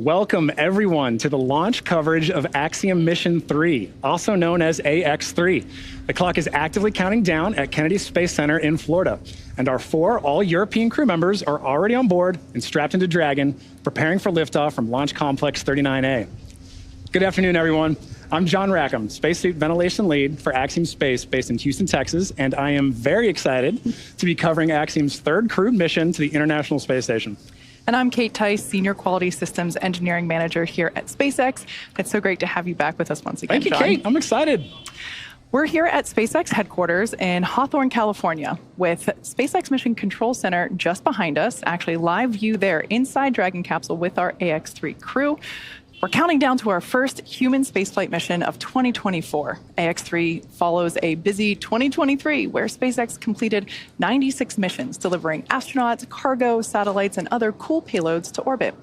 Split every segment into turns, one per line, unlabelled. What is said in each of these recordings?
Welcome, everyone, to the launch coverage of Axiom Mission 3, also known as AX-3. The clock is actively counting down at Kennedy Space Center in Florida, and our 4 all-European crew members are already on board and strapped into Dragon, preparing for liftoff from Launch Complex 39A. Good afternoon, everyone. I'm John Rackham, Spacesuit Ventilation Lead for Axiom Space, based in Houston, Texas, and I am very excited to be covering Axiom's 3rd crewed mission to the International Space Station.
And I'm Kate Tice, Senior Quality Systems Engineering Manager here at SpaceX. It's so great to have you back with us once again,
Thank you,
John.
Kate. I'm excited.
We're here at SpaceX headquarters in Hawthorne, California, with SpaceX Mission Control Center just behind us, actually live view there inside Dragon capsule with our AX-3 crew. We're counting down to our first human spaceflight mission of 2024. AX-3 follows a busy 2023 where SpaceX completed 96 missions, delivering astronauts, cargo, satellites, and other cool payloads to orbit.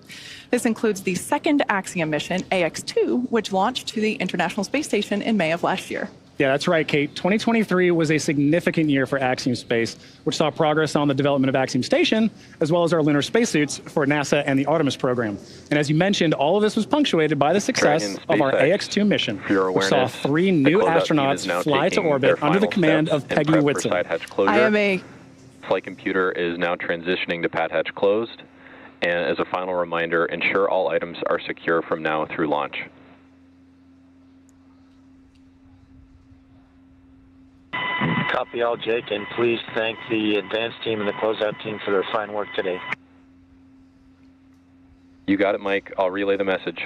This includes the 2nd Axiom mission, AX-2, which launched to the International Space Station in May of last year.
Yeah, that's right, Kate. 2023 was a significant year for Axiom Space, which saw progress on the development of Axiom Station, as well as our lunar spacesuits for NASA and the Artemis program. And as you mentioned, all of this was punctuated by the success of our AX-2 mission, which saw 3 new astronauts fly to orbit under the command of Peggy Whitson.
Flight computer is now transitioning to pad hatch closed. And as a final reminder, ensure all items are secure from now through launch.
Copy all, Jake, and please thank the advanced team and the closeout team for their fine work today.
You got it, Mike. I'll relay the message.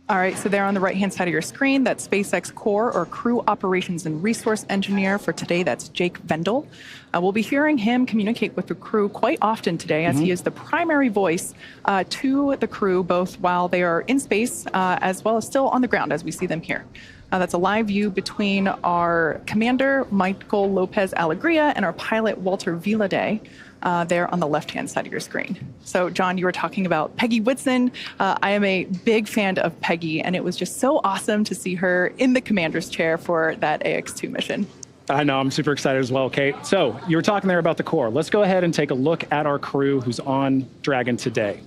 All right, so there on the right-hand side of your screen, that's SpaceX Core, or Crew Operations and Resource Engineer for today. That's Jake Vendel. We'll be hearing him communicate with the crew quite often today, as he is the primary voice to the crew, both while they are in space as well as still on the ground, as we see them here. That's a live view between our commander, Michael López-Alegría, and our pilot, Walter Villadei, there on the left-hand side of your screen. So, John, you were talking about Peggy Whitson. I am a big fan of Peggy, and it was just so awesome to see her in the commander's chair for that AX-2 mission.
I know, I'm super excited as well, Kate. So, you were talking there about the core. Let's go ahead and take a look at our crew who's on Dragon today.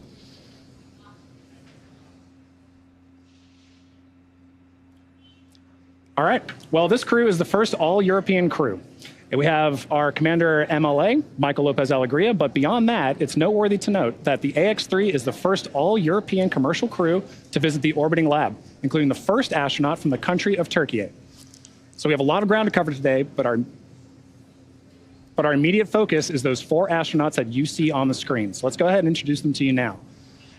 All right, well, this crew is the first all-European crew. We have our commander MLA, Michael López-Alegría, but beyond that, it's noteworthy to note that the AX-3 is the first all-European commercial crew to visit the orbiting lab, including the first astronaut from the country of Türkiye. So we have a lot of ground to cover today, but our immediate focus is those 4 astronauts that you see on the screen. So let's go ahead and introduce them to you now.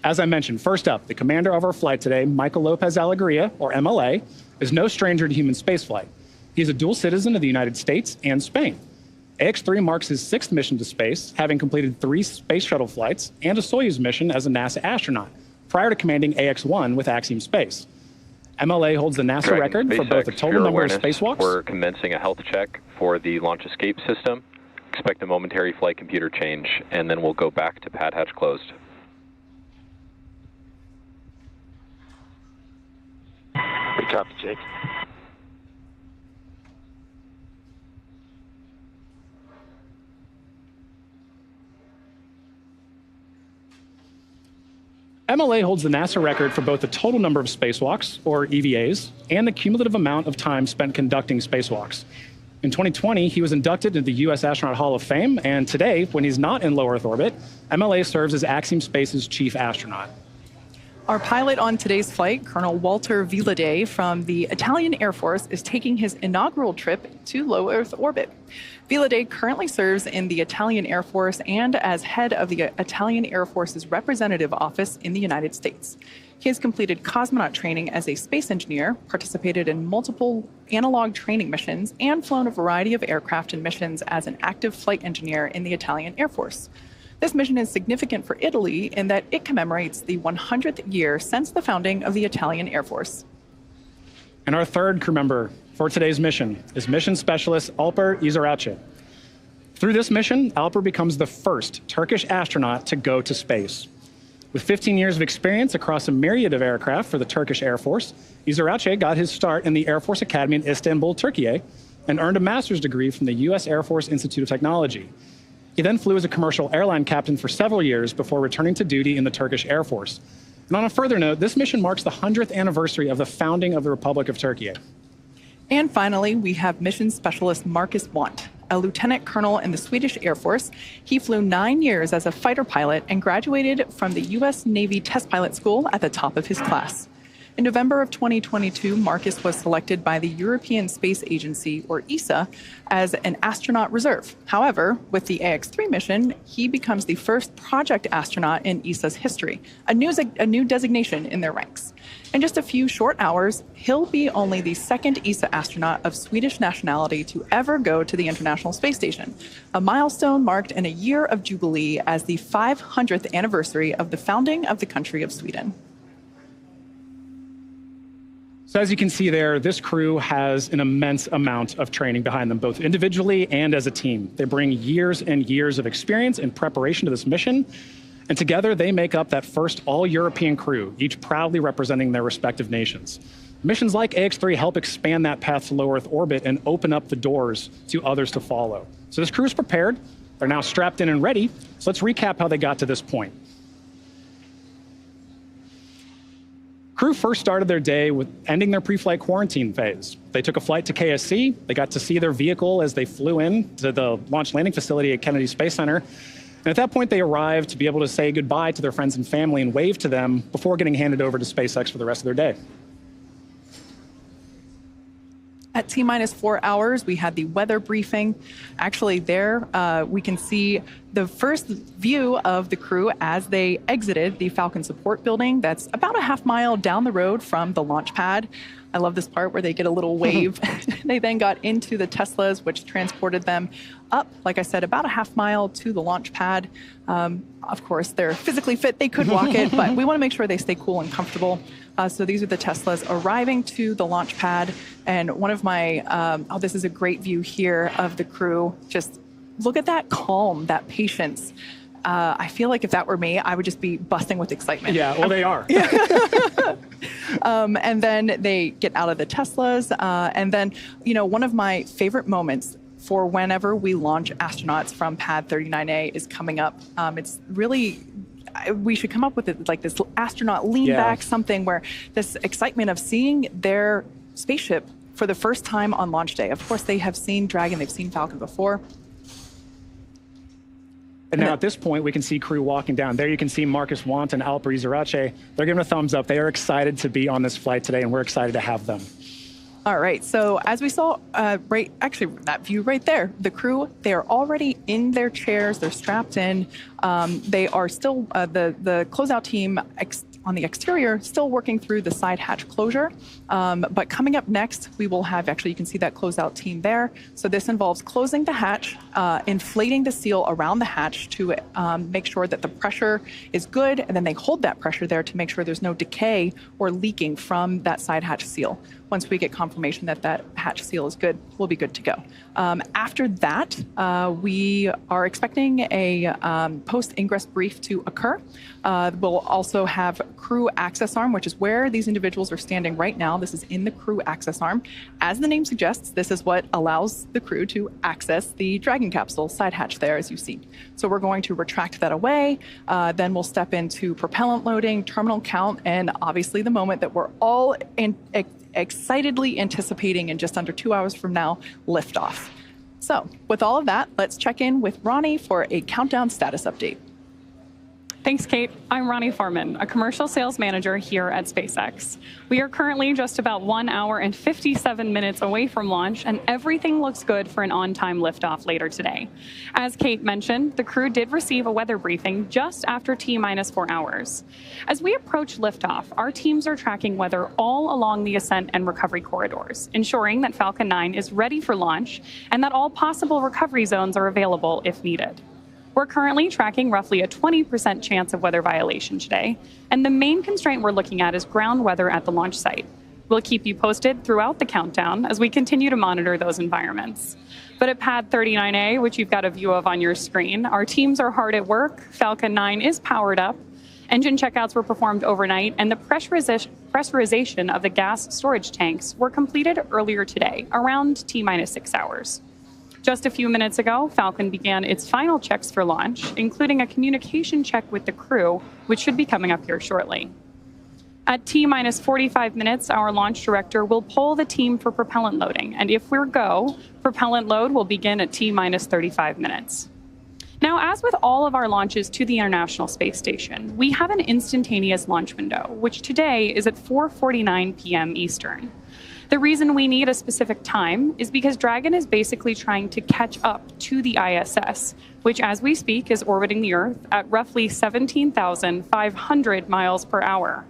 As I mentioned, first up, the commander of our flight today, Michael López-Alegría, or MLA, is no stranger to human spaceflight. He's a dual citizen of the United States and Spain. AX-3 marks his 6th mission to space, having completed 3 space shuttle flights and a Soyuz mission as a NASA astronaut, prior to commanding AX-1 with Axiom Space. MLA holds the NASA record for both the total number of spacewalks.
We're commencing a health check for the launch escape system. Expect a momentary flight computer change, and then we'll go back to pad hatch closed.
Good copy, Jake.
MLA holds the NASA record for both the total number of spacewalks, or EVAs, and the cumulative amount of time spent conducting spacewalks. In 2020, he was inducted into the U.S. Astronaut Hall of Fame, and today, when he's not in low Earth orbit, MLA serves as Axiom Space's chief astronaut.
Our pilot on today's flight, Colonel Walter Villadei from the Italian Air Force, is taking his inaugural trip to low Earth orbit. Villadei currently serves in the Italian Air Force and as head of the Italian Air Force's representative office in the United States. He has completed cosmonaut training as a space engineer, participated in multiple analog training missions, and flown a variety of aircraft and missions as an active flight engineer in the Italian Air Force. This mission is significant for Italy in that it commemorates the 100th year since the founding of the Italian Air Force.
And our 3rd crew member for today's mission is Mission Specialist Alper Gezeravcı. Through this mission, Alper becomes the first Turkish astronaut to go to space. With 15 years of experience across a myriad of aircraft for the Turkish Air Force, Gezeravcı got his start in the Air Force Academy in Istanbul, Türkiye, and earned a master's degree from the U.S. Air Force Institute of Technology. He then flew as a commercial airline captain for several years before returning to duty in the Turkish Air Force. And on a further note, this mission marks the 100th anniversary of the founding of the Republic of Türkiye.
And finally, we have mission specialist Marcus Wandt, a lieutenant colonel in the Swedish Air Force. He flew 9 years as a fighter pilot and graduated from the U.S. Navy Test Pilot School at the top of his class. In November of 2022, Marcus was selected by the European Space Agency, or ESA, as an astronaut reserve. However, with the AX-3 mission, he becomes the first project astronaut in ESA's history, a new designation in their ranks. In just a few short hours, he'll be only the second ESA astronaut of Swedish nationality to ever go to the International Space Station, a milestone marked in a year of jubilee as the 500th anniversary of the founding of the country of Sweden.
So as you can see there, this crew has an immense amount of training behind them, both individually and as a team. They bring years and years of experience and preparation to this mission, and together they make up that first all-European crew, each proudly representing their respective nations. Missions like AX-3 help expand that path to low Earth orbit and open up the doors to others to follow. So this crew is prepared, they're now strapped in and ready, so let's recap how they got to this point. Crew first started their day with ending their pre-flight quarantine phase. They took a flight to KSC. They got to see their vehicle as they flew in to the launch landing facility at Kennedy Space Center. And at that point, they arrived to be able to say goodbye to their friends and family and wave to them before getting handed over to SpaceX for the rest of their day.
At T-minus 4 hours, we had the weather briefing. Actually, there we can see the first view of the crew as they exited the Falcon support building. That's about a half-mile down the road from the launch pad. I love this part where they get a little wave. They then got into the Teslas, which transported them up, like I said, about a half-mile to the launch pad. Of course, they're physically fit. They could walk it, but we want to make sure they stay cool and comfortable. So these are the Teslas arriving to the launch pad. And one of my, oh, this is a great view here of the crew. Just look at that calm, that patience. I feel like if that were me, I would just be busting with excitement.
Yeah, well, they are.
And then they get out of the Teslas. And then, you know, one of my favorite moments for whenever we launch astronauts from Pad 39A is coming up. It's really, we should come up with it like this astronaut lean back, something where this excitement of seeing their spaceship for the first time on launch day. Of course, they have seen Dragon, they've seen Falcon before.
And now at this point, we can see crew walking down. There you can see Marcus Wandt and Alper Gezeravcı. They're giving a thumbs up. They are excited to be on this flight today, and we're excited to have them.
All right, so as we saw, actually that view right there, the crew, they are already in their chairs, they're strapped in. They are still, the closeout team on the exterior, still working through the side hatch closure. But coming up next, we will have, actually you can see that closeout team there. So this involves closing the hatch, inflating the seal around the hatch to make sure that the pressure is good, and then they hold that pressure there to make sure there's no decay or leaking from that side hatch seal. Once we get confirmation that that hatch seal is good, we'll be good to go. After that, we are expecting a post-ingress brief to occur. We'll also have crew access arm, which is where these individuals are standing right now. This is in the crew access arm. As the name suggests, this is what allows the crew to access the Dragon capsule side hatch there, as you see. So we're going to retract that away. Then we'll step into propellant loading, terminal count, and obviously the moment that we're all excitedly anticipating in just under 2 hours from now, liftoff. So with all of that, let's check in with Ronnie for a countdown status update.
Thanks, Kate. I'm Ronnie Foreman, a commercial sales manager here at SpaceX. We are currently just about 1 hour and 57 minutes away from launch, and everything looks good for an on-time liftoff later today. As Kate mentioned, the crew did receive a weather briefing just after T-minus 4 hours. As we approach liftoff, our teams are tracking weather all along the ascent and recovery corridors, ensuring that Falcon 9 is ready for launch and that all possible recovery zones are available if needed. We're currently tracking roughly a 20% chance of weather violation today, and the main constraint we're looking at is ground weather at the launch site. We'll keep you posted throughout the countdown as we continue to monitor those environments. But at Pad 39A, which you've got a view of on your screen, our teams are hard at work. Falcon 9 is powered up. Engine checkouts were performed overnight, and the pressurization of the gas storage tanks were completed earlier today, around T-minus 6 hours. Just a few minutes ago, Falcon began its final checks for launch, including a communication check with the crew, which should be coming up here shortly. At T-minus 45 minutes, our launch director will poll the team for propellant loading, and if we're go, propellant load will begin at T-minus 35 minutes. Now, as with all of our launches to the International Space Station, we have an instantaneous launch window, which today is at 4:49 p.m. Eastern. The reason we need a specific time is because Dragon is basically trying to catch up to the ISS, which as we speak is orbiting the Earth at roughly 17,500 miles per hour.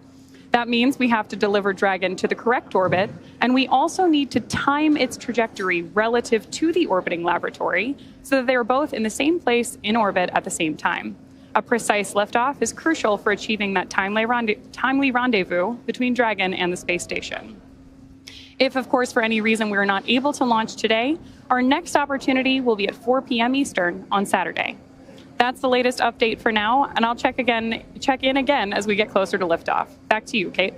That means we have to deliver Dragon to the correct orbit, and we also need to time its trajectory relative to the orbiting laboratory so that they are both in the same place in orbit at the same time. A precise liftoff is crucial for achieving that timely rendezvous between Dragon and the space station. If, of course, for any reason we're not able to launch today, our next opportunity will be at 4 p.m. Eastern on Saturday. That's the latest update for now, and I'll check in again as we get closer to liftoff. Back to you, Kate.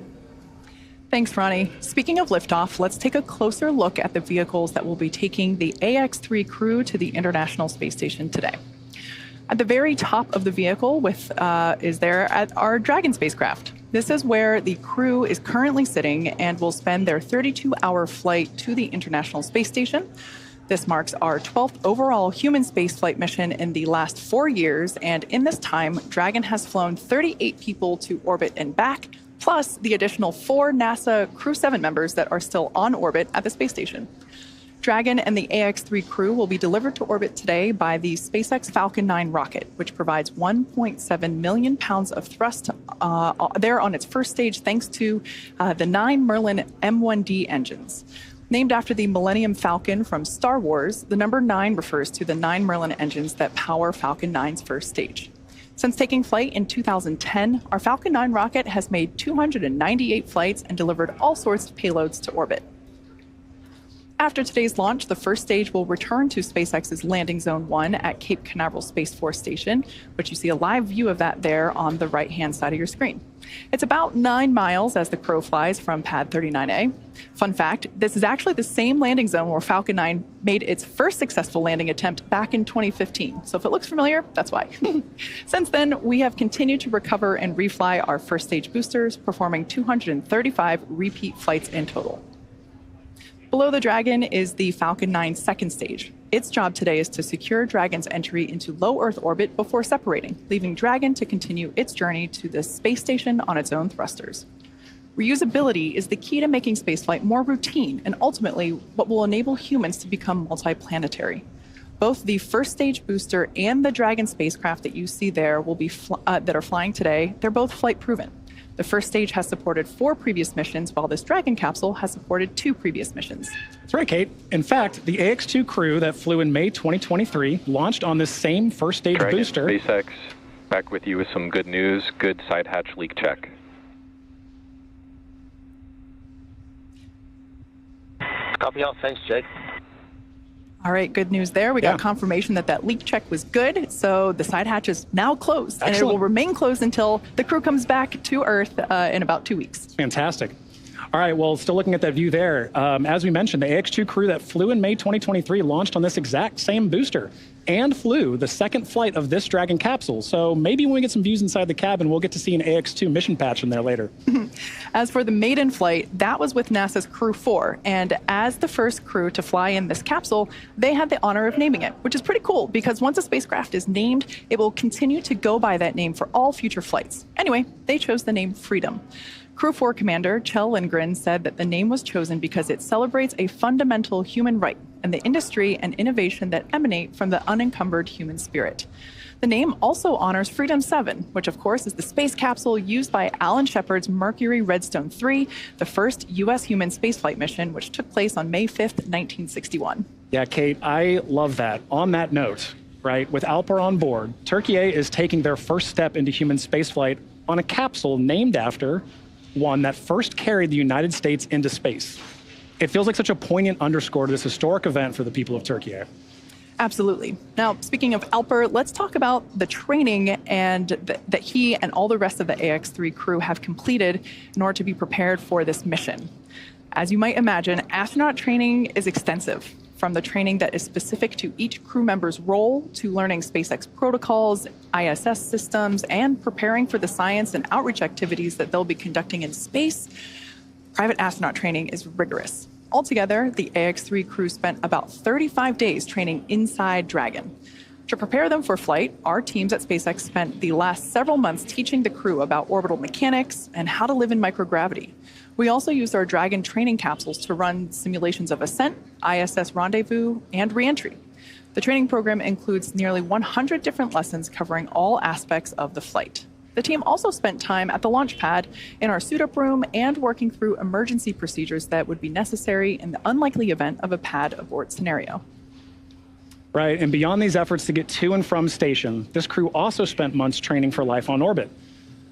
Thanks, Ronnie. Speaking of liftoff, let's take a closer look at the vehicles that will be taking the AX-3 crew to the International Space Station today. At the very top of the vehicle is there at our Dragon spacecraft. This is where the crew is currently sitting and will spend their 32-hour flight to the International Space Station. This marks our 12th overall human spaceflight mission in the last 4 years, and in this time, Dragon has flown 38 people to orbit and back, plus the additional 4 NASA Crew 7 members that are still on orbit at the space station. Dragon and the AX-3 crew will be delivered to orbit today by the SpaceX Falcon 9 rocket, which provides 1.7 million pounds of thrust there on its first stage thanks to the 9 Merlin M1D engines. Named after the Millennium Falcon from Star Wars, the number 9 refers to the 9 Merlin engines that power Falcon 9's first stage. Since taking flight in 2010, our Falcon 9 rocket has made 298 flights and delivered all sorts of payloads to orbit. After today's launch, the first stage will return to SpaceX's Landing Zone 1 at Cape Canaveral Space Force Station, which you see a live view of that there on the right-hand side of your screen. It's about 9 miles as the crow flies from Pad 39A. Fun fact, this is actually the same landing zone where Falcon 9 made its first successful landing attempt back in 2015. So if it looks familiar, that's why. Since then, we have continued to recover and refly our first stage boosters, performing 235 repeat flights in total. Below the Dragon is the Falcon 9's second stage. Its job today is to secure Dragon's entry into low Earth orbit before separating, leaving Dragon to continue its journey to the space station on its own thrusters. Reusability is the key to making spaceflight more routine and ultimately what will enable humans to become multiplanetary. Both the first stage booster and the Dragon spacecraft that you see there will be that are flying today, they're both flight proven. The first stage has supported 4 previous missions, while this Dragon capsule has supported 2 previous missions.
That's right, Kate. In fact, the AX-2 crew that flew in May 2023 launched on this same first stage
Dragon,
booster.
SpaceX, back with you with some good news. Good side hatch leak check.
Copy all. Thanks, Jake.
All right, good news there. We got confirmation that that leak check was good, so the side hatch is now closed.
Excellent.
And it will remain closed until the crew comes back to Earth in about 2 weeks.
Fantastic. All right, well, still looking at that view there. As we mentioned, the AX-2 crew that flew in May 2023 launched on this exact same booster and flew the second flight of this Dragon capsule. So maybe when we get some views inside the cabin, we'll get to see an AX-2 mission patch in there later.
As for the maiden flight, that was with NASA's Crew 4. And as the first crew to fly in this capsule, they had the honor of naming it, which is pretty cool because once a spacecraft is named, it will continue to go by that name for all future flights. Anyway, they chose the name Freedom. Crew 4 Commander Kjell Lindgren said that the name was chosen because it celebrates a fundamental human right and the industry and innovation that emanate from the unencumbered human spirit. The name also honors Freedom 7, which of course is the space capsule used by Alan Shepard's Mercury Redstone 3, the first U.S. human spaceflight mission, which took place on May 5th, 1961.
Yeah, Kate, I love that. On that note, right, with Alper on board, Türkiye is taking their first step into human spaceflight on a capsule named after one that first carried the United States into space. It feels like such a poignant underscore to this historic event for the people of Türkiye.
Absolutely. Now, speaking of Alper, let's talk about the training and that he and all the rest of the AX-3 crew have completed in order to be prepared for this mission. As you might imagine, astronaut training is extensive. from the training that is specific to each crew member's role to learning SpaceX protocols, ISS systems, and preparing for the science and outreach activities that they'll be conducting in space. Private astronaut training is rigorous. Altogether, the AX-3 crew spent about 35 days training inside Dragon. To prepare them for flight, our teams at SpaceX spent the last several months teaching the crew about orbital mechanics and how to live in microgravity. We also used our Dragon training capsules to run simulations of ascent, ISS rendezvous, and reentry. The training program includes nearly 100 different lessons covering all aspects of the flight. The team also spent time at the launch pad, in our suit-up room, and working through emergency procedures that would be necessary in the unlikely event of a pad abort scenario.
Right, and beyond these efforts to get to and from station, this crew also spent months training for life on orbit.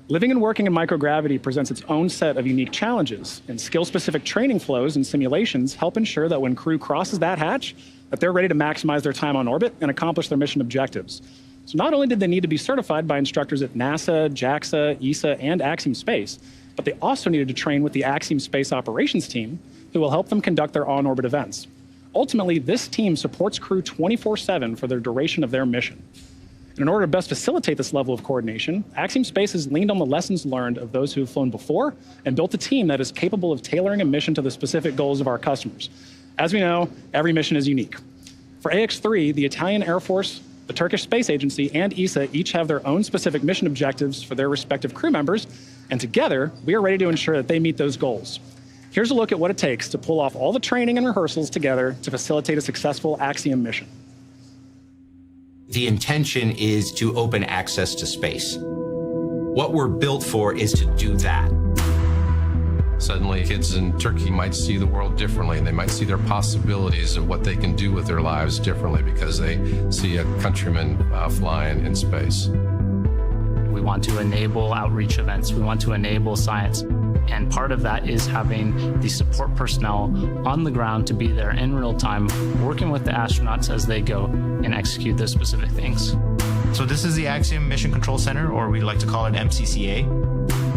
Living and working in microgravity presents its own set of unique challenges, and skill-specific training flows and simulations help ensure that when crew crosses that hatch, that they're ready to maximize their time on orbit and accomplish their mission objectives. So not only did they need to be certified by instructors at NASA, JAXA, ESA, and Axiom Space, but they also needed to train with the Axiom Space operations team, who will help them conduct their on-orbit events. Ultimately, this team supports crew 24/7 for the duration of their mission. And in order to best facilitate this level of coordination, Axiom Space has leaned on the lessons learned of those who have flown before and built a team that is capable of tailoring a mission to the specific goals of our customers. As we know, every mission is unique. For AX-3, the Italian Air Force, the Turkish Space Agency, and ESA each have their own specific mission objectives for their respective crew members, and together, we are ready to ensure that they meet those goals. Here's a look at what it takes to pull off all the training and rehearsals together to facilitate a successful Axiom mission.
The intention is to open access to space. What we're built for is to do that.
Suddenly, kids in Turkey might see the world differently, and they might see their possibilities of what they can do with their lives differently because they see a countryman flying in space.
We want to enable outreach events. We want to enable science. And part of that is having the support personnel on the ground to be there in real time, working with the astronauts as they go and execute those specific things.
So this is the Axiom Mission Control Center, or we like to call it MCCA.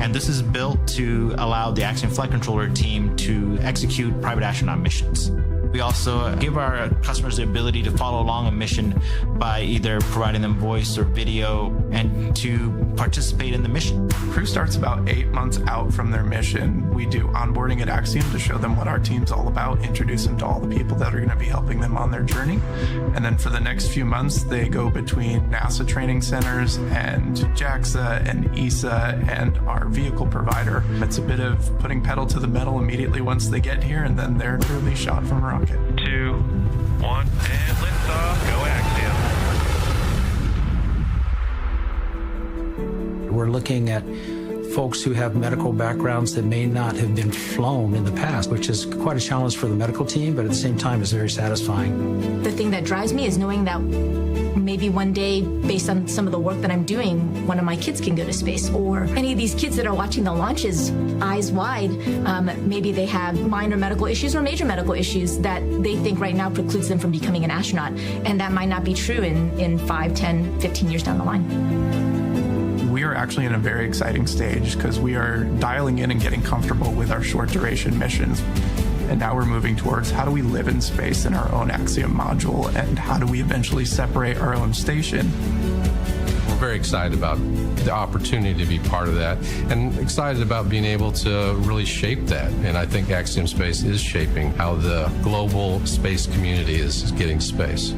And this is built to allow the Axiom Flight Controller team to execute private astronaut missions. We also give our customers the ability to follow along a mission by either providing them voice or video and to participate in the mission.
Crew starts about 8 months out from their mission. We do onboarding at Axiom to show them what our team's all about, introduce them to all the people that are going to be helping them on their journey. And then for the next few months, they go between NASA training centers and JAXA and ESA and our vehicle provider. It's a bit of putting pedal to the metal immediately once they get here, and then they're literally shot from a rocket. 2, 1, and liftoff. Go Axiom.
We're looking at folks who have medical backgrounds that may not have been flown in the past, which is quite a challenge for the medical team, but at the same time is very satisfying.
The thing that drives me is knowing that maybe one day, based on some of the work that I'm doing, one of my kids can go to space, or any of these kids that are watching the launches eyes wide, maybe they have minor medical issues or major medical issues that they think right now precludes them from becoming an astronaut, and that might not be true in 5, 10, 15 years down the line.
We are actually in a very exciting stage because we are dialing in and getting comfortable with our short duration missions. And now we're moving towards how do we live in space in our own Axiom module, and how do we eventually separate our own station.
We're very excited about the opportunity to be part of that and excited about being able to really shape that. And I think Axiom Space is shaping how the global space community is getting space.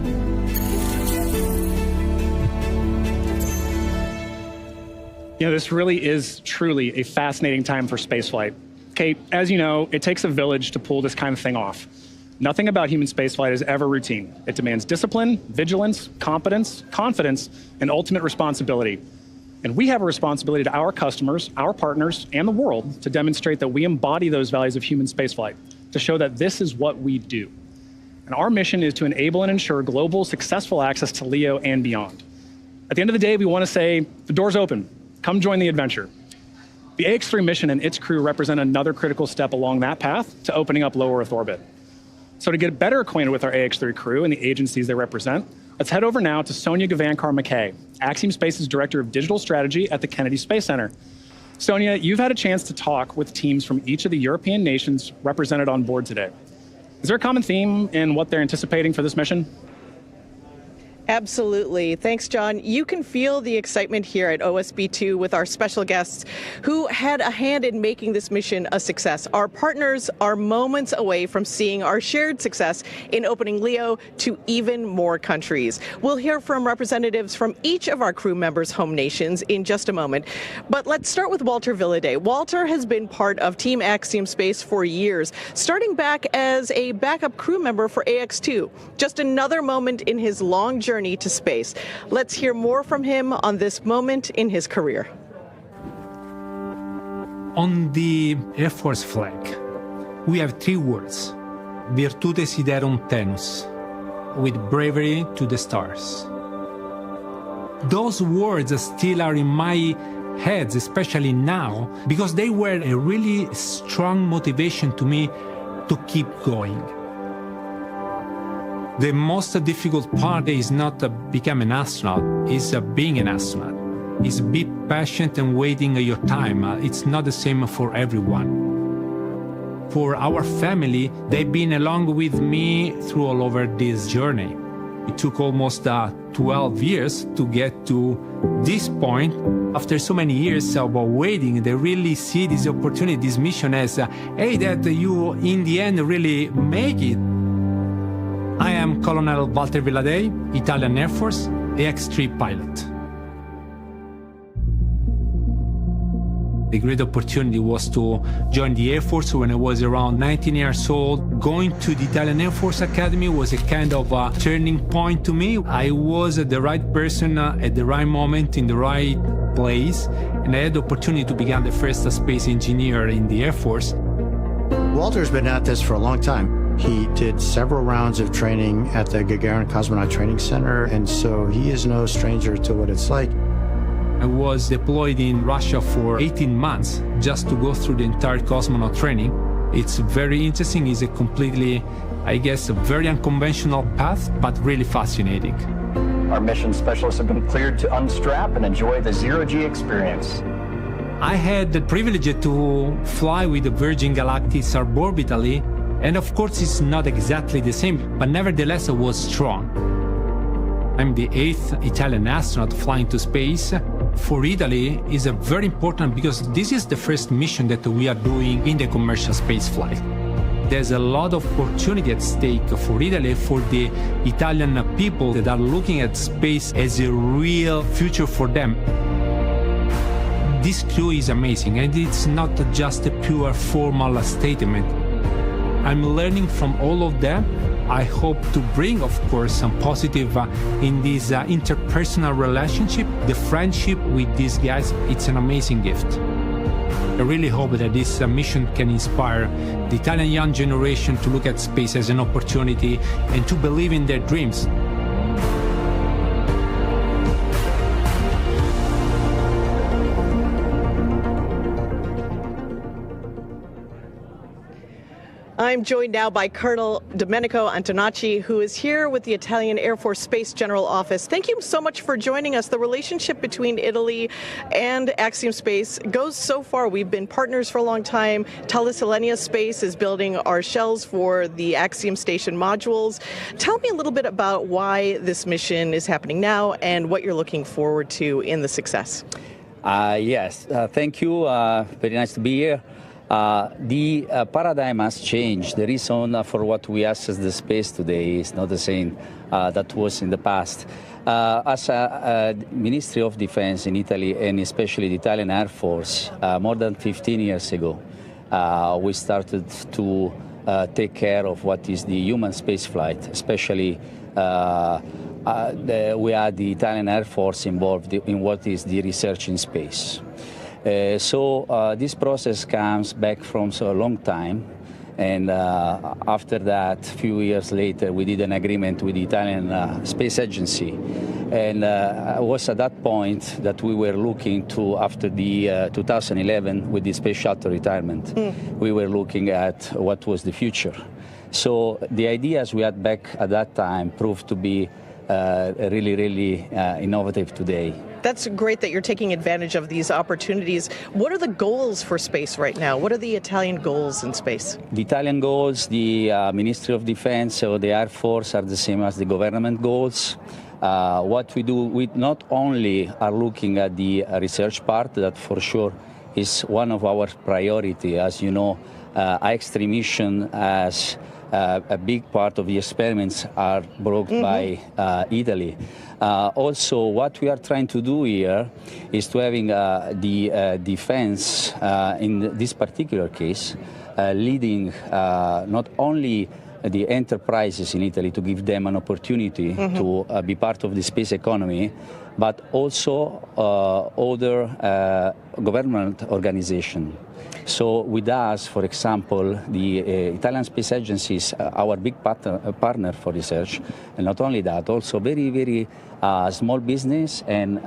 You know, this really is truly a fascinating time for spaceflight. Kate, as you know, it takes a village to pull this kind of thing off. Nothing about human spaceflight is ever routine. It demands discipline, vigilance, competence, confidence, and ultimate responsibility. And we have a responsibility to our customers, our partners, and the world to demonstrate that we embody those values of human spaceflight, to show that this is what we do. And our mission is to enable and ensure global successful access to LEO and beyond. At the end of the day, we want to say, the door's open. Come join the adventure. The AX-3 mission and its crew represent another critical step along that path to opening up low Earth orbit. So to get better acquainted with our AX-3 crew and the agencies they represent, let's head over now to Sonia Gavankar-McKay, Axiom Space's Director of Digital Strategy at the Kennedy Space Center. Sonia, you've had a chance to talk with teams from each of the European nations represented on board today. Is there a common theme in what they're anticipating for this mission?
Absolutely. Thanks, John. You can feel the excitement here at OSB2 with our special guests who had a hand in making this mission a success. Our partners are moments away from seeing our shared success in opening LEO to even more countries. We'll hear from representatives from each of our crew members' home nations in just a moment. But let's start with Walter Villadei. Walter has been part of Team Axiom Space for years, starting back as a backup crew member for AX-2. Just another moment in his long journey to space. Let's hear more from him on this moment in his career.
On the Air Force flag, we have 3 words: Virtute Siderum Tenus, with bravery to the stars. Those words still are in my head, especially now, because they were a really strong motivation to me to keep going. The most difficult part is not becoming an astronaut, it's being an astronaut. It's be patient and waiting your time. It's not the same for everyone. For our family, they've been along with me through all over this journey. It took almost 12 years to get to this point. After so many years of waiting, they really see this opportunity, this mission as, hey, that you in the end really make it. I am Colonel Walter Villadei, Italian Air Force, AX-3 pilot. The great opportunity was to join the Air Force when I was around 19 years old. Going to the Italian Air Force Academy was a kind of a turning point to me. I was the right person at the right moment in the right place, and I had the opportunity to become the first space engineer in the Air Force.
Walter's been at this for a long time. He did several rounds of training at the Gagarin Cosmonaut Training Center, and so he is no stranger to what it's like.
I was deployed in Russia for 18 months just to go through the entire cosmonaut training. It's very interesting. It's a completely, I guess, a very unconventional path, but really fascinating.
Our mission specialists have been cleared to unstrap and enjoy the zero-G experience.
I had the privilege to fly with the Virgin Galactic suborbitally, and of course it's not exactly the same, but nevertheless I was strong. I'm the 8th Italian astronaut flying to space. For Italy is a very important because this is the first mission that we are doing in the commercial space flight. There's a lot of opportunity at stake for Italy, for the Italian people that are looking at space as a real future for them. This crew is amazing, and it's not just a pure formal statement. I'm learning from all of them. I hope to bring, of course, some positive in this interpersonal relationship. The friendship with these guys, it's an amazing gift. I really hope that this mission can inspire the Italian young generation to look at space as an opportunity and to believe in their dreams.
I'm joined now by Colonel Domenico Antonacci, who is here with the Italian Air Force Space General Office. Thank you so much for joining us. The relationship between Italy and Axiom Space goes so far. We've been partners for a long time. Thales Alenia Space is building our shells for the Axiom Station modules. Tell me a little bit about why this mission is happening now and what you're looking forward to in the success.
Yes, thank you. Very nice to be here. The paradigm has changed. The reason for what we access the space today is not the same that was in the past. As a Ministry of Defense in Italy, and especially the Italian Air Force, more than 15 years ago, we started to take care of what is the human space flight, especially we had the Italian Air Force involved in what is the research in space. So this process comes back from so a long time, and after that, a few years later, we did an agreement with the Italian Space Agency, and it was at that point that we were looking to, after the 2011 with the space shuttle retirement, we were looking at what was the future. So the ideas we had back at that time proved to be really innovative today.
That's great that you're taking advantage of these opportunities. What are the goals for space right now? What are the Italian goals in space?
The Italian goals, the Ministry of Defense or the Air Force are the same as the government goals. What we do, we not only are looking at the research part, that for sure is one of our priority. As you know, AX-3 mission as a big part of the experiments are brought by Italy. Also, what we are trying to do here is to having the defense, in this particular case, leading not only the enterprises in Italy to give them an opportunity to be part of the space economy, but also other government organizations. So with us, for example, the Italian Space Agency is our big partner for research, and not only that, also very small business and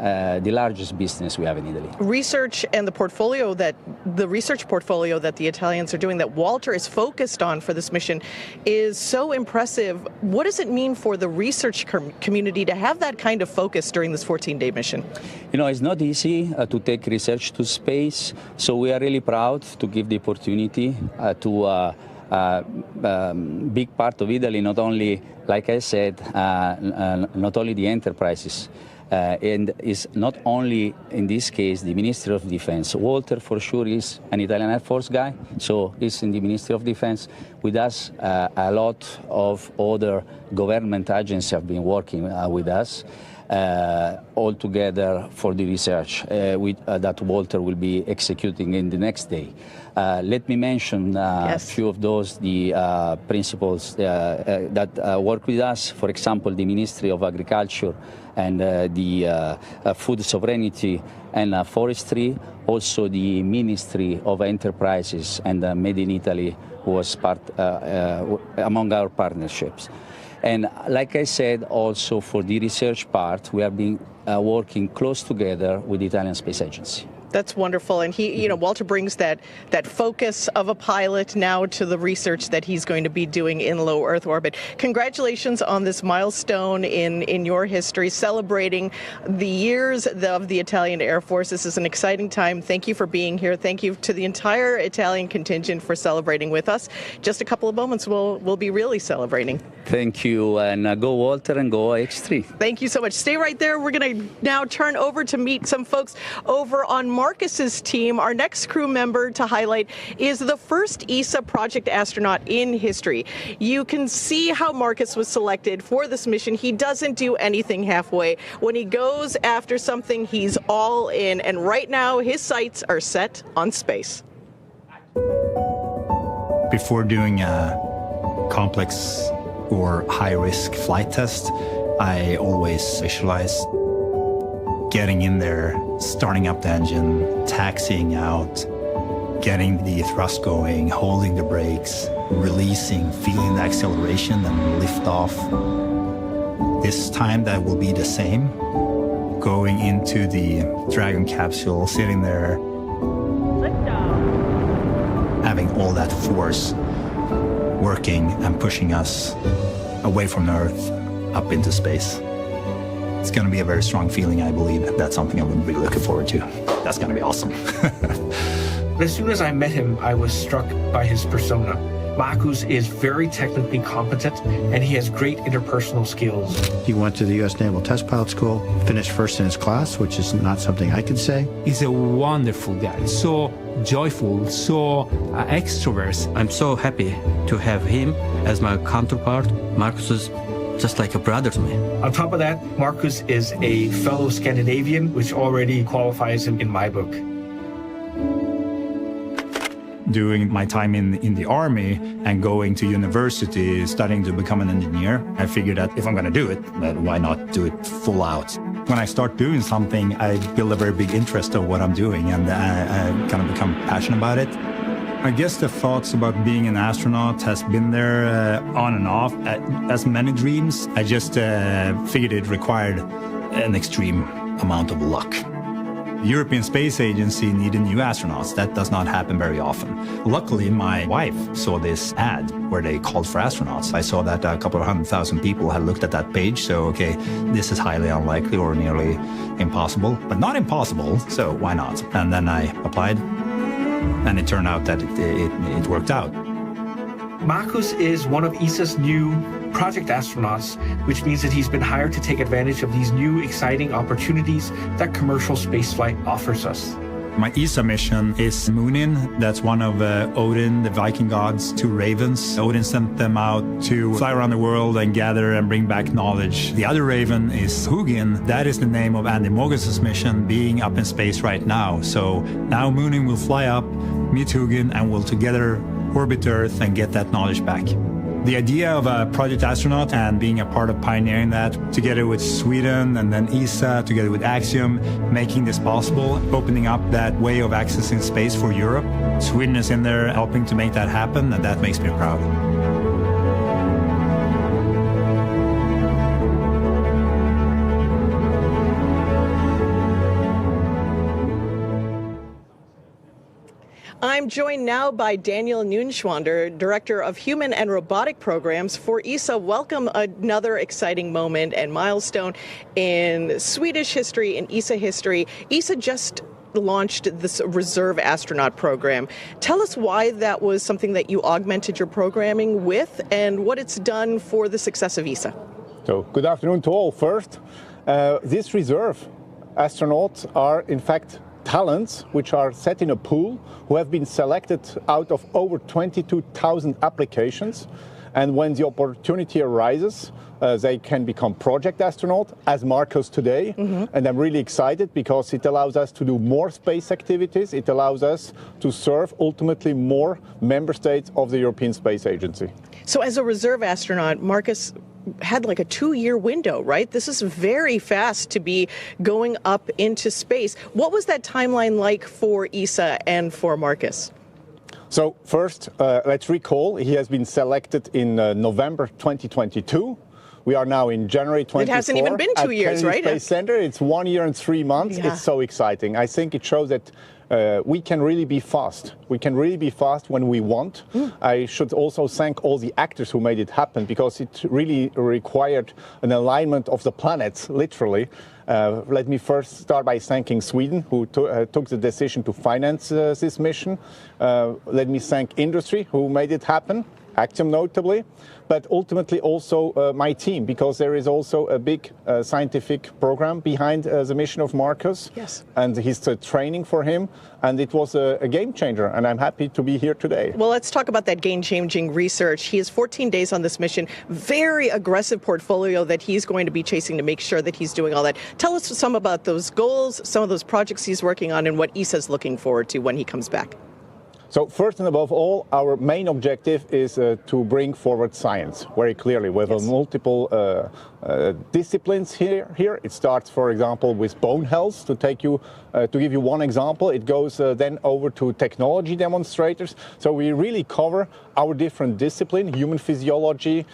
the largest business we have in Italy.
Research and the research portfolio that the Italians are doing, that Walter is focused on for this mission, is so impressive. What does it mean for the research community to have that kind of focus during this 14-day mission?
You know, it's not easy to take research to space, so we are really proud to give the opportunity to big part of Italy, not only, like I said, not only the enterprises, and is not only, in this case, the Ministry of Defense. Walter, for sure, is an Italian Air Force guy, so he's in the Ministry of Defense. With us, a lot of other government agencies have been working with us. All together for the research that Walter will be executing in the next day. Let me mention a few of those, the principals that work with us. For example, the Ministry of Agriculture and the Food Sovereignty and Forestry. Also the Ministry of Enterprises and Made in Italy was part among our partnerships. And like I said, also for the research part, we have been working close together with the Italian Space Agency.
That's wonderful. And Walter brings that focus of a pilot now to the research that he's going to be doing in low Earth orbit. Congratulations on this milestone in your history, celebrating the years of the Italian Air Force. This is an exciting time. Thank you for being here. Thank you to the entire Italian contingent for celebrating with us. Just a couple of moments, we'll be really celebrating.
Thank you, and go Walter and go AX-3.
Thank you so much. Stay right there. We're going to now turn over to meet some folks over on Marcus's team. Our next crew member to highlight is the first ESA project astronaut in history. You can see how Marcus was selected for this mission. He doesn't do anything halfway. When he goes after something, he's all in. And right now, his sights are set on space.
Before doing a complex or high-risk flight test, I always visualize getting in there, starting up the engine, taxiing out, getting the thrust going, holding the brakes, releasing, feeling the acceleration and lift off. This time that will be the same. Going into the Dragon capsule, sitting there, having all that force working and pushing us away from Earth up into space. It's going to be a very strong feeling, I believe. That's something I'm really looking forward to. That's going to be awesome.
As soon as I met him, I was struck by his persona. Marcus is very technically competent, and he has great interpersonal skills.
He went to the U.S. Naval Test Pilot School, finished first in his class, which is not something I could say.
He's a wonderful guy, so joyful, so extrovert.
I'm so happy to have him as my counterpart. Marcus is just like a brother to me.
On top of that, Marcus is a fellow Scandinavian, which already qualifies him in my book.
Doing my time in the Army and going to university, studying to become an engineer, I figured that if I'm going to do it, why not do it full out? When I start doing something, I build a very big interest of what I'm doing, and I kind of become passionate about it. I guess the thoughts about being an astronaut has been there on and off, as many dreams. I just figured it required an extreme amount of luck. European Space Agency needed new astronauts. That does not happen very often. Luckily, my wife saw this ad where they called for astronauts. I saw that a couple of 100,000 people had looked at that page, so okay, this is highly unlikely or nearly impossible, but not impossible, so why not? And then I applied, and it turned out that it worked out.
Marcus is one of ESA's new project astronauts, which means that he's been hired to take advantage of these new exciting opportunities that commercial spaceflight offers us.
My ESA mission is Muninn. That's one of Odin, the Viking gods, two ravens. Odin sent them out to fly around the world and gather and bring back knowledge. The other raven is Hugin. That is the name of Andy Mogus's mission, being up in space right now. So now Muninn will fly up, meet Hugin, and will together orbit Earth and get that knowledge back. The idea of a project astronaut and being a part of pioneering that, together with Sweden and then ESA, together with Axiom, making this possible, opening up that way of accessing space for Europe. Sweden is in there helping to make that happen, and that makes me proud.
I'm joined now by Daniel Neunschwander, Director of Human and Robotic Programs for ESA. Welcome, another exciting moment and milestone in Swedish history and ESA history. ESA just launched this reserve astronaut program. Tell us why that was something that you augmented your programming with and what it's done for the success of ESA.
So, good afternoon to all. First, these reserve astronauts are in fact talents which are set in a pool who have been selected out of over 22,000 applications, and when the opportunity arises, they can become project astronaut, as Marcus today. And I'm really excited because it allows us to do more space activities. It allows us to serve ultimately more member states of the European Space Agency.
So as a reserve astronaut, Marcus had like a 2-year window, right? This is very fast to be going up into space. What was that timeline like for ESA and for Marcus?
So first, let's recall, he has been selected in November 2022. We are now in January 24.
It hasn't even been 2 years, right?
Space Center. It's 1 year and 3 months.
Yeah.
It's so exciting. I think it shows that we can really be fast. We can really be fast when we want. I should also thank all the actors who made it happen, because it really required an alignment of the planets, literally. Let me first start by thanking Sweden, who took the decision to finance this mission. Let me thank industry, who made it happen, Axiom notably, but ultimately also my team, because there is also a big scientific program behind the mission of Marcus.
Yes.
And his training for him, and it was a game changer, and I'm happy to be here today.
Well, let's talk about that game-changing research. He has 14 days on this mission, very aggressive portfolio that he's going to be chasing to make sure that he's doing all that. Tell us some about those goals, some of those projects he's working on, and what ESA's looking forward to when he comes back.
So first and above all, our main objective is to bring forward science very clearly. We have multiple disciplines here. It starts, for example, with bone health. To give you one example, it goes then over to technology demonstrators. So we really cover our different disciplines: human physiology,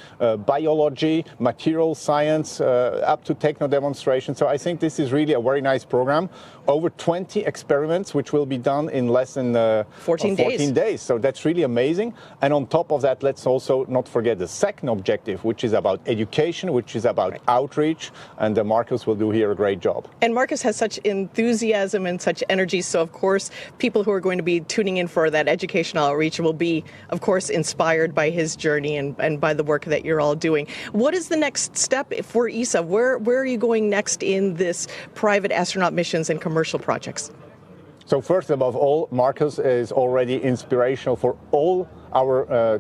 biology, material science, up to techno demonstration. So I think this is really a very nice program. Over 20 experiments, which will be done in less than 14 days. So that's really amazing. And on top of that, let's also not forget the second objective, which is about education, which is about outreach. And Marcus will do here a great job. And Marcus has such enthusiasm and such energy. So, of course, people who are going to be tuning in for that educational outreach will be, of course, inspired by his journey and by the work that you're all doing. What is the next step for ESA? Where are you going next in this private astronaut missions and commercial projects? So first, above all, Marcus is already inspirational for all our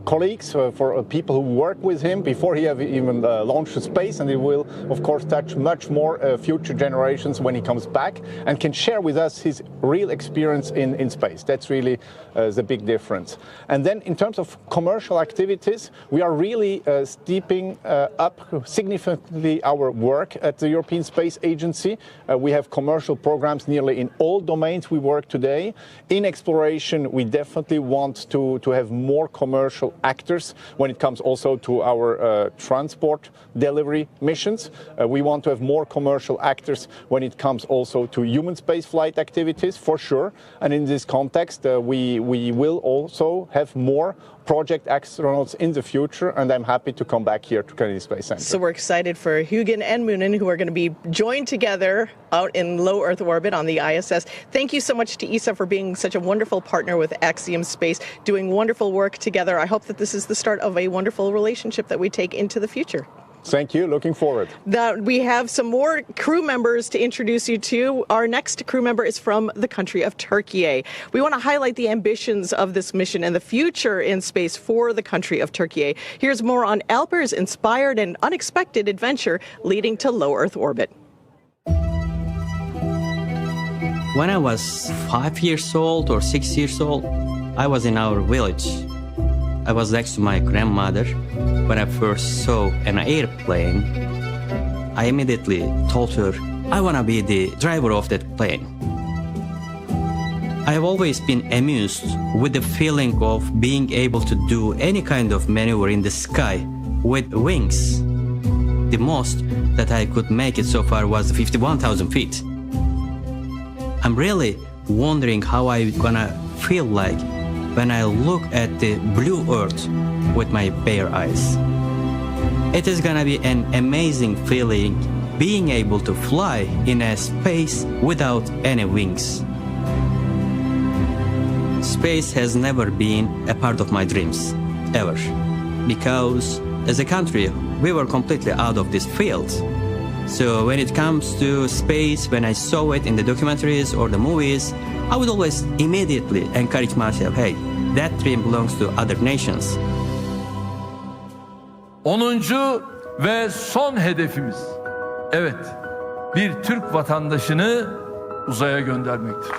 colleagues, for people who work with him before he have even launched to space, and he will, of course, touch much more future generations when he comes back and can share with us his real experience in space. That's really the big difference. And then in terms of commercial activities, we are really stepping up significantly our work at the European Space Agency. We have commercial programs nearly in all domains we work today. In exploration, we definitely want to have more commercial actors when it comes also to our transport delivery missions. We want to have more commercial actors when it comes also to human spaceflight activities, for sure. And in this context, we will also have more project astronauts in the future, and I'm happy to come back here to Kennedy Space Center.
So we're excited for Hugin and Muninn, who are going to be joined together out in low Earth orbit on the ISS. Thank you so much to ESA for being such a wonderful partner with Axiom Space, doing wonderful work together. I hope that this is the start of a wonderful relationship that we take into the future.
Thank you. Looking forward.
We have some more crew members to introduce you to. Our next crew member is from the country of Türkiye. We want to highlight the ambitions of this mission and the future in space for the country of Türkiye. Here's more on Alper's inspired and unexpected adventure leading to low Earth orbit.
When I was 5 years old or 6 years old, I was in our village. I was next to my grandmother. When I first saw an airplane, I immediately told her, I want to be the driver of that plane. I have always been amused with the feeling of being able to do any kind of maneuver in the sky with wings. The most that I could make it so far was 51,000 feet. I'm really wondering how I'm gonna feel like when I look at the blue Earth with my bare eyes. It is gonna be an amazing feeling being able to fly in a space without any wings. Space has never been a part of my dreams, ever. Because as a country, we were completely out of this field. So when it comes to space, when I saw it in the documentaries or the movies, I would always immediately encourage myself, hey, that dream belongs to other nations.
10. ve son hedefimiz, evet, bir Türk vatandaşını uzaya göndermektir.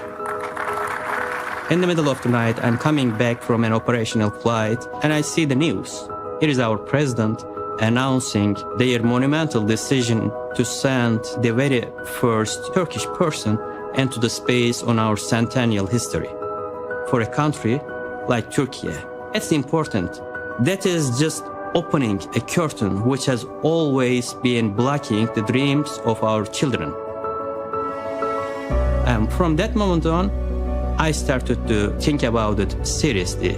In the middle of the night, I'm coming back from an operational flight and I see the news. Here is our president announcing their monumental decision to send the very first Turkish person into the space on our centennial history. For a country like Türkiye, it's important. That is just opening a curtain which has always been blocking the dreams of our children. And from that moment on, I started to think about it seriously.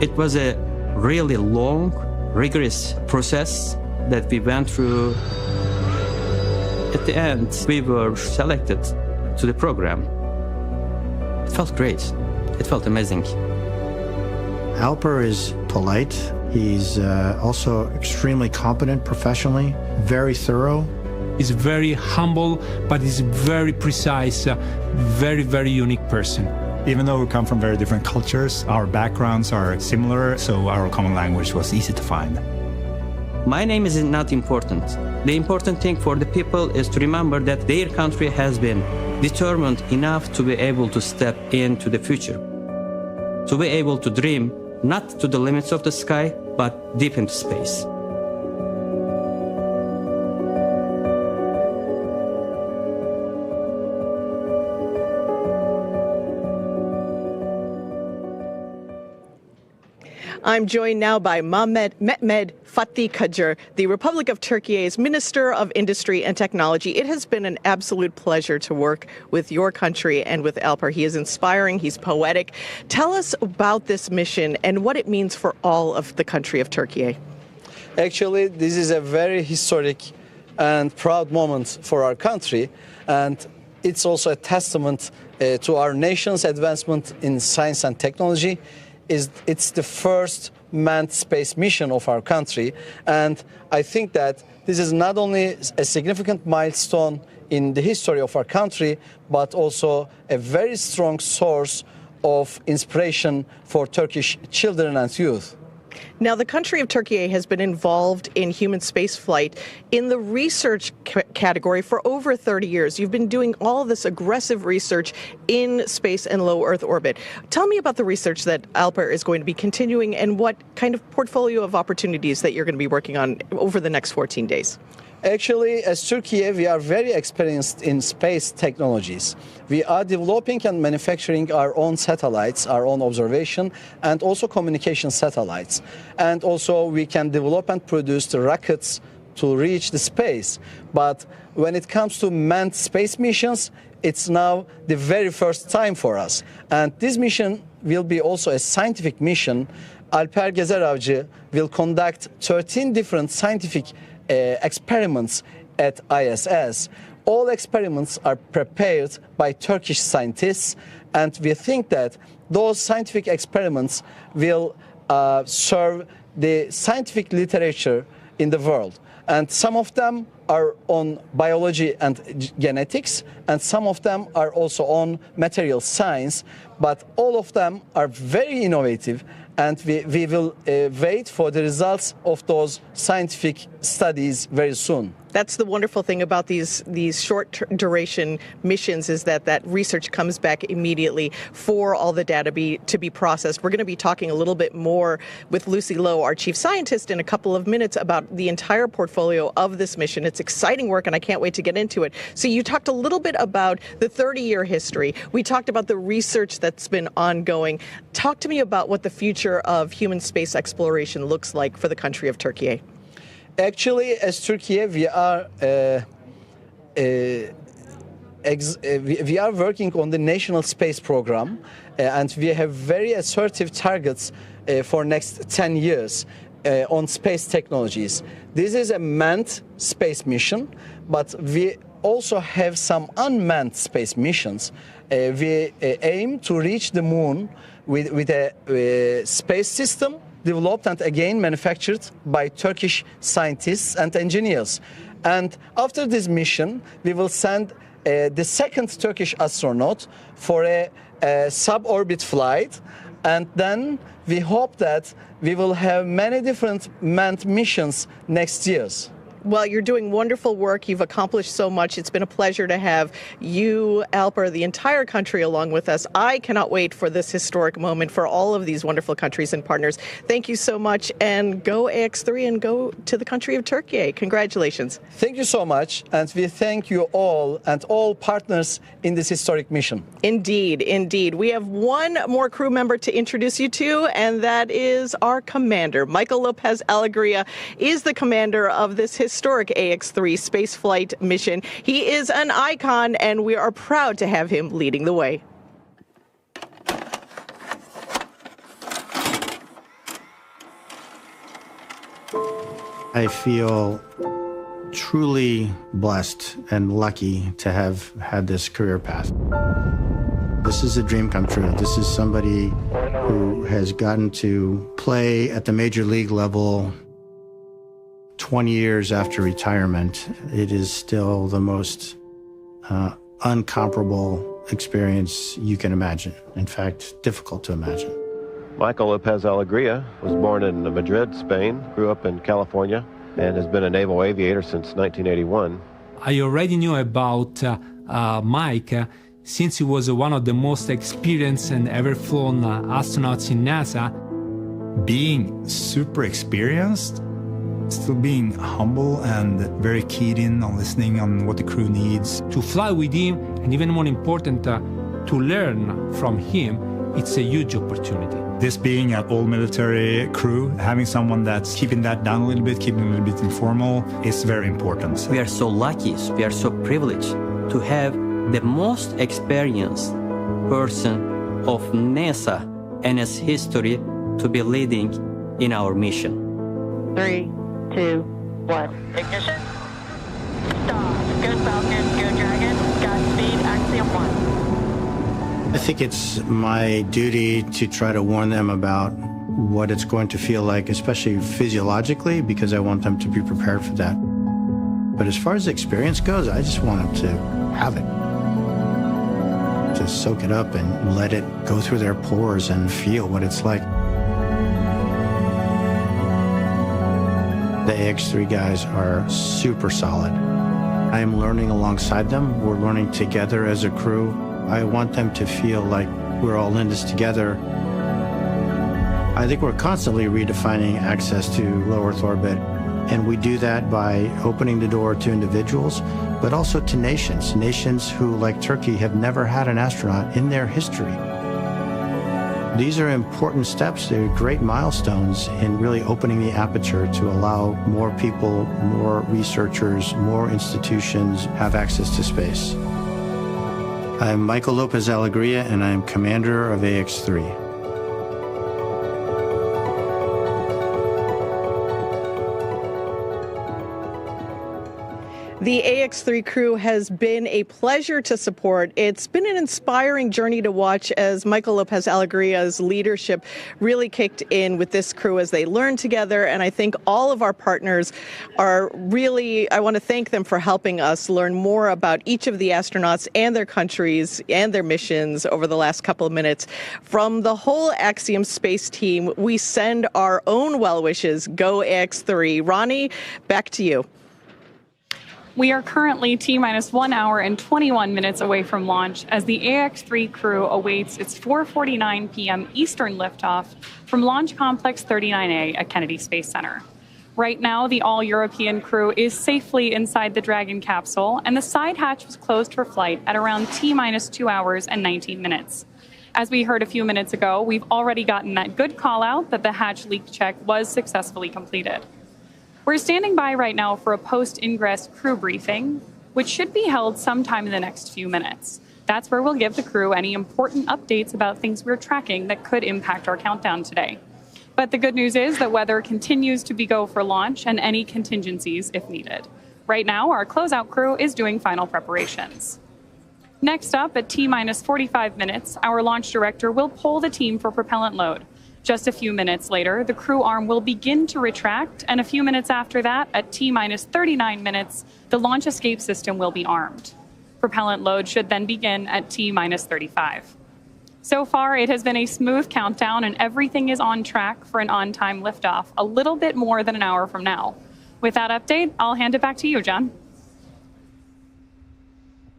It was a really long, rigorous process that we went through. At the end, we were selected to the program. It felt great. It felt amazing.
Alper is polite. He's also extremely competent professionally, very thorough.
He's very humble, but he's a very precise, very, very unique person.
Even though we come from very different cultures, our backgrounds are similar, so our common language was easy to find.
My name is not important. The important thing for the people is to remember that their country has been determined enough to be able to step into the future, to be able to dream not to the limits of the sky, but deep into space.
I'm joined now by Mehmet Fatih Kacır, the Republic of Türkiye's Minister of Industry and Technology. It has been an absolute pleasure to work with your country and with Alper. He is inspiring, he's poetic. Tell us about this mission and what it means for all of the country of Türkiye.
Actually, this is a very historic and proud moment for our country, and it's also a testament to our nation's advancement in science and technology. It's the first manned space mission of our country, and I think that this is not only a significant milestone in the history of our country, but also a very strong source of inspiration for Turkish children and youth.
Now, the country of Türkiye has been involved in human spaceflight in the research category for over 30 years. You've been doing all this aggressive research in space and low Earth orbit. Tell me about the research that Alper is going to be continuing and what kind of portfolio of opportunities that you're going to be working on over the next 14 days.
Actually, as Turkey, we are very experienced in space technologies. We are developing and manufacturing our own satellites, our own observation, and also communication satellites. And also we can develop and produce the rockets to reach the space. But when it comes to manned space missions, it's now the very first time for us. And this mission will be also a scientific mission. Alper Gezeravcı will conduct 13 different scientific experiments at ISS. All experiments are prepared by Turkish scientists, and we think that those scientific experiments will serve the scientific literature in the world. And some of them are on biology and genetics, and some of them are also on material science, but all of them are very innovative, and we will wait for the results of those scientific studies very soon.
That's the wonderful thing about these short duration missions, is that research comes back immediately for all the data to be processed. We're going to be talking a little bit more with Lucy Lowe, our chief scientist, in a couple of minutes about the entire portfolio of this mission. It's exciting work, and I can't wait to get into it. So you talked a little bit about the 30-year history. We talked about the research that's been ongoing. Talk to me about what the future of human space exploration looks like for the country of Türkiye.
Actually, as Turkey, we are working on the national space program, and we have very assertive targets for next 10 years on space technologies. This is a manned space mission, but we also have some unmanned space missions. We aim to reach the moon with a space system developed and again manufactured by Turkish scientists and engineers. And after this mission, we will send the second Turkish astronaut for a suborbit flight. And then we hope that we will have many different manned missions next year.
Well, you're doing wonderful work. You've accomplished so much. It's been a pleasure to have you, Alper, the entire country along with us. I cannot wait for this historic moment for all of these wonderful countries and partners. Thank you so much, and go AX-3 and go to the country of Türkiye. Congratulations.
Thank you so much, and we thank you all and all partners in this historic mission.
Indeed, indeed. We have one more crew member to introduce you to, and that is our commander. Michael López-Alegría is the commander of this historic AX-3 spaceflight mission. He is an icon, and we are proud to have him leading the way.
I feel truly blessed and lucky to have had this career path. This is a dream come true. This is somebody who has gotten to play at the major league level 20 years after retirement. It is still the most uncomparable experience you can imagine. In fact, difficult to imagine.
Michael López-Alegría was born in Madrid, Spain, grew up in California, and has been a naval aviator since 1981.
I already knew about Mike since he was one of the most experienced and ever flown astronauts in NASA.
Being super experienced, still being humble and very keyed in on listening on what the crew needs.
To fly with him, and even more important, to learn from him, it's a huge opportunity.
This being an all-military crew, having someone that's keeping that down a little bit, keeping it a little bit informal, is very important.
We are so lucky, we are so privileged to have the most experienced person of NASA and its history to be leading in our mission.
3, 2, 1. Ignition. Stop. Go Falcon, go Dragon. Godspeed, Axiom 1.
I think it's my duty to try to warn them about what it's going to feel like, especially physiologically, because I want them to be prepared for that. But as far as the experience goes, I just want them to have it. To soak it up and let it go through their pores and feel what it's like. The AX-3 guys are super solid. I am learning alongside them. We're learning together as a crew. I want them to feel like we're all in this together. I think we're constantly redefining access to low Earth orbit, and we do that by opening the door to individuals, but also to nations who, like Turkey, have never had an astronaut in their history. These are important steps. They're great milestones in really opening the aperture to allow more people, more researchers, more institutions have access to space. I'm Michael López-Alegría, and I'm commander of AX-3.
The AX-3 crew has been a pleasure to support. It's been an inspiring journey to watch as Michael López-Alegría's leadership really kicked in with this crew as they learned together. And I think all of our partners are really, I want to thank them for helping us learn more about each of the astronauts and their countries and their missions over the last couple of minutes. From the whole Axiom Space team, we send our own well wishes. Go AX-3. Ronnie, back to you.
We are currently T-minus 1 hour and 21 minutes away from launch as the AX-3 crew awaits its 4:49 p.m. Eastern liftoff from Launch Complex 39A at Kennedy Space Center. Right now, the all-European crew is safely inside the Dragon capsule, and the side hatch was closed for flight at around T-minus 2 hours and 19 minutes. As we heard a few minutes ago, we've already gotten that good call-out that the hatch leak check was successfully completed. We're standing by right now for a post-ingress crew briefing, which should be held sometime in the next few minutes. That's where we'll give the crew any important updates about things we're tracking that could impact our countdown today. But the good news is that weather continues to be go for launch and any contingencies if needed. Right now, our closeout crew is doing final preparations. Next up, at T-minus 45 minutes, our launch director will poll the team for propellant load. Just a few minutes later, the crew arm will begin to retract, and a few minutes after that, at T-minus 39 minutes, the launch escape system will be armed. Propellant load should then begin at T-minus 35. So far, it has been a smooth countdown, and everything is on track for an on-time liftoff a little bit more than an hour from now. With that update, I'll hand it back to you, John.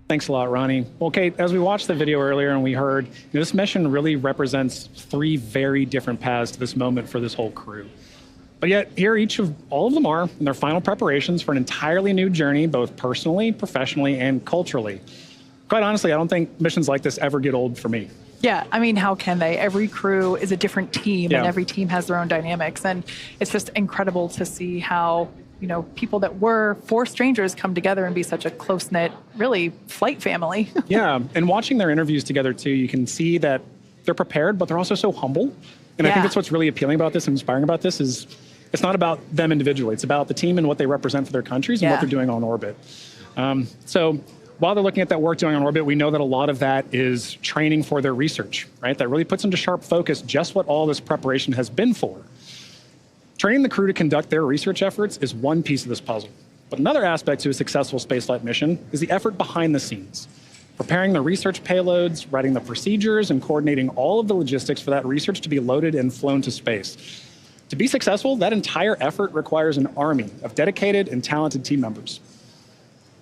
Thanks a lot, Ronnie. Well, Kate, as we watched the video earlier and we heard, this mission really represents 3 very different paths to this moment for this whole crew. But yet, here all of them are in their final preparations for an entirely new journey, both personally, professionally, and culturally. Quite honestly, I don't think missions like this ever get old for me.
Yeah, I mean, how can they? Every crew is a different team, and every team has their own dynamics. And it's just incredible to see how people that were 4 strangers come together and be such a close-knit, really, flight family. Yeah,
and watching their interviews together, too, you can see that they're prepared, but they're also so humble. And I think that's what's really appealing about this and inspiring about this is it's not about them individually. It's about the team and what they represent for their countries and what they're doing on orbit. So while they're looking at that work doing on orbit, we know that a lot of that is training for their research, right? That really puts into sharp focus just what all this preparation has been for. Training the crew to conduct their research efforts is one piece of this puzzle. But another aspect to a successful spaceflight mission is the effort behind the scenes. Preparing the research payloads, writing the procedures, and coordinating all of the logistics for that research to be loaded and flown to space. To be successful, that entire effort requires an army of dedicated and talented team members.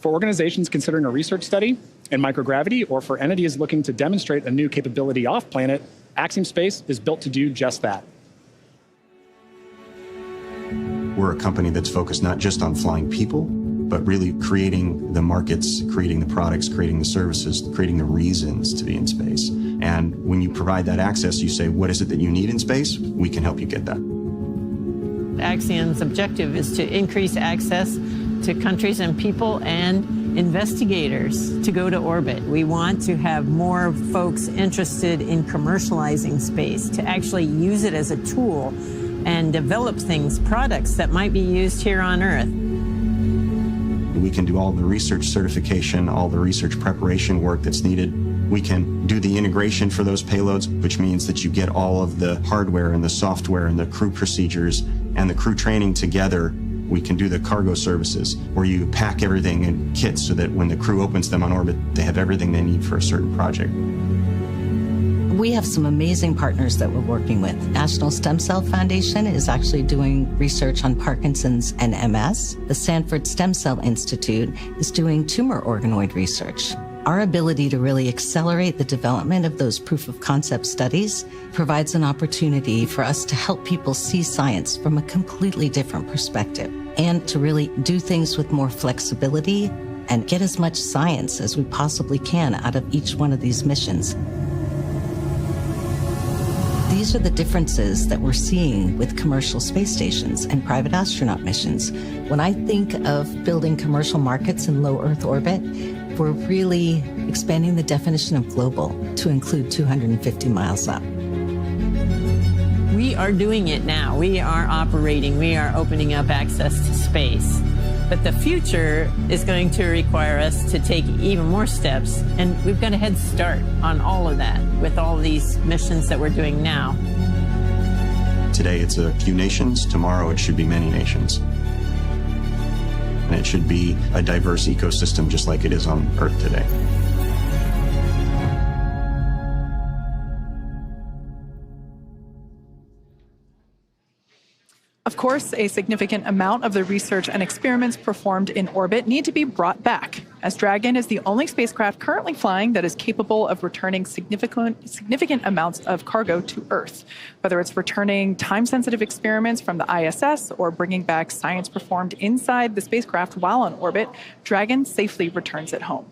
For organizations considering a research study in microgravity, or for entities looking to demonstrate a new capability off-planet, Axiom Space is built to do just that.
We're a company that's focused not just on flying people, but really creating the markets, creating the products, creating the services, creating the reasons to be in space. And when you provide that access, you say, what is it that you need in space? We can help you get that.
Axiom's objective is to increase access to countries and people and investigators to go to orbit. We want to have more folks interested in commercializing space, to actually use it as a tool and develop products that might be used here on Earth.
We can do all the research certification, all the research preparation work that's needed. We can do the integration for those payloads, which means that you get all of the hardware and the software and the crew procedures and the crew training together. We can do the cargo services, where you pack everything in kits so that when the crew opens them on orbit, they have everything they need for a certain project.
We have some amazing partners that we're working with. National Stem Cell Foundation is actually doing research on Parkinson's and MS. The Sanford Stem Cell Institute is doing tumor organoid research. Our ability to really accelerate the development of those proof of concept studies provides an opportunity for us to help people see science from a completely different perspective and to really do things with more flexibility and get as much science as we possibly can out of each one of these missions. These are the differences that we're seeing with commercial space stations and private astronaut missions. When I think of building commercial markets in low Earth orbit, we're really expanding the definition of global to include 250 miles up.
We are doing it now. We are operating. We are opening up access to space. But the future is going to require us to take even more steps, and we've got a head start on all of that with all these missions that we're doing now.
Today it's a few nations, tomorrow it should be many nations. And it should be a diverse ecosystem just like it is on Earth today.
Of course, a significant amount of the research and experiments performed in orbit need to be brought back, as Dragon is the only spacecraft currently flying that is capable of returning significant amounts of cargo to Earth. Whether it's returning time-sensitive experiments from the ISS or bringing back science performed inside the spacecraft while on orbit, Dragon safely returns it home.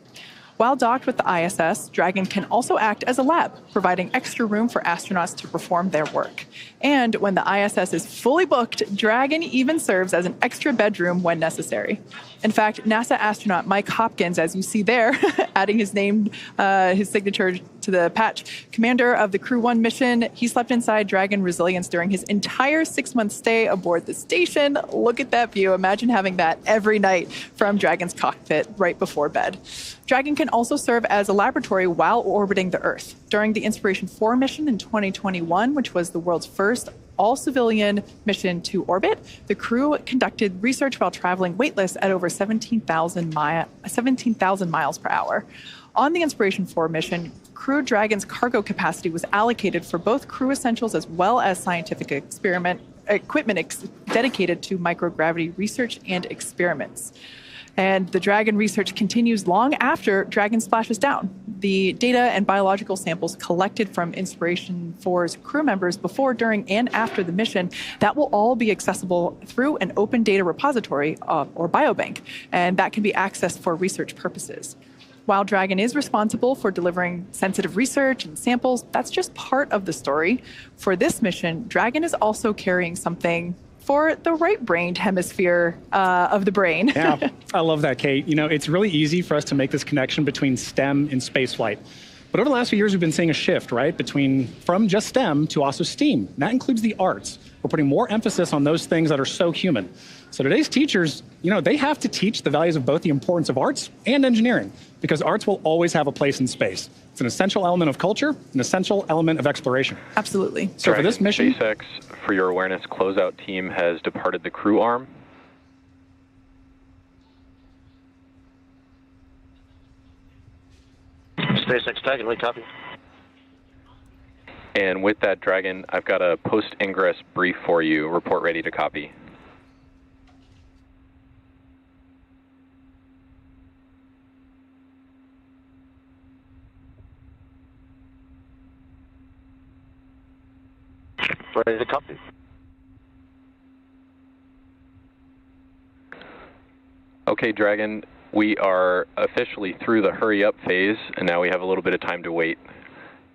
While docked with the ISS, Dragon can also act as a lab, providing extra room for astronauts to perform their work. And when the ISS is fully booked, Dragon even serves as an extra bedroom when necessary. In fact, NASA astronaut Mike Hopkins, as you see there, adding his name, his signature to the patch, commander of the Crew 1 mission, he slept inside Dragon Resilience during his entire 6-month stay aboard the station. Look at that view. Imagine having that every night from Dragon's cockpit right before bed. Dragon can also serve as a laboratory while orbiting the Earth. During the Inspiration 4 mission in 2021, which was the world's first all-civilian mission to orbit, the crew conducted research while traveling weightless at over 17,000 miles per hour. On the Inspiration 4 mission, Crew Dragon's cargo capacity was allocated for both crew essentials as well as scientific equipment dedicated to microgravity research and experiments. And the Dragon research continues long after Dragon splashes down. The data and biological samples collected from Inspiration 4's crew members before, during, and after the mission, that will all be accessible through an open data repository or biobank, and that can be accessed for research purposes. While Dragon is responsible for delivering sensitive research and samples, that's just part of the story. For this mission, Dragon is also carrying something for the right-brained hemisphere of the brain.
Yeah, I love that, Kate. You know, it's really easy for us to make this connection between STEM and spaceflight. But over the last few years, we've been seeing a shift, right, from just STEM to also STEAM. And that includes the arts. We're putting more emphasis on those things that are so human. So today's teachers, you know, they have to teach the values of both the importance of arts and engineering, because arts will always have a place in space. It's an essential element of culture, an essential element of exploration.
Absolutely.
So for this mission,
SpaceX, for your awareness, closeout team has departed the crew arm.
SpaceX Dragon, we copy.
And with that, Dragon, I've got a post-ingress brief for you. Report ready to copy.
Ready to copy.
Okay, Dragon, we are officially through the hurry up phase, and now we have a little bit of time to wait.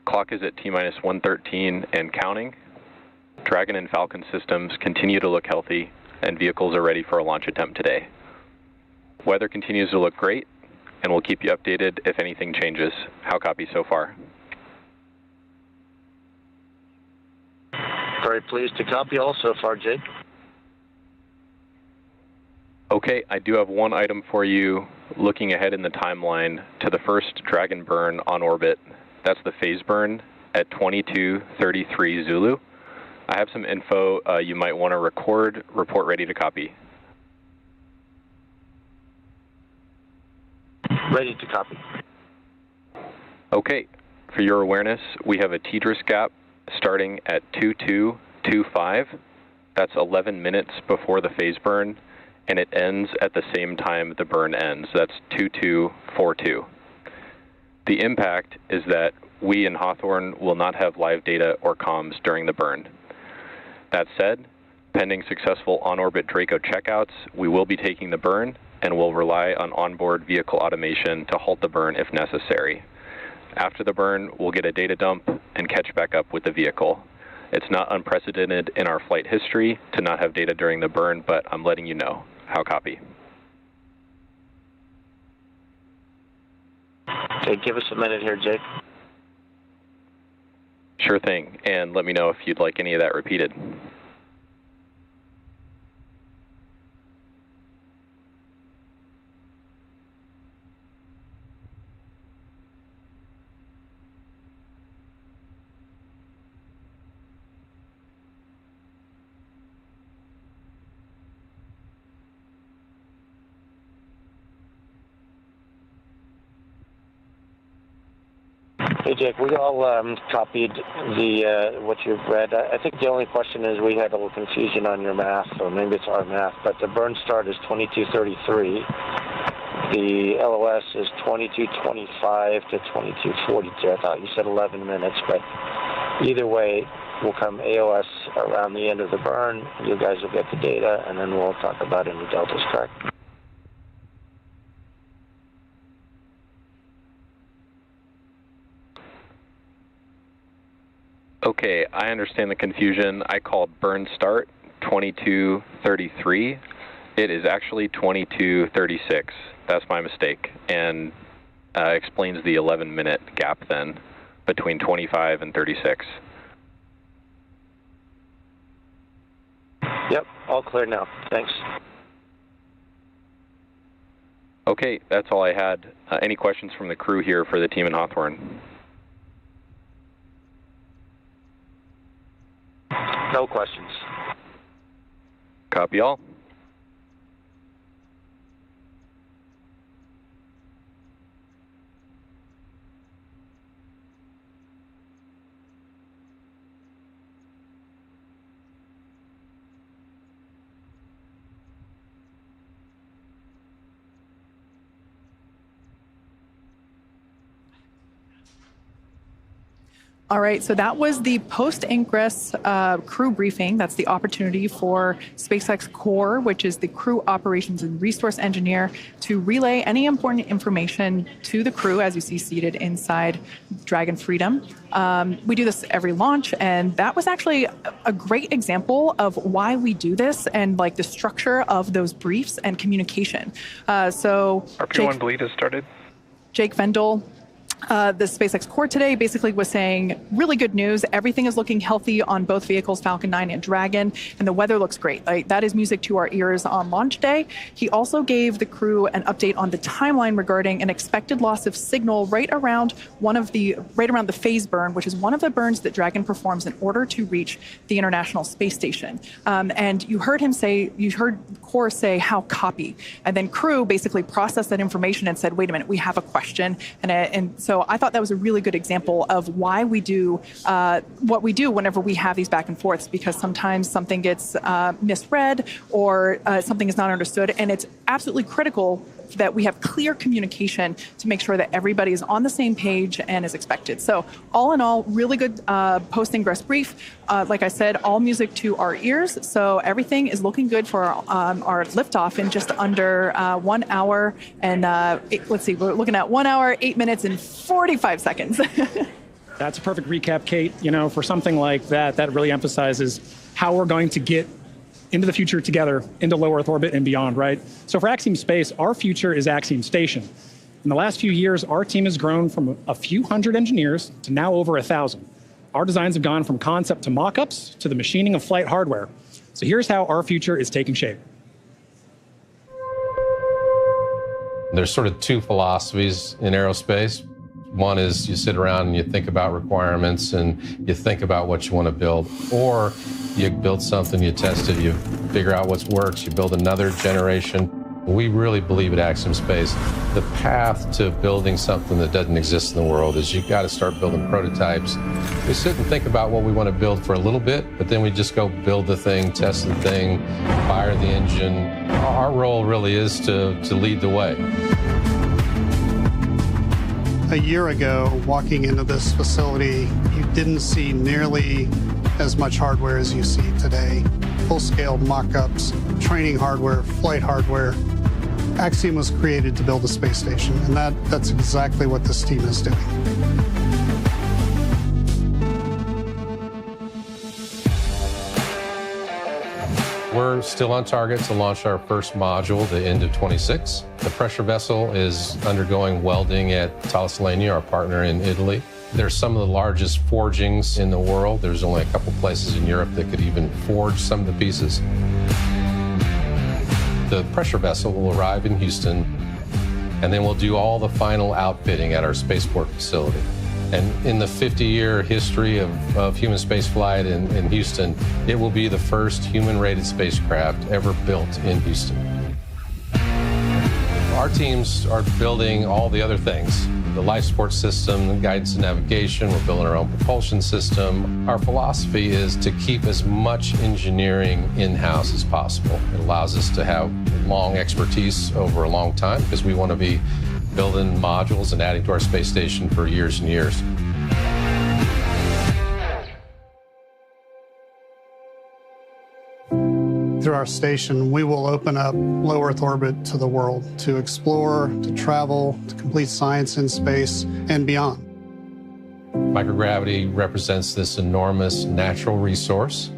Clock is at T-minus 113 and counting. Dragon and Falcon systems continue to look healthy, and vehicles are ready for a launch attempt today. Weather continues to look great, and we'll keep you updated if anything changes. How copy so far?
Very pleased to copy all so far, Jake.
Okay, I do have one item for you looking ahead in the timeline to the first Dragon burn on orbit. That's the phase burn at 22:33 Zulu. I have some info you might want to record. Report ready to copy.
Ready to copy.
Okay, For your awareness, we have a TDRS gap starting at 2225. That's 11 minutes before the phase burn, and it ends at the same time the burn ends. That's 2242. The impact is that we in Hawthorne will not have live data or comms during the burn. That said, pending successful on-orbit Draco checkouts, we will be taking the burn and will rely on onboard vehicle automation to halt the burn if necessary. After the burn, we'll get a data dump and catch back up with the vehicle. It's not unprecedented in our flight history to not have data during the burn, but I'm letting you know. How copy?
Okay, give us a minute here, Jake.
Sure thing, and let me know if you'd like any of that repeated.
Hey, Jake, we all copied the what you've read. I think the only question is we had a little confusion on your math, or maybe it's our math, but the burn start is 2233. The LOS is 2225 to 2242. I thought you said 11 minutes, but either way, we'll come AOS around the end of the burn. You guys will get the data, and then we'll talk about any deltas, correct?
Okay, I understand the confusion. I called burn start 2233. It is actually 2236. That's my mistake, and explains the 11-minute gap then between 25 and 36.
Yep, all clear now. Thanks.
Okay, that's all I had. Any questions from the crew here for the team in Hawthorne?
No questions.
Copy all.
All right, so that was the post-ingress crew briefing. That's the opportunity for SpaceX Core, which is the crew operations and resource engineer, to relay any important information to the crew, as you see seated inside Dragon Freedom. We do this every launch, and that was actually a great example of why we do this and like the structure of those briefs and communication. So
RP1 bleed has started.
Jake Vendel, the SpaceX Core today basically was saying really good news. Everything is looking healthy on both vehicles, Falcon 9 and Dragon, and the weather looks great. Like, that is music to our ears on launch day. He also gave the crew an update on the timeline regarding an expected loss of signal right around the phase burn, which is one of the burns that Dragon performs in order to reach the International Space Station. And you heard Core say, how copy? And then crew basically processed that information and said, wait a minute, we have a question. And so I thought that was a really good example of why we do what we do whenever we have these back and forths, because sometimes something gets misread or something is not understood. And it's absolutely critical that we have clear communication to make sure that everybody is on the same page and is expected. So all in all, really good post-ingress brief. Like I said, all music to our ears. So everything is looking good for our liftoff in just under 1 hour. And let's see, we're looking at 1 hour, 8 minutes, and 45 seconds.
That's a perfect recap, Kate. You know, for something like that, that really emphasizes how we're going to get into the future together, into low Earth orbit and beyond, right? So for Axiom Space, our future is Axiom Station. In the last few years, our team has grown from a few hundred engineers to now over 1,000. Our designs have gone from concept to mock-ups to the machining of flight hardware. So here's how our future is taking shape.
There's sort of two philosophies in aerospace. One is you sit around and you think about requirements and you think about what you want to build. Or you build something, you test it, you figure out what works, you build another generation. We really believe at Axiom Space, the path to building something that doesn't exist in the world is you've got to start building prototypes. We sit and think about what we want to build for a little bit, but then we just go build the thing, test the thing, fire the engine. Our role really is to lead the way.
A year ago, walking into this facility, you didn't see nearly as much hardware as you see today. Full-scale mock-ups, training hardware, flight hardware. Axiom was created to build a space station, and that's exactly what this team is doing.
We're still on target to launch our first module the end of 26. The pressure vessel is undergoing welding at Thales, our partner in Italy. There's some of the largest forgings in the world. There's only a couple places in Europe that could even forge some of the pieces. The pressure vessel will arrive in Houston, and then we'll do all the final outfitting at our spaceport facility. And in the 50-year history of human spaceflight in Houston, it will be the first human-rated spacecraft ever built in Houston. Our teams are building all the other things. The life support system, the guidance and navigation, we're building our own propulsion system. Our philosophy is to keep as much engineering in-house as possible. It allows us to have long expertise over a long time because we want to be building modules and adding to our space station for years and years.
Through our station, we will open up low Earth orbit to the world, to explore, to travel, to complete science in space and beyond.
Microgravity represents this enormous natural resource,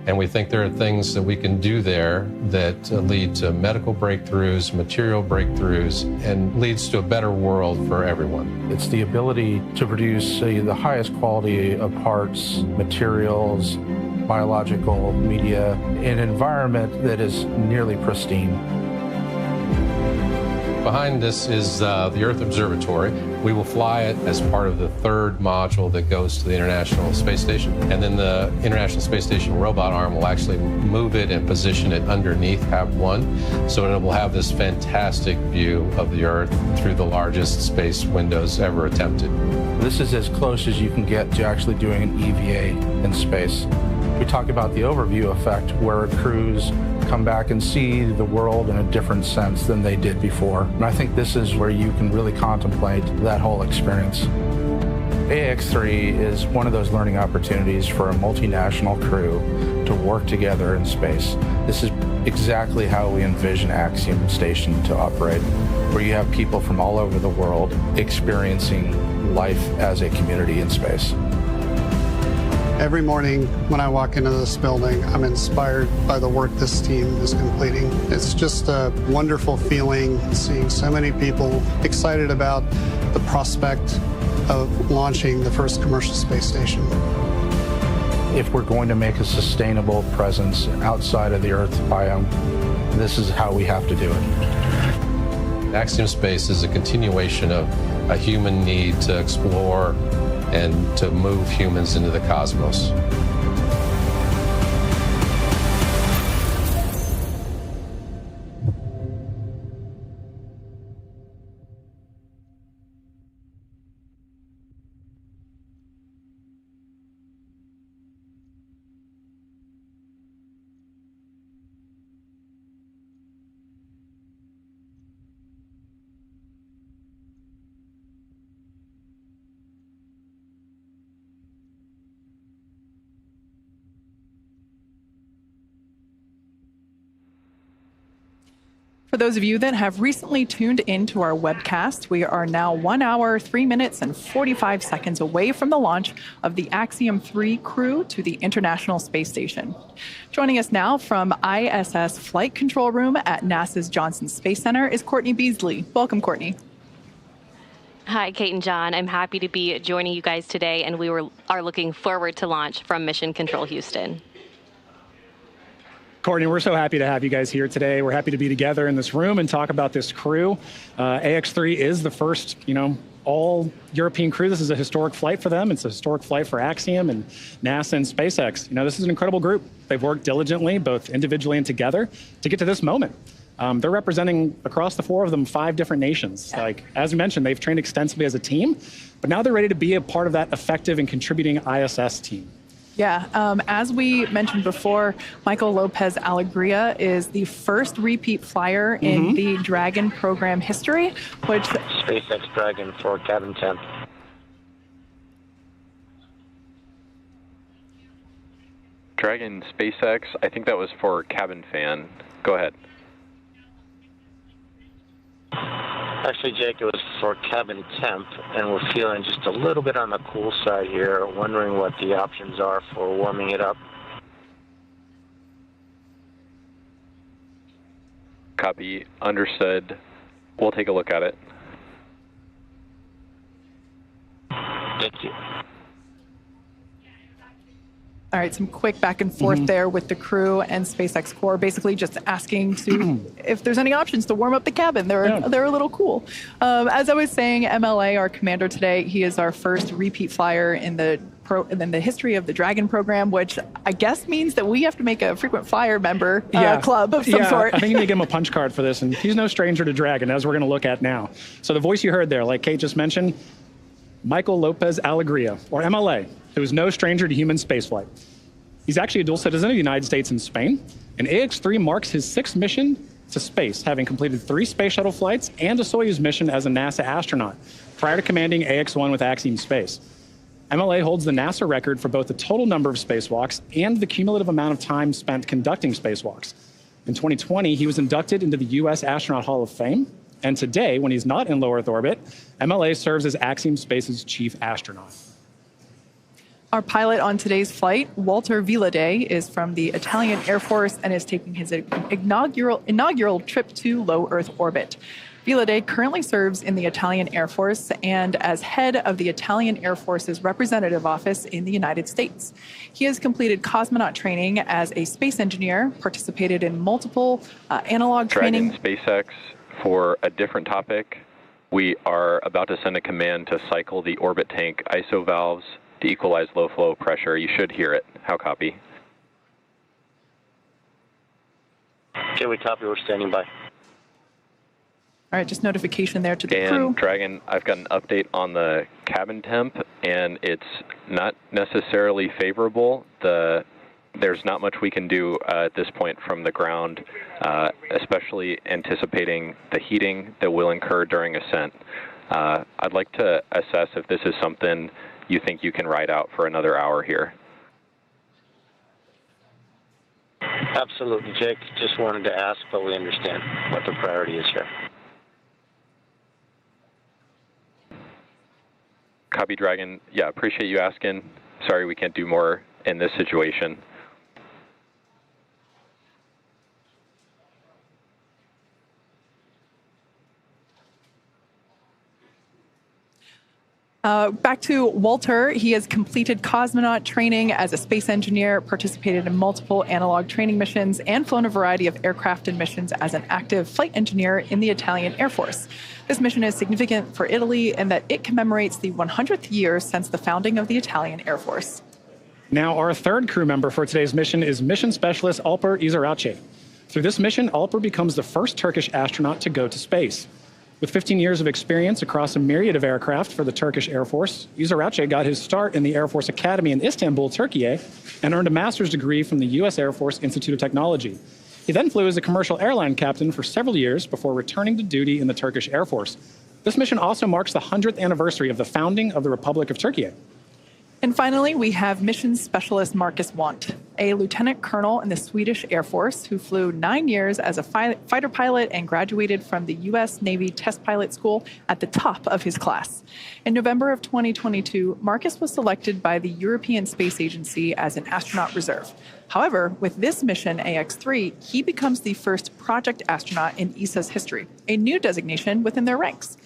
and we think there are things that we can do there that lead to medical breakthroughs, material breakthroughs, and leads to a better world for everyone.
It's the ability to produce the highest quality of parts, materials, biological media, in an environment that is nearly pristine.
Behind this is the Earth Observatory. We will fly it as part of the third module that goes to the International Space Station. And then the International Space Station robot arm will actually move it and position it underneath HAB1, so it will have this fantastic view of the Earth through the largest space windows ever attempted.
This is as close as you can get to actually doing an EVA in space. We talk about the overview effect, where crews come back and see the world in a different sense than they did before. And I think this is where you can really contemplate that whole experience. AX-3 is one of those learning opportunities for a multinational crew to work together in space. This is exactly how we envision Axiom Station to operate, where you have people from all over the world experiencing life as a community in space.
Every morning when I walk into this building, I'm inspired by the work this team is completing. It's just a wonderful feeling seeing so many people excited about the prospect of launching the first commercial space station.
If we're going to make a sustainable presence outside of the Earth biome, this is how we have to do it.
Axiom Space is a continuation of a human need to explore and to move humans into the cosmos.
For those of you that have recently tuned into our webcast, we are now 1 hour, 3 minutes, and 45 seconds away from the launch of the Axiom 3 crew to the International Space Station. Joining us now from ISS Flight Control Room at NASA's Johnson Space Center is Courtney Beasley. Welcome, Courtney.
Hi, Kate and John. I'm happy to be joining you guys today, and we are looking forward to launch from Mission Control Houston.
Courtney, we're so happy to have you guys here today. We're happy to be together in this room and talk about this crew. AX-3 is the first, all European crew. This is a historic flight for them. It's a historic flight for Axiom and NASA and SpaceX. This is an incredible group. They've worked diligently, both individually and together, to get to this moment. They're representing, across the four of them, 5 different nations. Like, as we mentioned, they've trained extensively as a team, but now they're ready to be a part of that effective and contributing ISS team.
Yeah, as we mentioned before, Michael López-Alegría is the first repeat flyer in the Dragon program history, which...
SpaceX Dragon for cabin temp.
Dragon SpaceX, I think that was for cabin fan. Go ahead.
Actually, Jake, it was for cabin temp, and we're feeling just a little bit on the cool side here, wondering what the options are for warming it up.
Copy. Understood. We'll take a look at it.
Thank you.
All right, some quick back and forth there with the crew and SpaceX Core, basically just asking to if there's any options to warm up the cabin. They're a little cool. As I was saying, MLA, our commander today, he is our first repeat flyer in the history of the Dragon program, which I guess means that we have to make a frequent flyer member club of some sort.
I think you need to give him a punch card for this, and he's no stranger to Dragon, as we're going to look at now. So the voice you heard there, like Kate just mentioned, Michael López-Alegría, or MLA, who is no stranger to human spaceflight. He's actually a dual citizen of the United States and Spain, and AX-3 marks his 6th mission to space, having completed 3 space shuttle flights and a Soyuz mission as a NASA astronaut, prior to commanding AX-1 with Axiom Space. MLA holds the NASA record for both the total number of spacewalks and the cumulative amount of time spent conducting spacewalks. In 2020, he was inducted into the U.S. Astronaut Hall of Fame, and today, when he's not in low Earth orbit, MLA serves as Axiom Space's chief astronaut.
Our pilot on today's flight, Walter Villadei, is from the Italian Air Force and is taking his inaugural trip to low Earth orbit. Villadei currently serves in the Italian Air Force and as head of the Italian Air Force's representative office in the United States. He has completed cosmonaut training as a space engineer, participated in multiple analog training.
Dragon SpaceX, for a different topic, we are about to send a command to cycle the orbit tank ISO valves to equalize low flow pressure. You should hear it. How copy?
Okay, we copy. We're standing by.
All right, just notification there to the crew.
Dragon, I've got an update on the cabin temp, and it's not necessarily favorable. There's not much we can do at this point from the ground, especially anticipating the heating that will incur during ascent. I'd like to assess if this is something you think you can ride out for another hour here.
Absolutely, Jake. Just wanted to ask, but we understand what the priority is here.
Copy, Dragon. Yeah, appreciate you asking. Sorry we can't do more in this situation.
Back to Walter. He has completed cosmonaut training as a space engineer, participated in multiple analog training missions, and flown a variety of aircraft and missions as an active flight engineer in the Italian Air Force. This mission is significant for Italy in that it commemorates the 100th year since the founding of the Italian Air Force.
Now, our third crew member for today's mission is mission specialist Alper Gezeravcı. Through this mission, Alper becomes the first Turkish astronaut to go to space. With 15 years of experience across a myriad of aircraft for the Turkish Air Force, Gezeravcı got his start in the Air Force Academy in Istanbul, Türkiye, and earned a master's degree from the U.S. Air Force Institute of Technology. He then flew as a commercial airline captain for several years before returning to duty in the Turkish Air Force. This mission also marks the 100th anniversary of the founding of the Republic of Türkiye.
And finally, we have mission specialist Marcus Wandt, a lieutenant colonel in the Swedish Air Force who flew 9 years as a fighter pilot and graduated from the U.S. Navy Test Pilot School at the top of his class. In November of 2022, Marcus was selected by the European Space Agency as an astronaut reserve. However, with this mission, AX-3, he becomes the first project astronaut in ESA's history, a new designation within their ranks.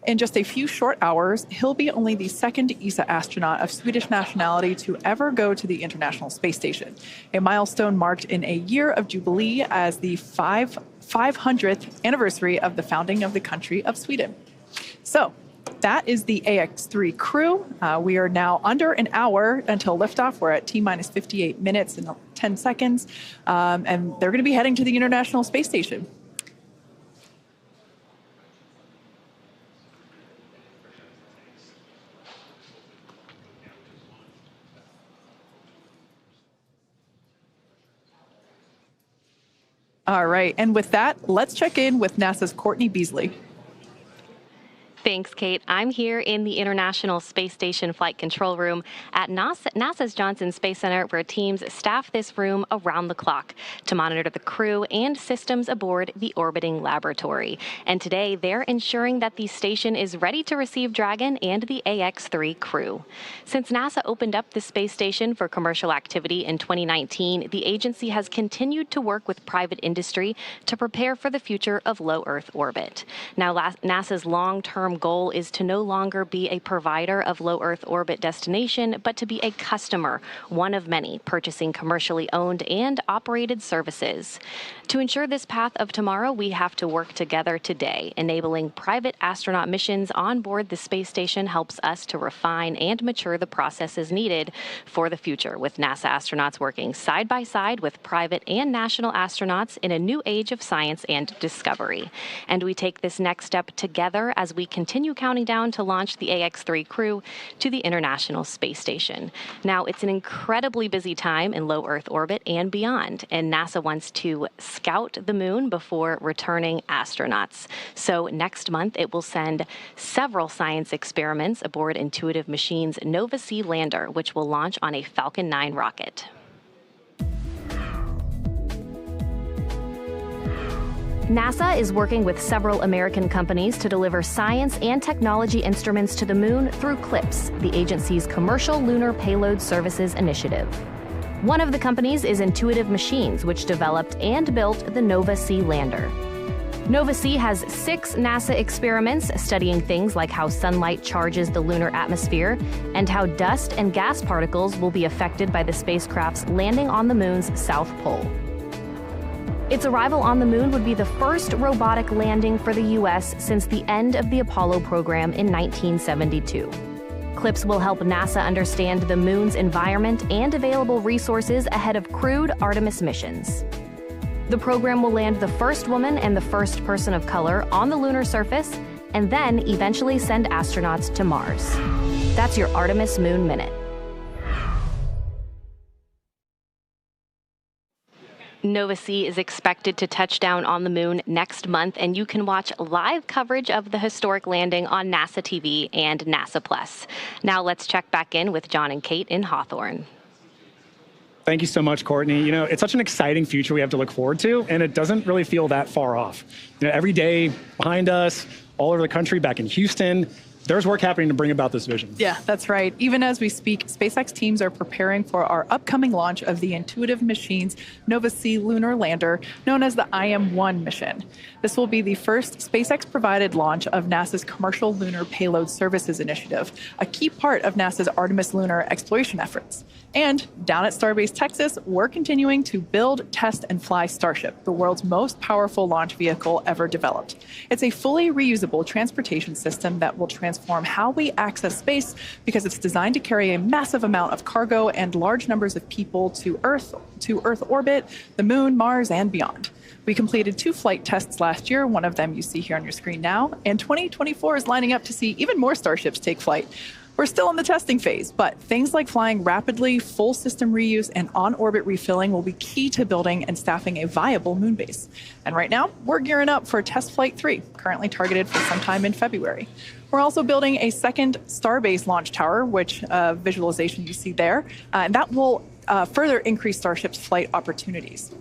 In just a few short hours, he'll be only the second ESA astronaut of Swedish nationality to ever go to the International Space Station, a milestone marked in a year of jubilee as the 500th anniversary of the founding of the country of Sweden. So that is the AX-3 crew. We are now under an hour until liftoff. We're at T-minus 58 minutes and 10 seconds, and they're going to be heading to the International Space Station. All right. And with that, let's check in with NASA's Courtney Beasley.
Thanks, Kate. I'm here in the International Space Station Flight Control Room at NASA's Johnson Space Center, where teams staff this room around the clock to monitor the crew and systems aboard the orbiting laboratory. And today, they're ensuring that the station is ready to receive Dragon and the AX-3 crew. Since NASA opened up the space station for commercial activity in 2019, the agency has continued to work with private industry to prepare for the future of low Earth orbit. Now, NASA's long-term goal is to no longer be a provider of low Earth orbit destination, but to be a customer, one of many, purchasing commercially owned and operated services. To ensure this path of tomorrow, we have to work together today. Enabling private astronaut missions on board the space station helps us to refine and mature the processes needed for the future, with NASA astronauts working side by side with private and national astronauts in a new age of science and discovery. And we take this next step together as we continue counting down to launch the AX-3 crew to the International Space Station. Now, it's an incredibly busy time in low Earth orbit and beyond, and NASA wants to scout the moon before returning astronauts. So next month, it will send several science experiments aboard Intuitive Machines' Nova-C lander, which will launch on a Falcon 9 rocket. NASA is working with several American companies to deliver science and technology instruments to the moon through CLPS, the agency's Commercial Lunar Payload Services initiative. One of the companies is Intuitive Machines, which developed and built the Nova-C lander. Nova-C has 6 NASA experiments studying things like how sunlight charges the lunar atmosphere and how dust and gas particles will be affected by the spacecraft's landing on the moon's south pole. Its arrival on the moon would be the first robotic landing for the U.S. since the end of the Apollo program in 1972. CLPS will help NASA understand the moon's environment and available resources ahead of crewed Artemis missions. The program will land the first woman and the first person of color on the lunar surface, and then eventually send astronauts to Mars. That's your Artemis Moon Minute. Nova-C is expected to touch down on the moon next month, and you can watch live coverage of the historic landing on NASA TV and NASA Plus. Now let's check back in with John and Kate in Hawthorne.
Thank you so much, Courtney. You know, it's such an exciting future we have to look forward to, and it doesn't really feel that far off. You know, every day behind us, all over the country, back in Houston, there's work happening to bring about this vision.
Yeah, that's right. Even as we speak, SpaceX teams are preparing for our upcoming launch of the Intuitive Machines Nova-C lunar lander, known as the IM-1 mission. This will be the first SpaceX-provided launch of NASA's Commercial Lunar Payload Services initiative, a key part of NASA's Artemis lunar exploration efforts. And down at Starbase, Texas, we're continuing to build, test, and fly Starship, the world's most powerful launch vehicle ever developed. It's a fully reusable transportation system that will transform how we access space because it's designed to carry a massive amount of cargo and large numbers of people to Earth orbit, the moon, Mars, and beyond. We completed 2 flight tests last year, one of them you see here on your screen now, and 2024 is lining up to see even more Starships take flight. We're still in the testing phase, but things like flying rapidly, full system reuse, and on-orbit refilling will be key to building and staffing a viable moon base. And right now, we're gearing up for Test Flight 3, currently targeted for sometime in February. We're also building a second Starbase launch tower, which visualization you see there, and that will further increase Starship's flight opportunities.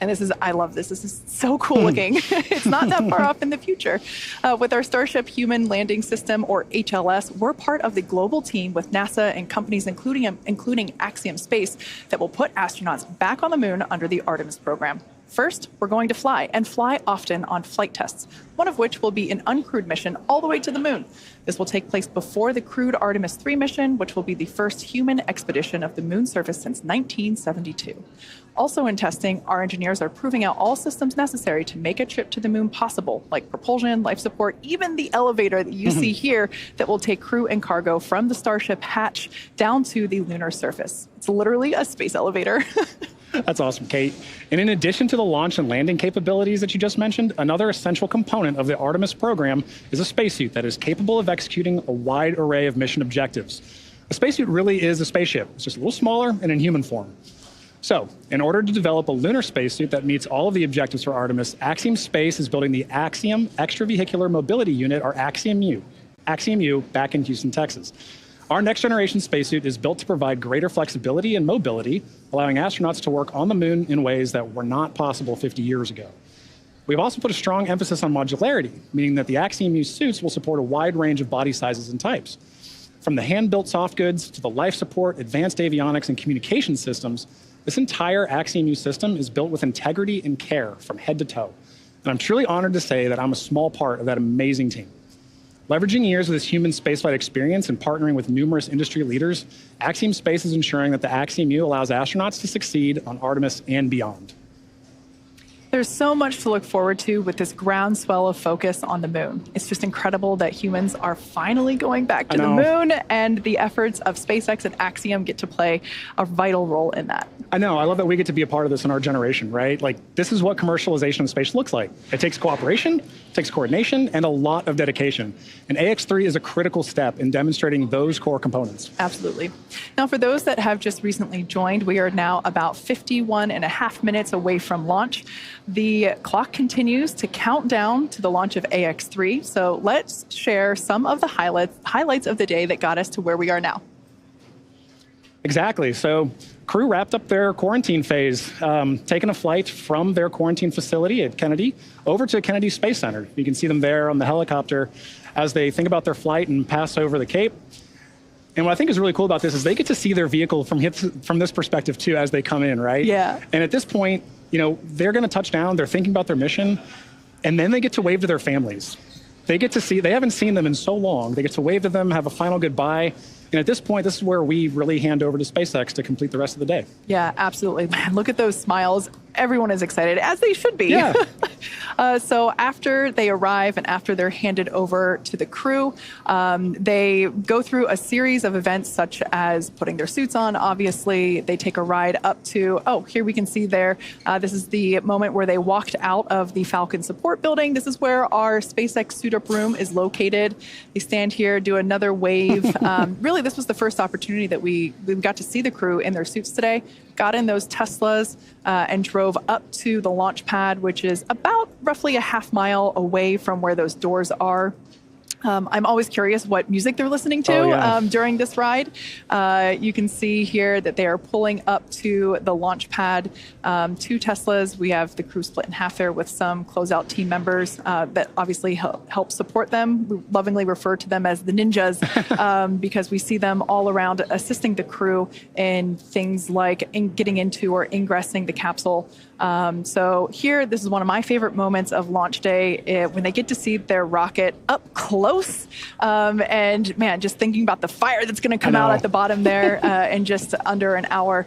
And I love this. This is so cool looking. It's not that far off in the future. With our Starship Human Landing System, or HLS, we're part of the global team with NASA and companies including Axiom Space that will put astronauts back on the moon under the Artemis program. First, we're going to fly, and fly often on flight tests, one of which will be an uncrewed mission all the way to the moon. This will take place before the crewed Artemis 3 mission, which will be the first human expedition of the moon surface since 1972. Also in testing, our engineers are proving out all systems necessary to make a trip to the moon possible, like propulsion, life support, even the elevator that you see here that will take crew and cargo from the Starship hatch down to the lunar surface. It's literally a space elevator.
That's awesome, Kate. And in addition to the launch and landing capabilities that you just mentioned, another essential component of the Artemis program is a spacesuit that is capable of executing a wide array of mission objectives. A spacesuit really is a spaceship. It's just a little smaller and in human form. So, in order to develop a lunar spacesuit that meets all of the objectives for Artemis, Axiom Space is building the Axiom Extravehicular Mobility Unit, or Axiom U, back in Houston, Texas. Our next generation spacesuit is built to provide greater flexibility and mobility, allowing astronauts to work on the moon in ways that were not possible 50 years ago. We've also put a strong emphasis on modularity, meaning that the Axiom U suits will support a wide range of body sizes and types. From the hand-built soft goods to the life support, advanced avionics, and communication systems, this entire Axiom U system is built with integrity and care from head to toe. And I'm truly honored to say that I'm a small part of that amazing team. Leveraging years of this human spaceflight experience and partnering with numerous industry leaders, Axiom Space is ensuring that the Axiom U allows astronauts to succeed on Artemis and beyond.
There's so much to look forward to with this groundswell of focus on the moon. It's just incredible that humans are finally going back to the moon, and the efforts of SpaceX and Axiom get to play a vital role in that.
I know. I love that we get to be a part of this in our generation, right? Like, this is what commercialization of space looks like. It takes cooperation, it takes coordination, and a lot of dedication. And AX-3 is a critical step in demonstrating those core components.
Absolutely. Now, for those that have just recently joined, we are now about 51.5 minutes away from launch. The clock continues to count down to the launch of AX-3. So let's share some of the highlights of the day that got us to where we are now.
Exactly. So crew wrapped up their quarantine phase, taking a flight from their quarantine facility at Kennedy over to Kennedy Space Center. You can see them there on the helicopter as they think about their flight and pass over the Cape. And what I think is really cool about this is they get to see their vehicle from this perspective too as they come in, right?
Yeah.
And at this point, you know, they're going to touch down, they're thinking about their mission, and then they get to wave to their families. They get to see, they haven't seen them in so long, they get to wave to them, have a final goodbye. And at this point, this is where we really hand over to SpaceX to complete the rest of the day.
Yeah, absolutely. Man, look at those smiles. Everyone is excited, as they should be.
Yeah.
So after they arrive and after they're handed over to the crew, they go through a series of events such as putting their suits on. Obviously, they take a ride up to, here we can see there. This is the moment where they walked out of the Falcon support building. This is where our SpaceX suit-up room is located. They stand here, do another wave. Really, this was the first opportunity that we got to see the crew in their suits today. Got in those Teslas and drove up to the launch pad, which is about roughly a half mile away from where those doors are. I'm always curious what music they're listening to during this ride. You can see here that they are pulling up to the launch pad. 2 Teslas. We have the crew split in half there with some closeout team members that obviously help support them. We lovingly refer to them as the ninjas because we see them all around assisting the crew in things like getting into or ingressing the capsule. So here, this is one of my favorite moments of launch day when they get to see their rocket up close. And man, just thinking about the fire that's going to come out at the bottom there in just under an hour.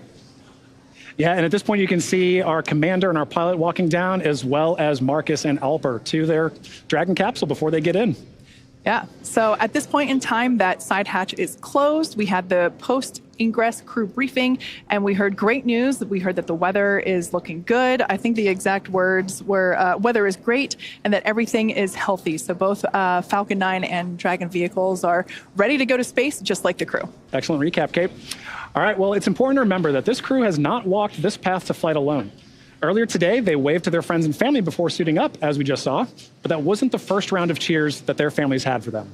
Yeah, and at this point you can see our commander and our pilot walking down, as well as Marcus and Alper to their Dragon capsule before they get in.
Yeah, so at this point in time, that side hatch is closed. We had the post-ingress crew briefing, and we heard great news. We heard that the weather is looking good. I think the exact words were, weather is great, and that everything is healthy. So both Falcon 9 and Dragon vehicles are ready to go to space, just like the crew.
Excellent recap, Kate. All right, well, it's important to remember that this crew has not walked this path to flight alone. Earlier today, they waved to their friends and family before suiting up, as we just saw, but that wasn't the first round of cheers that their families had for them.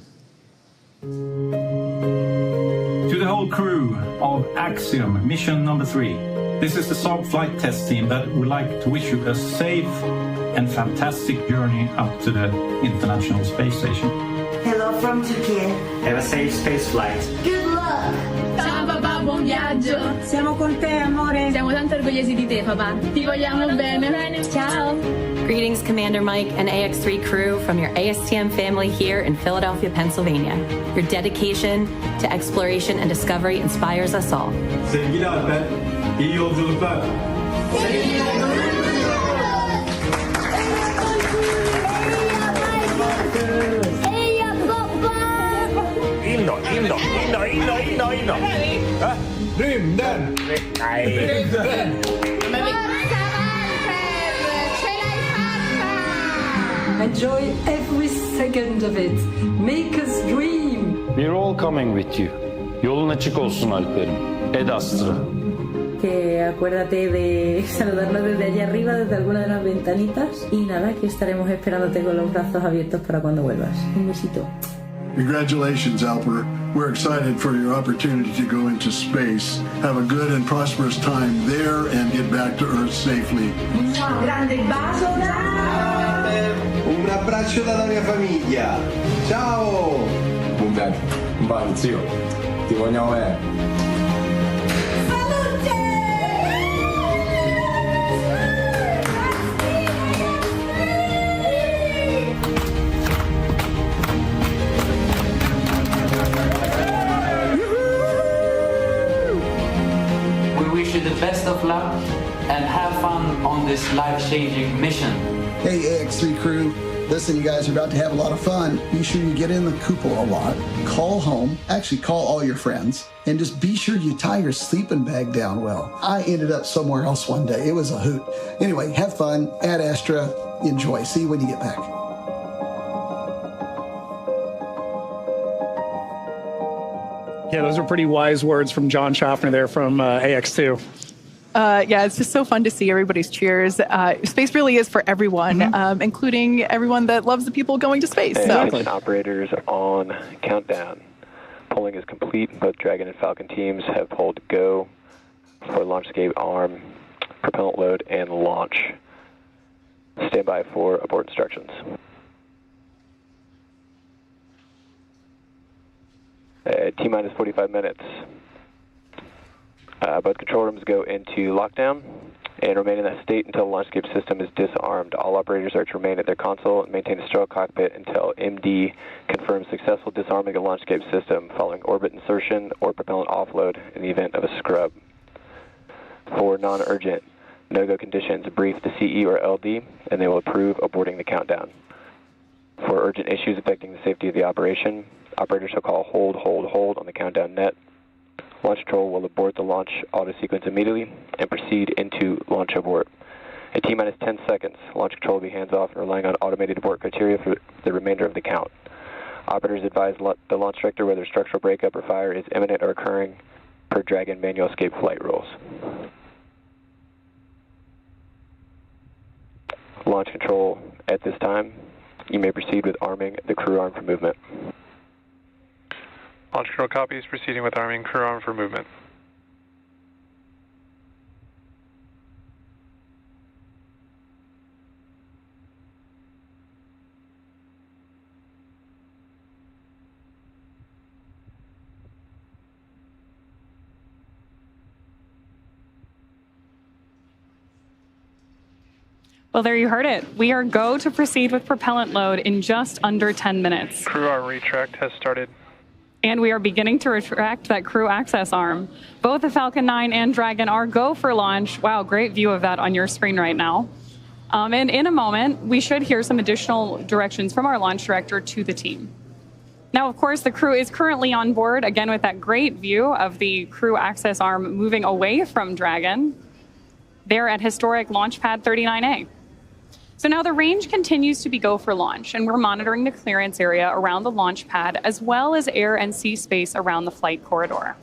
To the whole crew of Axiom Mission number 3, this is the SAB flight test team that would like to wish you a safe and fantastic journey up to the International Space Station.
Hello from Türkiye.
Have a safe space flight.
Good luck!
Ciao papà, buon viaggio!
Siamo con te, amore.
Siamo tanto orgogliosi di te, papà. Ti vogliamo bene. Ciao!
Greetings, Commander Mike and AX-3 crew from your ASTM family here in Philadelphia, Pennsylvania. Your dedication to exploration and discovery inspires us all.
Sevgili Alper, iyi yolculuklar.
Inno.
Rymden!
Enjoy every second of it. Make us dream.
We're all coming with you. Yolun açık olsun Alper'im. Ad Astra.
que acuérdate de saludarnos desde allá arriba, desde alguna de las ventanitas. Y nada, aquí estaremos esperándote con los brazos abiertos para cuando vuelvas. Un besito.
Congratulations, Alper. We're excited for your opportunity to go into space. Have a good and prosperous time there and get back to Earth safely.
Un grande bacio da...
Un abbraccio dalla mia famiglia. Ciao! Un bacio, zio. Ti vogliamo bene.
The best of luck and have fun on this life-changing mission.
Hey AX-3 crew, listen, you guys are about to have a lot of fun. Be sure you get in the cupola a lot, call home, actually call all your friends, and just be sure you tie your sleeping bag down well. I ended up somewhere else one day. It was a hoot. Anyway, have fun, Ad Astra, enjoy. See you when you get back.
Yeah, those are pretty wise words from John Schaffner there from AX2.
Yeah, it's just so fun to see everybody's cheers. Space really is for everyone, including everyone that loves the people going to space.
Mission operators on countdown. Polling is complete. Both Dragon and Falcon teams have pulled go for launch escape arm, propellant load, and launch. Stand by for abort instructions. T-minus 45 minutes. Both control rooms go into lockdown and remain in that state until the launch escape system is disarmed. All operators are to remain at their console and maintain a sterile cockpit until MD confirms successful disarming of the launch escape system following orbit insertion or propellant offload in the event of a scrub. For non-urgent no-go conditions, brief the CE or LD and they will approve aborting the countdown. For urgent issues affecting the safety of the operation, operators shall call hold on the countdown net. Launch control will abort the launch auto sequence immediately and proceed into launch abort. At T-minus 10 seconds, launch control will be hands-off and relying on automated abort criteria for the remainder of the count. Operators advise the launch director whether structural breakup or fire is imminent or occurring per Dragon manual escape flight rules. Launch control at this time. You may proceed with arming the crew arm for movement.
Launch control copies, proceeding with arming crew arm for movement.
Well, there you heard it. We are go to proceed with propellant load in just under 10 minutes.
Crew arm retract has started.
And we are beginning to retract that crew access arm. Both the Falcon 9 and Dragon are go for launch. Wow, great view of that on your screen right now. And in a moment, we should hear some additional directions from our launch director to the team. Now, of course, the crew is currently on board, again, with that great view of the crew access arm moving away from Dragon. They're at historic Launch Pad 39A. So now the range continues to be go for launch, and we're monitoring the clearance area around the launch pad, as well as air and sea space around the flight corridor.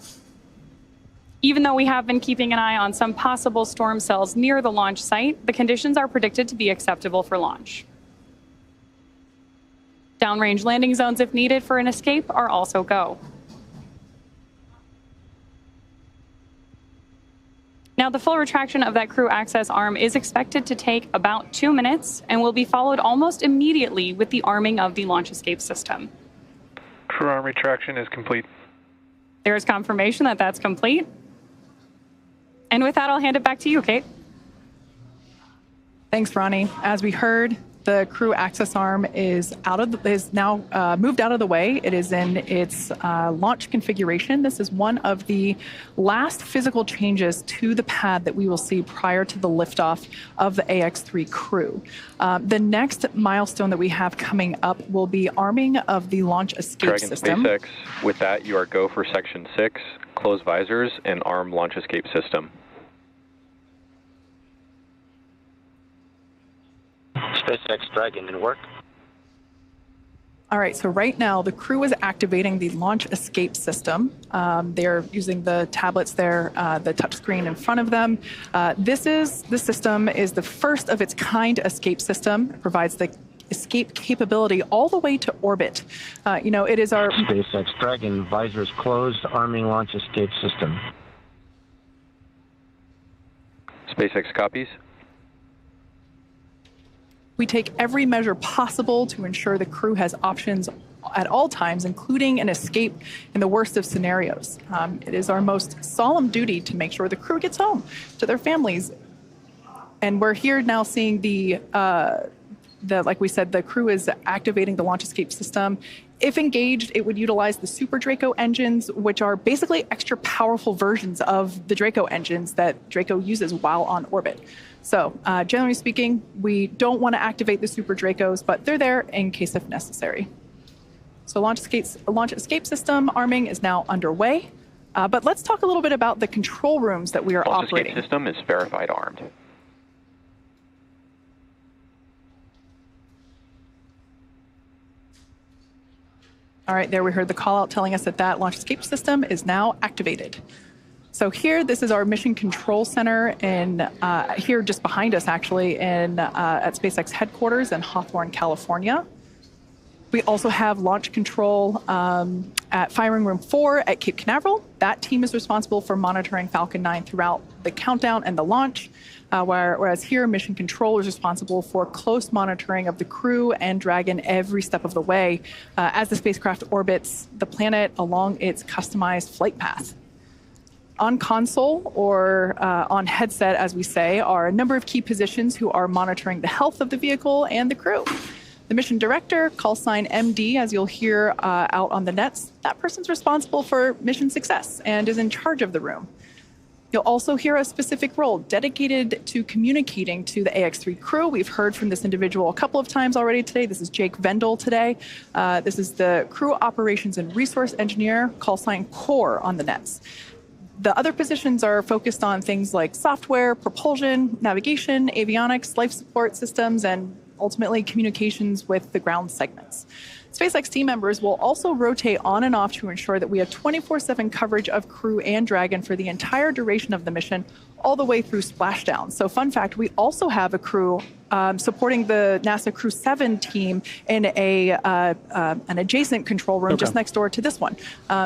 Even though we have been keeping an eye on some possible storm cells near the launch site, the conditions are predicted to be acceptable for launch. Downrange landing zones, if needed for an escape, are also go. Now, the full retraction of that crew access arm is expected to take about 2 minutes and will be followed almost immediately with the arming of the launch escape system.
Crew arm retraction is complete.
There is confirmation that that's complete. And with that, I'll hand it back to you, Kate.
Thanks, Ronnie. As we heard, the crew access arm is now moved out of the way. It is in its launch configuration. This is one of the last physical changes to the pad that we will see prior to the liftoff of the AX-3 crew. The next milestone that we have coming up will be arming of the launch escape
Dragon
system.
SpaceX, with that, you are go for Section 6, close visors, and arm launch escape system.
SpaceX Dragon in work.
All right, so right now the crew is activating the launch escape system. They're using the tablets there, the touchscreen in front of them. This system is the first of its kind escape system. It provides the escape capability all the way to orbit. It is our
SpaceX Dragon visors closed, arming launch escape system.
SpaceX copies.
We take every measure possible to ensure the crew has options at all times, including an escape in the worst of scenarios. It is our most solemn duty to make sure the crew gets home to their families. And we're here now seeing like we said, the crew is activating the launch escape system. If engaged, it would utilize the Super Draco engines, which are basically extra powerful versions of the Draco engines that Draco uses while on orbit. So generally speaking, we don't want to activate the Super Dracos, but they're there in case if necessary. So launch escape system arming is now underway. But let's talk a little bit about the control rooms that we are operating.
Launch escape system is verified armed.
All right, there we heard the call out telling us that that launch escape system is now activated. So here, this is our mission control center here just behind us, actually, at SpaceX headquarters in Hawthorne, California. We also have launch control at Firing Room 4 at Cape Canaveral. That team is responsible for monitoring Falcon 9 throughout the countdown and the launch, whereas here, mission control is responsible for close monitoring of the crew and Dragon every step of the way as the spacecraft orbits the planet along its customized flight path. On console, or on headset, as we say, are a number of key positions who are monitoring the health of the vehicle and the crew. The mission director, call sign MD, as you'll hear out on the nets, that person's responsible for mission success and is in charge of the room. You'll also hear a specific role dedicated to communicating to the AX-3 crew. We've heard from this individual a couple of times already today. This is Jake Vendel today. This is the crew operations and resource engineer, call sign CORE on the nets. The other positions are focused on things like software, propulsion, navigation, avionics, life support systems, and ultimately communications with the ground segments. SpaceX team members will also rotate on and off to ensure that we have 24/7 coverage of crew and Dragon for the entire duration of the mission, all the way through splashdown. So fun fact, we also have a crew supporting the NASA Crew 7 team in an adjacent control room just next door to this one.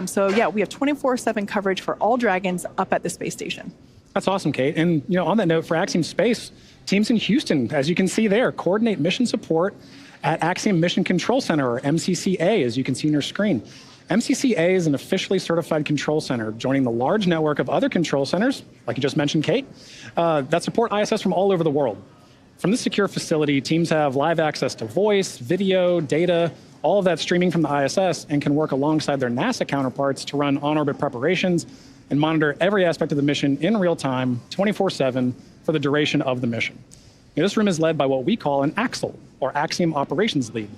So yeah, we have 24/7 coverage for all Dragons up at the space station.
That's awesome, Kate. And on that note, for Axiom Space, teams in Houston, as you can see there, coordinate mission support at Axiom Mission Control Center, or MCCA, as you can see on your screen. MCCA is an officially certified control center, joining the large network of other control centers, like you just mentioned, Kate, that support ISS from all over the world. From this secure facility, teams have live access to voice, video, data, all of that streaming from the ISS, and can work alongside their NASA counterparts to run on-orbit preparations and monitor every aspect of the mission in real time, 24/7, for the duration of the mission. This room is led by what we call an AXL, or Axiom Operations Lead.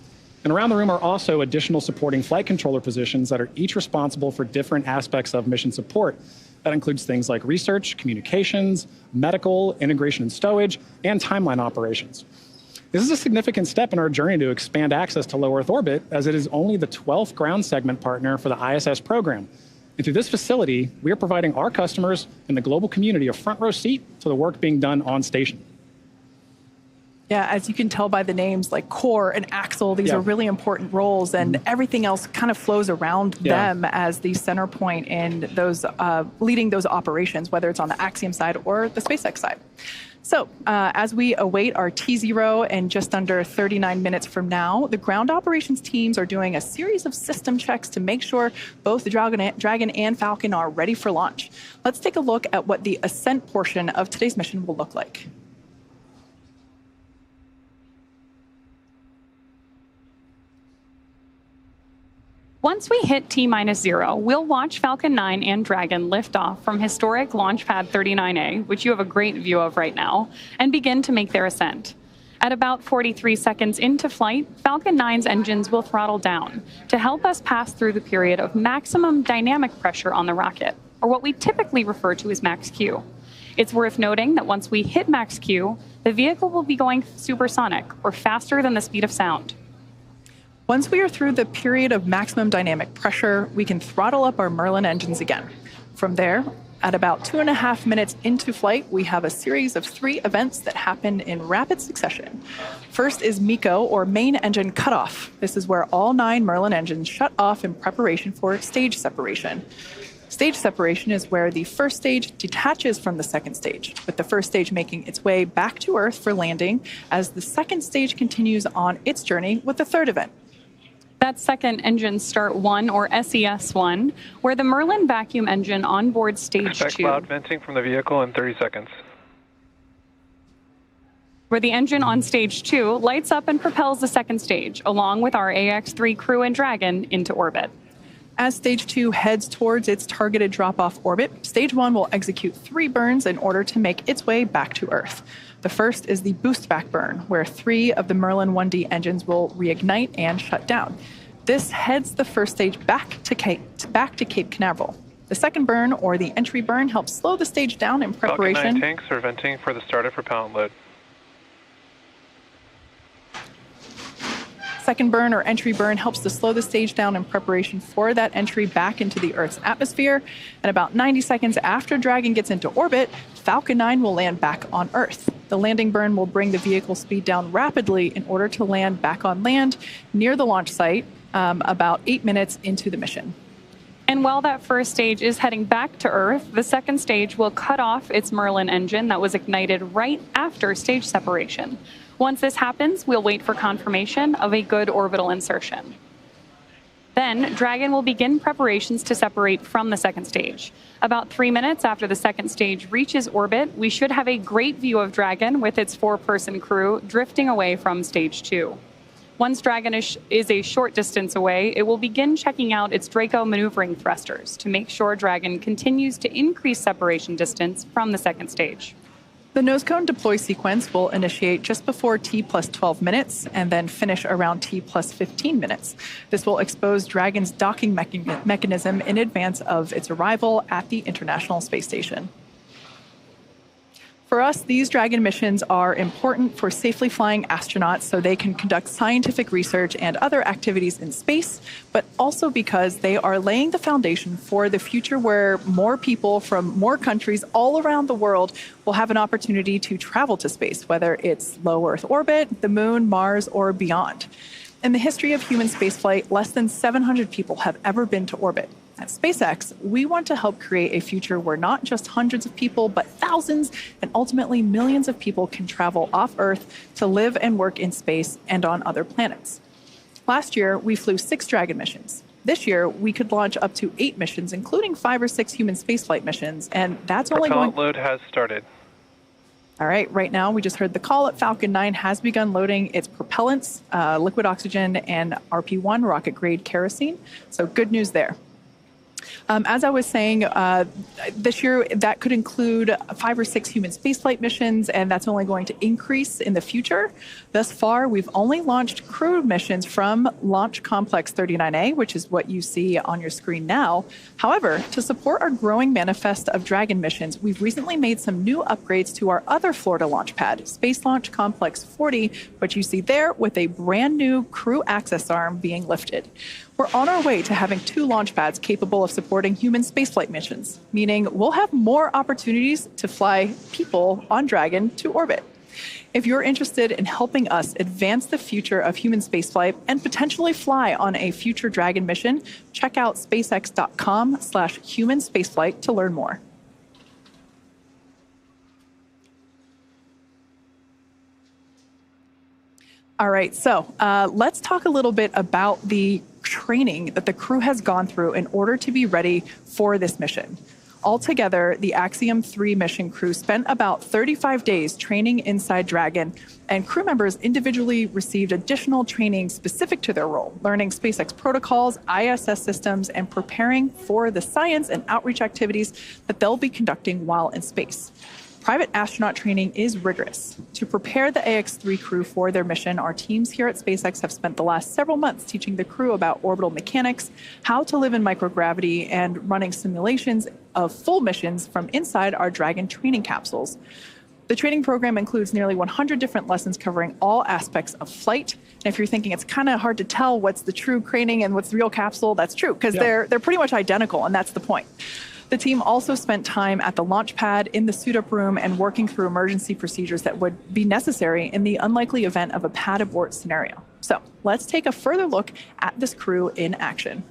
And around the room are also additional supporting flight controller positions that are each responsible for different aspects of mission support. That includes things like research, communications, medical, integration and stowage, and timeline operations. This is a significant step in our journey to expand access to low Earth orbit, as it is only the 12th ground segment partner for the ISS program. And through this facility, we are providing our customers and the global community a front row seat to the work being done on station.
Yeah, as you can tell by the names like CORE and AXL, these are really important roles, and everything else kind of flows around them as the center point in those leading those operations, whether it's on the Axiom side or the SpaceX side. So as we await our T0 in just under 39 minutes from now, the ground operations teams are doing a series of system checks to make sure both the Dragon and Falcon are ready for launch. Let's take a look at what the ascent portion of today's mission will look like.
Once we hit T-0, we'll watch Falcon 9 and Dragon lift off from historic Launch Pad 39A, which you have a great view of right now, and begin to make their ascent. At about 43 seconds into flight, Falcon 9's engines will throttle down to help us pass through the period of maximum dynamic pressure on the rocket, or what we typically refer to as max Q. It's worth noting that once we hit max Q, the vehicle will be going supersonic, or faster than the speed of sound.
Once we are through the period of maximum dynamic pressure, we can throttle up our Merlin engines again. From there, at about 2.5 minutes into flight, we have a series of 3 events that happen in rapid succession. First is MECO, or main engine cutoff. This is where all 9 Merlin engines shut off in preparation for stage separation. Stage separation is where the first stage detaches from the second stage, with the first stage making its way back to Earth for landing as the second stage continues on its journey with the third event.
That's second engine start 1, or SES1, where the Merlin vacuum engine on board stage 2.
Expect loud venting from the vehicle in 30 seconds.
Where the engine on stage 2 lights up and propels the second stage, along with our AX-3 crew and Dragon, into orbit.
As stage 2 heads towards its targeted drop-off orbit, stage 1 will execute 3 burns in order to make its way back to Earth. The first is the boost back burn, where 3 of the Merlin 1D engines will reignite and shut down. This heads the first stage back to Cape Canaveral. The second burn, or the entry burn, helps slow the stage down in preparation.
Falcon 9 tanks are venting for the start of propellant load.
Second burn, or entry burn, helps to slow the stage down in preparation for that entry back into the Earth's atmosphere. And about 90 seconds after Dragon gets into orbit, Falcon 9 will land back on Earth. The landing burn will bring the vehicle speed down rapidly in order to land back on land near the launch site about 8 minutes into the mission.
And while that first stage is heading back to Earth, the second stage will cut off its Merlin engine that was ignited right after stage separation. Once this happens, we'll wait for confirmation of a good orbital insertion. Then, Dragon will begin preparations to separate from the second stage. About 3 minutes after the second stage reaches orbit, we should have a great view of Dragon with its 4-person crew drifting away from stage 2. Once Dragon is a short distance away, it will begin checking out its Draco maneuvering thrusters to make sure Dragon continues to increase separation distance from the second stage.
The nose cone deploy sequence will initiate just before T plus 12 minutes and then finish around T plus 15 minutes. This will expose Dragon's docking mechanism in advance of its arrival at the International Space Station. For us, these Dragon missions are important for safely flying astronauts so they can conduct scientific research and other activities in space, but also because they are laying the foundation for the future where more people from more countries all around the world will have an opportunity to travel to space, whether it's low Earth orbit, the moon, Mars, or beyond. In the history of human spaceflight, less than 700 people have ever been to orbit. At SpaceX, we want to help create a future where not just hundreds of people, but thousands and ultimately millions of people can travel off Earth to live and work in space and on other planets. Last year, we flew 6 Dragon missions. This year, we could launch up to 8 missions, including 5 or 6 human spaceflight missions, and that's only going...
Propellant load has started.
All right, right now we just heard the call that Falcon 9 has begun loading its propellants, liquid oxygen, and RP-1 rocket-grade kerosene, so good news there. As I was saying, this year that could include 5 or 6 human spaceflight missions, and that's only going to increase in the future. Thus far, we've only launched crew missions from Launch Complex 39A, which is what you see on your screen now. However, to support our growing manifest of Dragon missions, we've recently made some new upgrades to our other Florida launch pad, Space Launch Complex 40, which you see there with a brand new crew access arm being lifted. We're on our way to having 2 launch pads capable of supporting human spaceflight missions, meaning we'll have more opportunities to fly people on Dragon to orbit. If you're interested in helping us advance the future of human spaceflight and potentially fly on a future Dragon mission, check out spacex.com/human spaceflight to learn more. All right, so let's talk a little bit about the training that the crew has gone through in order to be ready for this mission. Altogether, the Axiom 3 mission crew spent about 35 days training inside Dragon, and crew members individually received additional training specific to their role, learning SpaceX protocols, ISS systems, and preparing for the science and outreach activities that they'll be conducting while in space. Private astronaut training is rigorous. To prepare the AX-3 crew for their mission, our teams here at SpaceX have spent the last several months teaching the crew about orbital mechanics, how to live in microgravity, and running simulations of full missions from inside our Dragon training capsules. The training program includes nearly 100 different lessons covering all aspects of flight. And if you're thinking it's kind of hard to tell what's the true training and what's the real capsule, that's true, because they're pretty much identical, and that's the point. The team also spent time at the launch pad, in the suit-up room, and working through emergency procedures that would be necessary in the unlikely event of a pad abort scenario. So let's take a further look at this crew in action.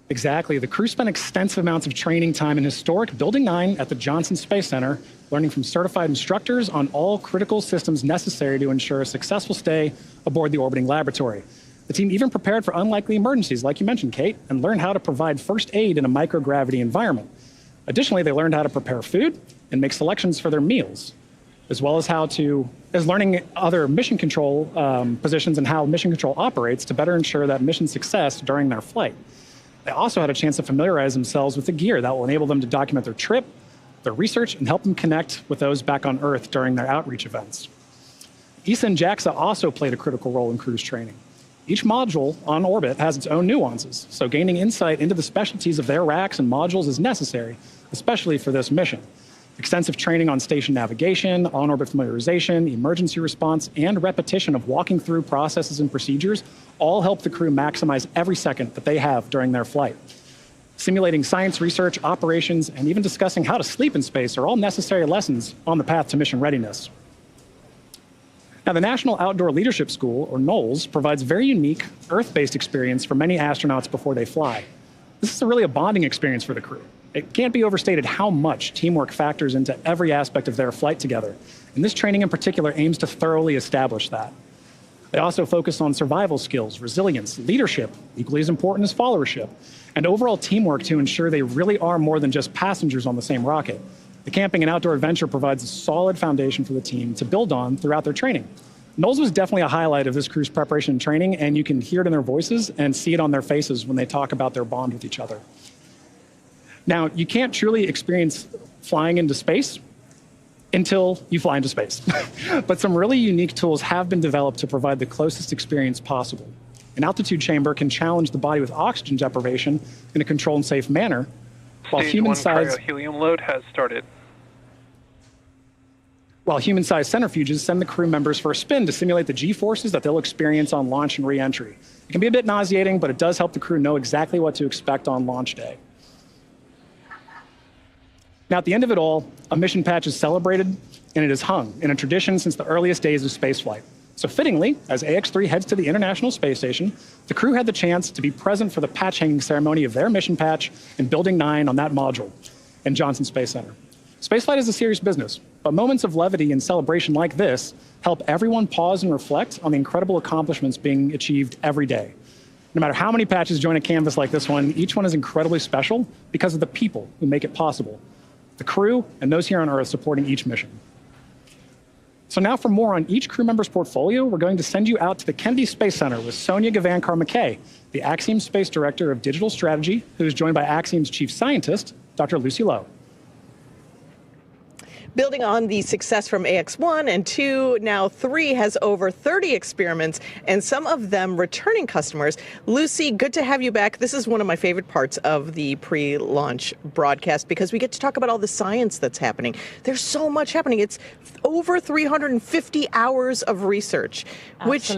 Exactly. The crew spent extensive amounts of training time in historic Building 9 at the Johnson Space Center, learning from certified instructors on all critical systems necessary to ensure a successful stay aboard the orbiting laboratory. The team even prepared for unlikely emergencies, like you mentioned, Kate, and learned how to provide first aid in a microgravity environment. Additionally, they learned how to prepare food and make selections for their meals, as well as learning other mission control positions and how mission control operates to better ensure that mission success during their flight. They also had a chance to familiarize themselves with the gear that will enable them to document their trip, their research, and help them connect with those back on Earth during their outreach events. ESA and JAXA also played a critical role in cruise training. Each module on orbit has its own nuances, so gaining insight into the specialties of their racks and modules is necessary, especially for this mission. Extensive training on station navigation, on-orbit familiarization, emergency response, and repetition of walking through processes and procedures all help the crew maximize every second that they have during their flight. Simulating science research, operations, and even discussing how to sleep in space are all necessary lessons on the path to mission readiness. Now, the National Outdoor Leadership School, or NOLS, provides very unique Earth-based experience for many astronauts before they fly. This is really a bonding experience for the crew. It can't be overstated how much teamwork factors into every aspect of their flight together, and this training in particular aims to thoroughly establish that. They also focus on survival skills, resilience, leadership, equally as important as followership, and overall teamwork to ensure they really are more than just passengers on the same rocket. The camping and outdoor adventure provides a solid foundation for the team to build on throughout their training. NOLS was definitely a highlight of this crew's preparation and training, and you can hear it in their voices and see it on their faces when they talk about their bond with each other. Now, you can't truly experience flying into space until you fly into space. But some really unique tools have been developed to provide the closest experience possible. An altitude chamber can challenge the body with oxygen deprivation in a controlled and safe manner, while human-sized
helium load has started.
While human-sized centrifuges send the crew members for a spin to simulate the G-forces that they'll experience on launch and re-entry. It can be a bit nauseating, but it does help the crew know exactly what to expect on launch day. Now, at the end of it all, a mission patch is celebrated and it is hung in a tradition since the earliest days of spaceflight. So fittingly, as AX-3 heads to the International Space Station, the crew had the chance to be present for the patch hanging ceremony of their mission patch in Building 9 on that module in Johnson Space Center. Spaceflight is a serious business, but moments of levity and celebration like this help everyone pause and reflect on the incredible accomplishments being achieved every day. No matter how many patches join a canvas like this one, each one is incredibly special because of the people who make it possible. The crew and those here on Earth supporting each mission. So now for more on each crew member's portfolio, we're going to send you out to the Kennedy Space Center with Sonia Gavankar-McKay, the Axiom Space Director of Digital Strategy, who is joined by Axiom's Chief Scientist, Dr. Lucy Lowe.
Building on the success from AX-1 and 2, now 3 has over 30 experiments, and some of them returning customers. Lucy, good to have you back. This is one of my favorite parts of the pre-launch broadcast because we get to talk about all the science that's happening. There's so much happening. It's over 350 hours of research, which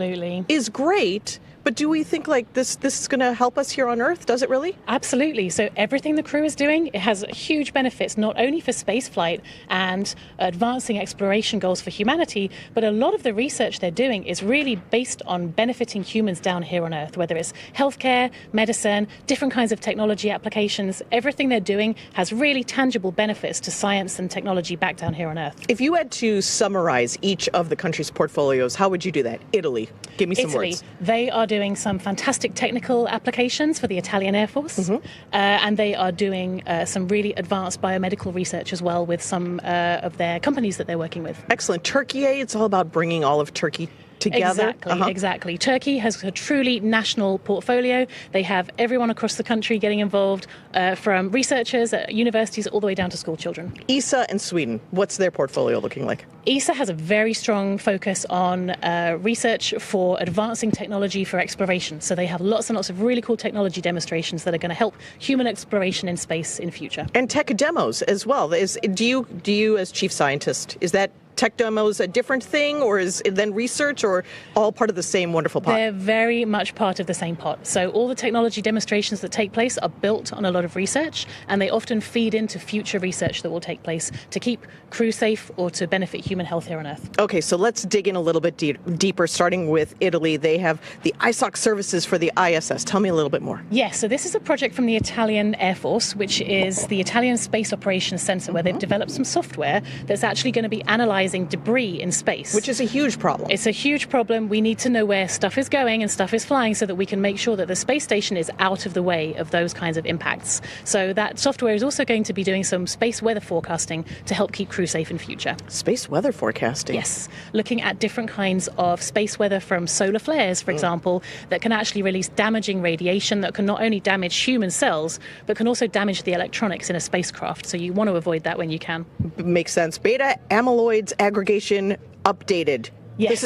is great. But do we think like this is going to help us here on Earth? Does it really?
Absolutely. So everything the crew is doing, it has huge benefits, not only for spaceflight and advancing exploration goals for humanity, but a lot of the research they're doing is really based on benefiting humans down here on Earth, whether it's healthcare, medicine, different kinds of technology applications. Everything they're doing has really tangible benefits to science and technology back down here on Earth.
If you had to summarize each of the country's portfolios, how would you do that? Italy, give me some words.
They are doing some fantastic technical applications for the Italian Air Force, and they are doing some really advanced biomedical research as well with some of their companies that they're working with.
Excellent. Türkiye, it's all about bringing all of Turkey together.
Exactly. Turkey has a truly national portfolio. They have everyone across the country getting involved, from researchers at universities all the way down to school children.
ESA and Sweden, what's their portfolio looking like?
ESA has a very strong focus on research for advancing technology for exploration. So they have lots and lots of really cool technology demonstrations that are going to help human exploration in space in future.
And tech demos as well. Do you as chief scientist, is that tech demos a different thing, or is it then research, or all part of the same wonderful pot?
They're very much part of the same pot. So all the technology demonstrations that take place are built on a lot of research, and they often feed into future research that will take place to keep crew safe or to benefit human health here on Earth.
Okay, so let's dig in a little bit deeper, starting with Italy. They have the ISOC services for the ISS. Tell me a little bit more.
Yes, so this is a project from the Italian Air Force, which is the Italian Space Operations Center, where they've developed some software that's actually going to be analyzing debris in space.
Which is a huge problem.
It's a huge problem. We need to know where stuff is going and stuff is flying so that we can make sure that the space station is out of the way of those kinds of impacts. So that software is also going to be doing some space weather forecasting to help keep crew safe in future.
Space weather forecasting?
Yes. Looking at different kinds of space weather from solar flares, for example, that can actually release damaging radiation that can not only damage human cells, but can also damage the electronics in a spacecraft. So you want to avoid that when you can.
Makes sense. Beta amyloids aggregation updated.
Yes.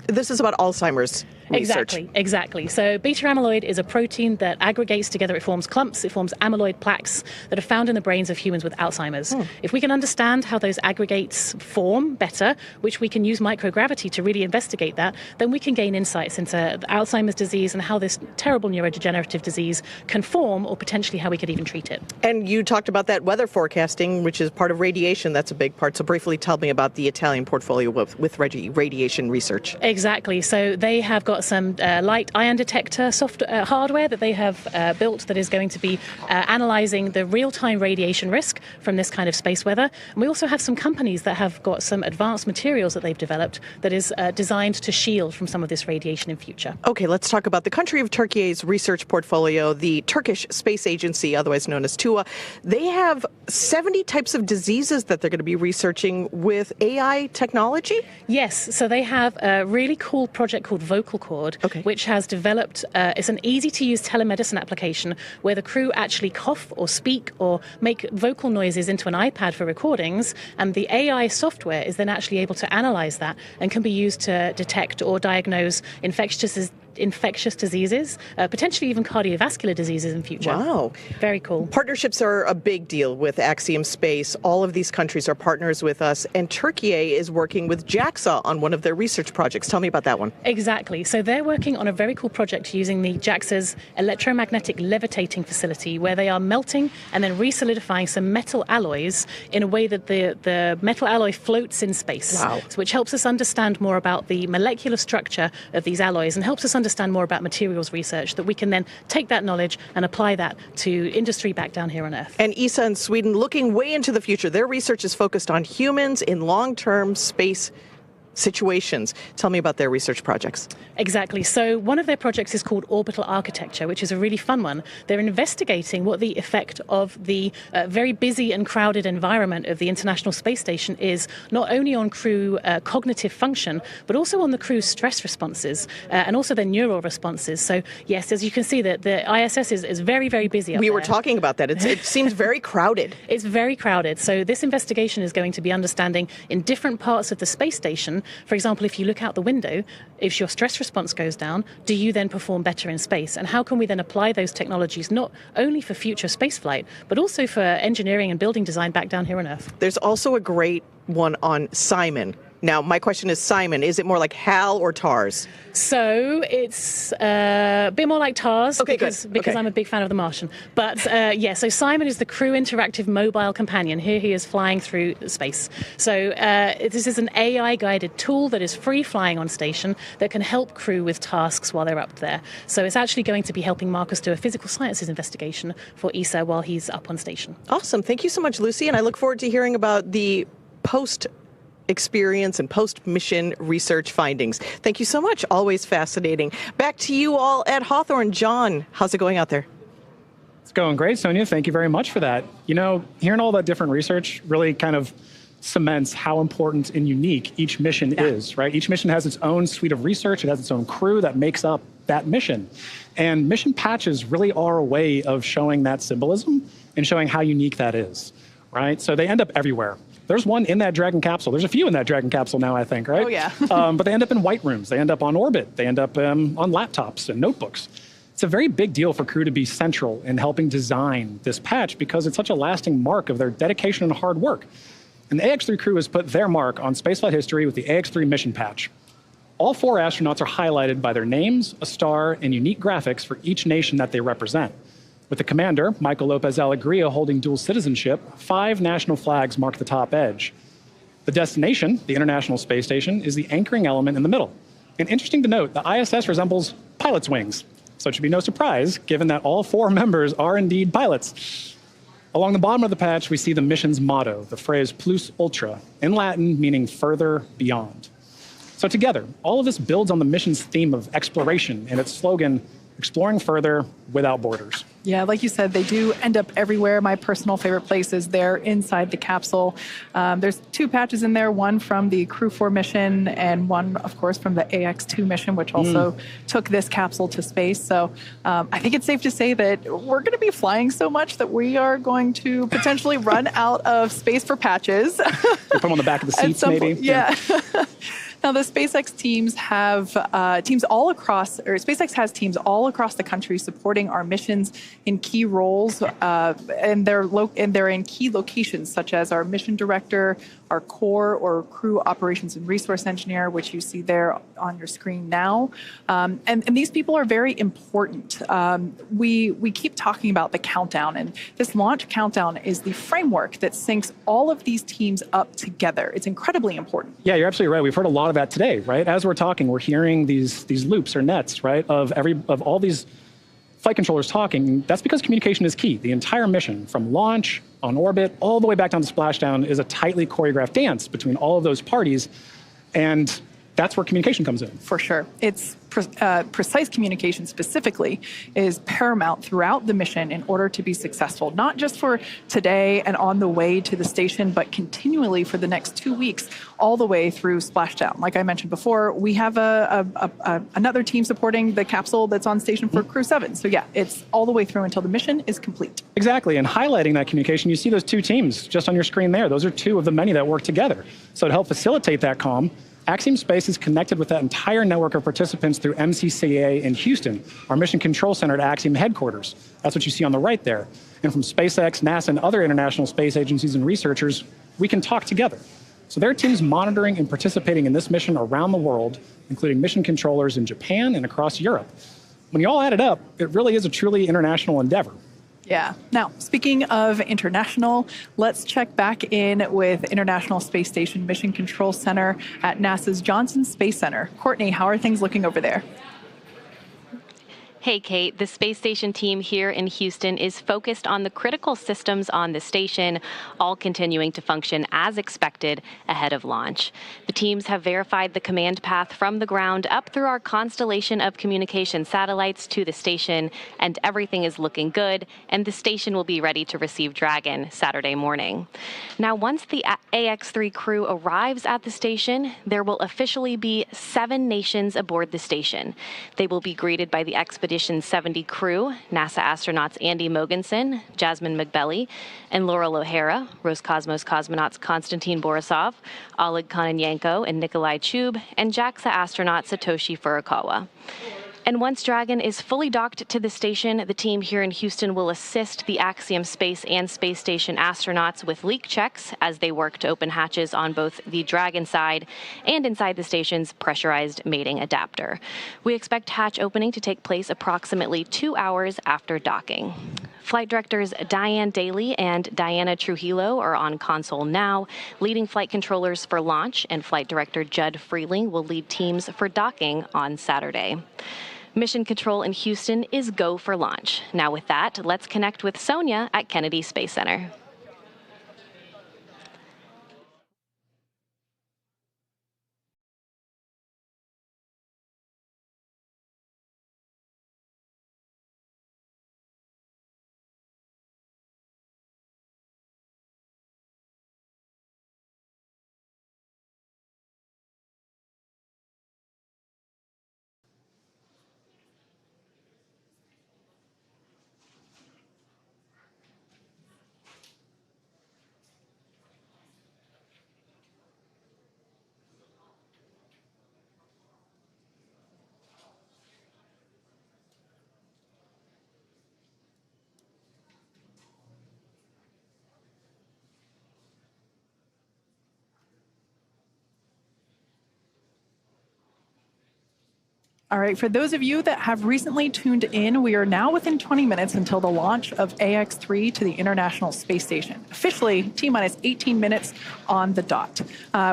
This is about Alzheimer's research.
Exactly. So beta amyloid is a protein that aggregates together. It forms clumps. It forms amyloid plaques that are found in the brains of humans with Alzheimer's. If we can understand how those aggregates form better, which we can use microgravity to really investigate that, then we can gain insights into Alzheimer's disease and how this terrible neurodegenerative disease can form, or potentially how we could even treat it.
And you talked about that weather forecasting, which is part of radiation. That's a big part. So briefly tell me about the Italian portfolio with radiation research.
Exactly. So they have got some light ion detector hardware that they have built that is going to be analyzing the real-time radiation risk from this kind of space weather. And we also have some companies that have got some advanced materials that they've developed that is designed to shield from some of this radiation in future.
Okay, let's talk about the country of Turkey's research portfolio, the Turkish Space Agency, otherwise known as TUA. They have 70 types of diseases that they're going to be researching with AI technology?
Yes, so they have a really cool project called Vocal Cord, which has developed, it's an easy-to-use telemedicine application where the crew actually cough or speak or make vocal noises into an iPad for recordings, and the AI software is then actually able to analyze that and can be used to detect or diagnose infectious diseases, potentially even cardiovascular diseases in future.
Wow.
Very cool.
Partnerships are a big deal with Axiom Space. All of these countries are partners with us, and Türkiye is working with JAXA on one of their research projects. Tell me about that one.
Exactly. So they're working on a very cool project using the JAXA's electromagnetic levitating facility, where they are melting and then re-solidifying some metal alloys in a way that the metal alloy floats in space.
Wow.
So which helps us understand more about the molecular structure of these alloys and helps us understand more about materials research, that we can then take that knowledge and apply that to industry back down here on Earth.
And ESA in Sweden, looking way into the future, their research is focused on humans in long-term space situations. Tell me about their research projects.
Exactly. So one of their projects is called Orbital Architecture, which is a really fun one. They're investigating what the effect of the very busy and crowded environment of the International Space Station is, not only on crew cognitive function, but also on the crew's stress responses and also their neural responses. So yes, as you can see, that the ISS is very, very busy up there.
We were talking about that. It seems very crowded.
It's very crowded. So this investigation is going to be understanding in different parts of the space station. For example, if you look out the window, if your stress response goes down, do you then perform better in space? And how can we then apply those technologies not only for future spaceflight, but also for engineering and building design back down here on Earth?
There's also a great one on Simon. Now, my question is, Simon, is it more like HAL or TARS?
So it's a bit more like TARS, because I'm a big fan of The Martian. But so Simon is the crew interactive mobile companion. Here he is flying through space. So this is an AI-guided tool that is free flying on station that can help crew with tasks while they're up there. So it's actually going to be helping Marcus do a physical sciences investigation for ESA while he's up on station.
Awesome. Thank you so much, Lucy. And I look forward to hearing about the post-experience and post-mission research findings. Thank you so much. Always fascinating. Back to you all at Hawthorne. John, how's it going out there?
It's going great, Sonia. Thank you very much for that. You know, hearing all that different research really kind of cements how important and unique each mission is, right? Each mission has its own suite of research. It has its own crew that makes up that mission. And mission patches really are a way of showing that symbolism and showing how unique that is, right? So they end up everywhere. There's one in that Dragon capsule. There's a few in that Dragon capsule now, I think, right?
Oh, yeah.
But they end up in white rooms. They end up on orbit. They end up on laptops and notebooks. It's a very big deal for crew to be central in helping design this patch because it's such a lasting mark of their dedication and hard work. And the AX-3 crew has put their mark on spaceflight history with the AX-3 mission patch. All 4 astronauts are highlighted by their names, a star, and unique graphics for each nation that they represent. With the commander, Michael López-Alegría, holding dual citizenship, 5 national flags mark the top edge. The destination, the International Space Station, is the anchoring element in the middle. And interesting to note, the ISS resembles pilot's wings. So it should be no surprise, given that all 4 members are indeed pilots. Along the bottom of the patch, we see the mission's motto, the phrase plus ultra, in Latin meaning further beyond. So together, all of this builds on the mission's theme of exploration and its slogan, exploring further without borders.
Yeah, like you said, they do end up everywhere. My personal favorite place is there inside the capsule. There's 2 patches in there, one from the Crew 4 mission and one, of course, from the AX-2 mission, which also took this capsule to space. So I think it's safe to say that we're going to be flying so much that we are going to potentially run out of space for patches.
You put them on the back of the seats, maybe?
Yeah. Now, the SpaceX teams have teams all across, or SpaceX has teams all across the country supporting our missions in key roles, and they're in key locations, such as our mission director, our core or crew operations and resource engineer, which you see there on your screen now. And these people are very important. We keep talking about the countdown, and this launch countdown is the framework that syncs all of these teams up together. It's incredibly important.
Yeah, you're absolutely right. We've heard a lot of that today, right? As we're talking, we're hearing these loops or nets, right, of all these flight controllers talking. That's because communication is key. The entire mission, from launch, on orbit, all the way back down to splashdown, is a tightly choreographed dance between all of those parties, and that's where communication comes in.
For sure. It's precise communication specifically is paramount throughout the mission in order to be successful, not just for today and on the way to the station, but continually for the next 2 weeks, all the way through splashdown. Like I mentioned before, we have another team supporting the capsule that's on station for Crew 7. So yeah, it's all the way through until the mission is complete.
Exactly, and highlighting that communication, you see those 2 teams just on your screen there. Those are 2 of the many that work together. So to help facilitate that comm, Axiom Space is connected with that entire network of participants through MCCA in Houston, our mission control center at Axiom headquarters. That's what you see on the right there. And from SpaceX, NASA, and other international space agencies and researchers, we can talk together. So there are teams monitoring and participating in this mission around the world, including mission controllers in Japan and across Europe. When you all add it up, it really is a truly international endeavor.
Yeah. Now, speaking of international, let's check back in with International Space Station Mission Control Center at NASA's Johnson Space Center. Courtney, how are things looking over there?
Hey, Kate. The space station team here in Houston is focused on the critical systems on the station, all continuing to function as expected ahead of launch. The teams have verified the command path from the ground up through our constellation of communication satellites to the station, and everything is looking good, and the station will be ready to receive Dragon Saturday morning. Now, once the AX-3 crew arrives at the station, there will officially be 7 nations aboard the station. They will be greeted by the Expedition 70 crew, NASA astronauts Andy Mogensen, Jasmine McBelly, and Laurel O'Hara, Roscosmos cosmonauts Konstantin Borisov, Oleg Kononenko, and Nikolai Chub, and JAXA astronaut Satoshi Furukawa. And once Dragon is fully docked to the station, the team here in Houston will assist the Axiom Space and Space Station astronauts with leak checks as they work to open hatches on both the Dragon side and inside the station's pressurized mating adapter. We expect hatch opening to take place approximately 2 hours after docking. Flight directors Diane Daly and Diana Trujillo are on console now, leading flight controllers for launch, and flight director Judd Freeling will lead teams for docking on Saturday. Mission control in Houston is go for launch. Now with that, let's connect with Sonia at Kennedy Space Center.
All right, for those of you that have recently tuned in, we are now within 20 minutes until the launch of AX-3 to the International Space Station. Officially, T-minus 18 minutes on the dot.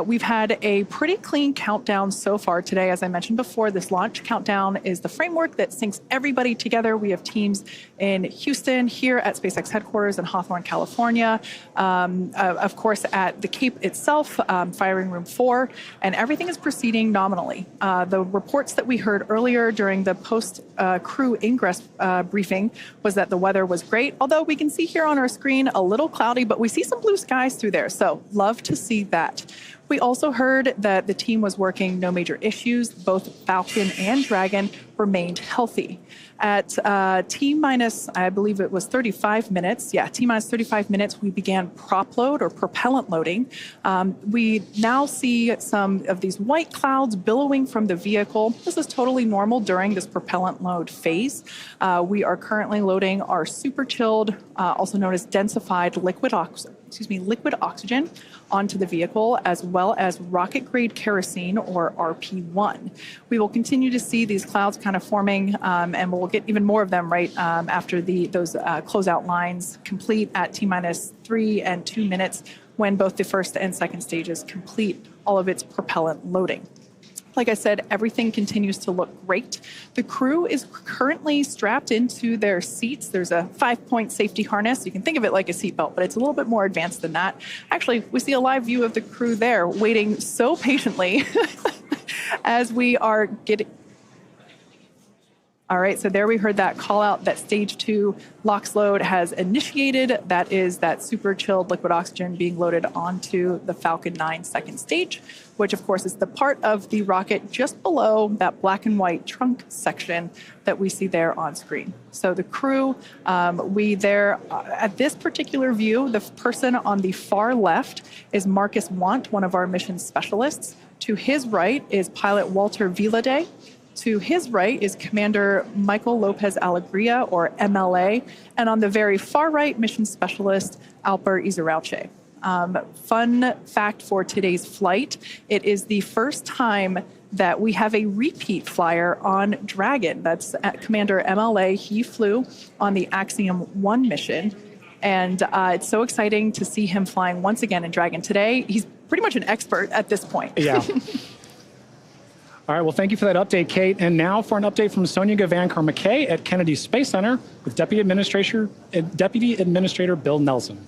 We've had a pretty clean countdown so far today. As I mentioned before, this launch countdown is the framework that syncs everybody together. We have teams in Houston, here at SpaceX headquarters in Hawthorne, California, of course at the Cape itself, firing room 4, and everything is proceeding nominally. The reports that we heard earlier during the post-crew ingress briefing was that the weather was great, although we can see here on our screen a little cloudy, but we see some blue skies through there, so love to see that. We also heard that the team was working no major issues. Both Falcon and Dragon remained healthy. At T-minus, I believe it was 35 minutes. Yeah, T-minus 35 minutes, we began prop load or propellant loading. We now see some of these white clouds billowing from the vehicle. This is totally normal during this propellant load phase. We are currently loading our super chilled, also known as densified liquid oxygen onto the vehicle, as well as rocket-grade kerosene, or RP1. We will continue to see these clouds kind of forming, and we'll get even more of them right after those closeout lines complete at T-minus 3 and 2 minutes, when both the first and second stages complete all of its propellant loading. Like I said, everything continues to look great. The crew is currently strapped into their seats. There's a 5-point safety harness. You can think of it like a seatbelt, but it's a little bit more advanced than that. Actually, we see a live view of the crew there waiting so patiently as we are getting... All right, so there we heard that call out that stage 2 LOX load has initiated. That is that super chilled liquid oxygen being loaded onto the Falcon 9 second stage, which of course is the part of the rocket just below that black and white trunk section that we see there on screen. So the crew, at this particular view, the person on the far left is Marcus Wandt, one of our mission specialists. To his right is pilot Walter Villadei. To his right is Commander Michael López-Alegría, or MLA, and on the very far right, mission specialist Alper Gezeravcı. Fun fact for today's flight, it is the first time that we have a repeat flyer on Dragon. That's Commander MLA. He flew on the Axiom 1 mission, and it's so exciting to see him flying once again in Dragon today. He's pretty much an expert at this point.
Yeah. All right, well, thank you for that update, Kate. And now for an update from Sonia Gavankar-McKay at Kennedy Space Center with Deputy Administrator Bill Nelson.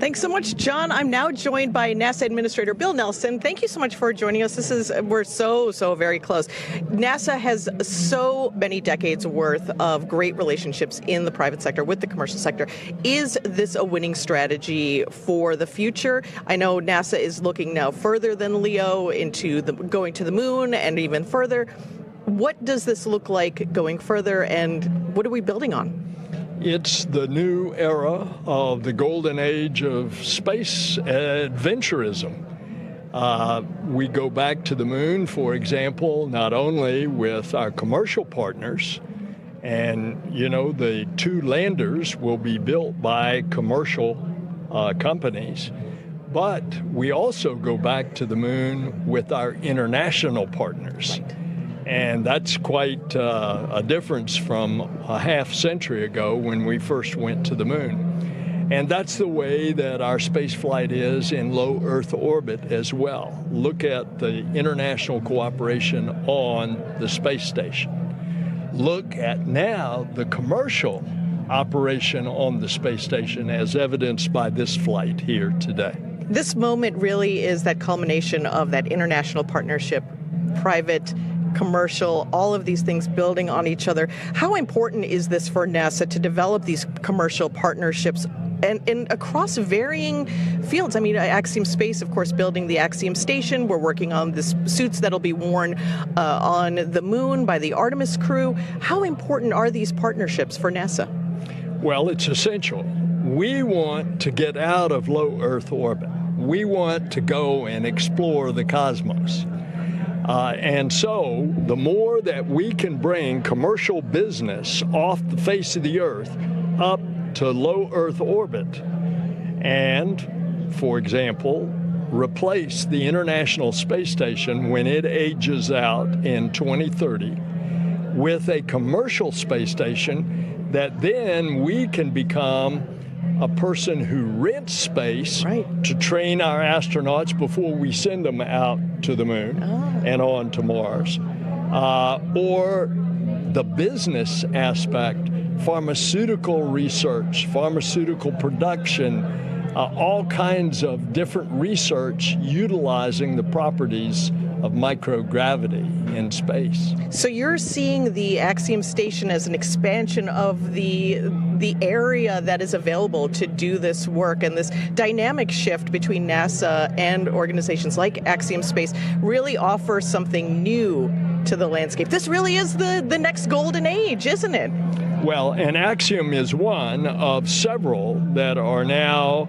Thanks so much, John. I'm now joined by NASA Administrator Bill Nelson. Thank you so much for joining us. We're so very close. NASA has so many decades worth of great relationships in the private sector with the commercial sector. Is this a winning strategy for the future? I know NASA is looking now further than LEO into going to the moon and even further. What does this look like going further, and what are we building on?
It's the new era of the golden age of space adventurism. We go back to the moon, for example, not only with our commercial partners, and, the 2 landers will be built by commercial companies, but we also go back to the moon with our international partners. Right. And that's quite a difference from a half century ago when we first went to the moon. And that's the way that our space flight is in low Earth orbit as well. Look at the international cooperation on the space station. Look at now the commercial operation on the space station as evidenced by this flight here today.
This moment really is that culmination of that international partnership, private, commercial, all of these things building on each other. How important is this for NASA to develop these commercial partnerships and across varying fields? I mean, Axiom Space, of course, building the Axiom Station. We're working on the suits that'll be worn on the moon by the Artemis crew. How important are these partnerships for NASA?
Well, it's essential. We want to get out of low Earth orbit. We want to go and explore the cosmos. And so the more that we can bring commercial business off the face of the Earth up to low Earth orbit, and, for example, replace the International Space Station when it ages out in 2030 with a commercial space station that then we can become a person who rents space to train our astronauts before we send them out to the moon and on to Mars. Or the business aspect, pharmaceutical research, pharmaceutical production, all kinds of different research utilizing the properties of microgravity in space.
So you're seeing the Axiom Station as an expansion of the area that is available to do this work, and this dynamic shift between NASA and organizations like Axiom Space really offers something new to the landscape. This really is the next golden age, isn't it?
Well, and Axiom is one of several that are now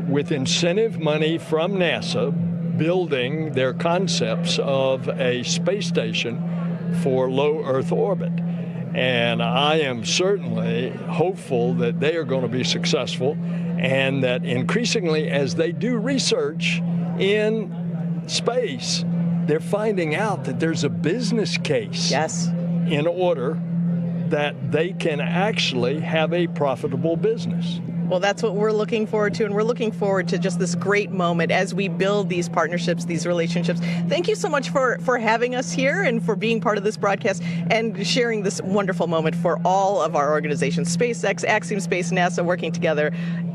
with incentive money from NASA building their concepts of a space station for low Earth orbit. And I am certainly hopeful that they are going to be successful, and that increasingly as they do research in space, they're finding out that there's a business case in order that they can actually have a profitable business.
Well, that's what we're looking forward to, and we're looking forward to just this great moment as we build these partnerships, these relationships. Thank you so much for having us here and for being part of this broadcast and sharing this wonderful moment for all of our organizations, SpaceX, Axiom Space, NASA, working together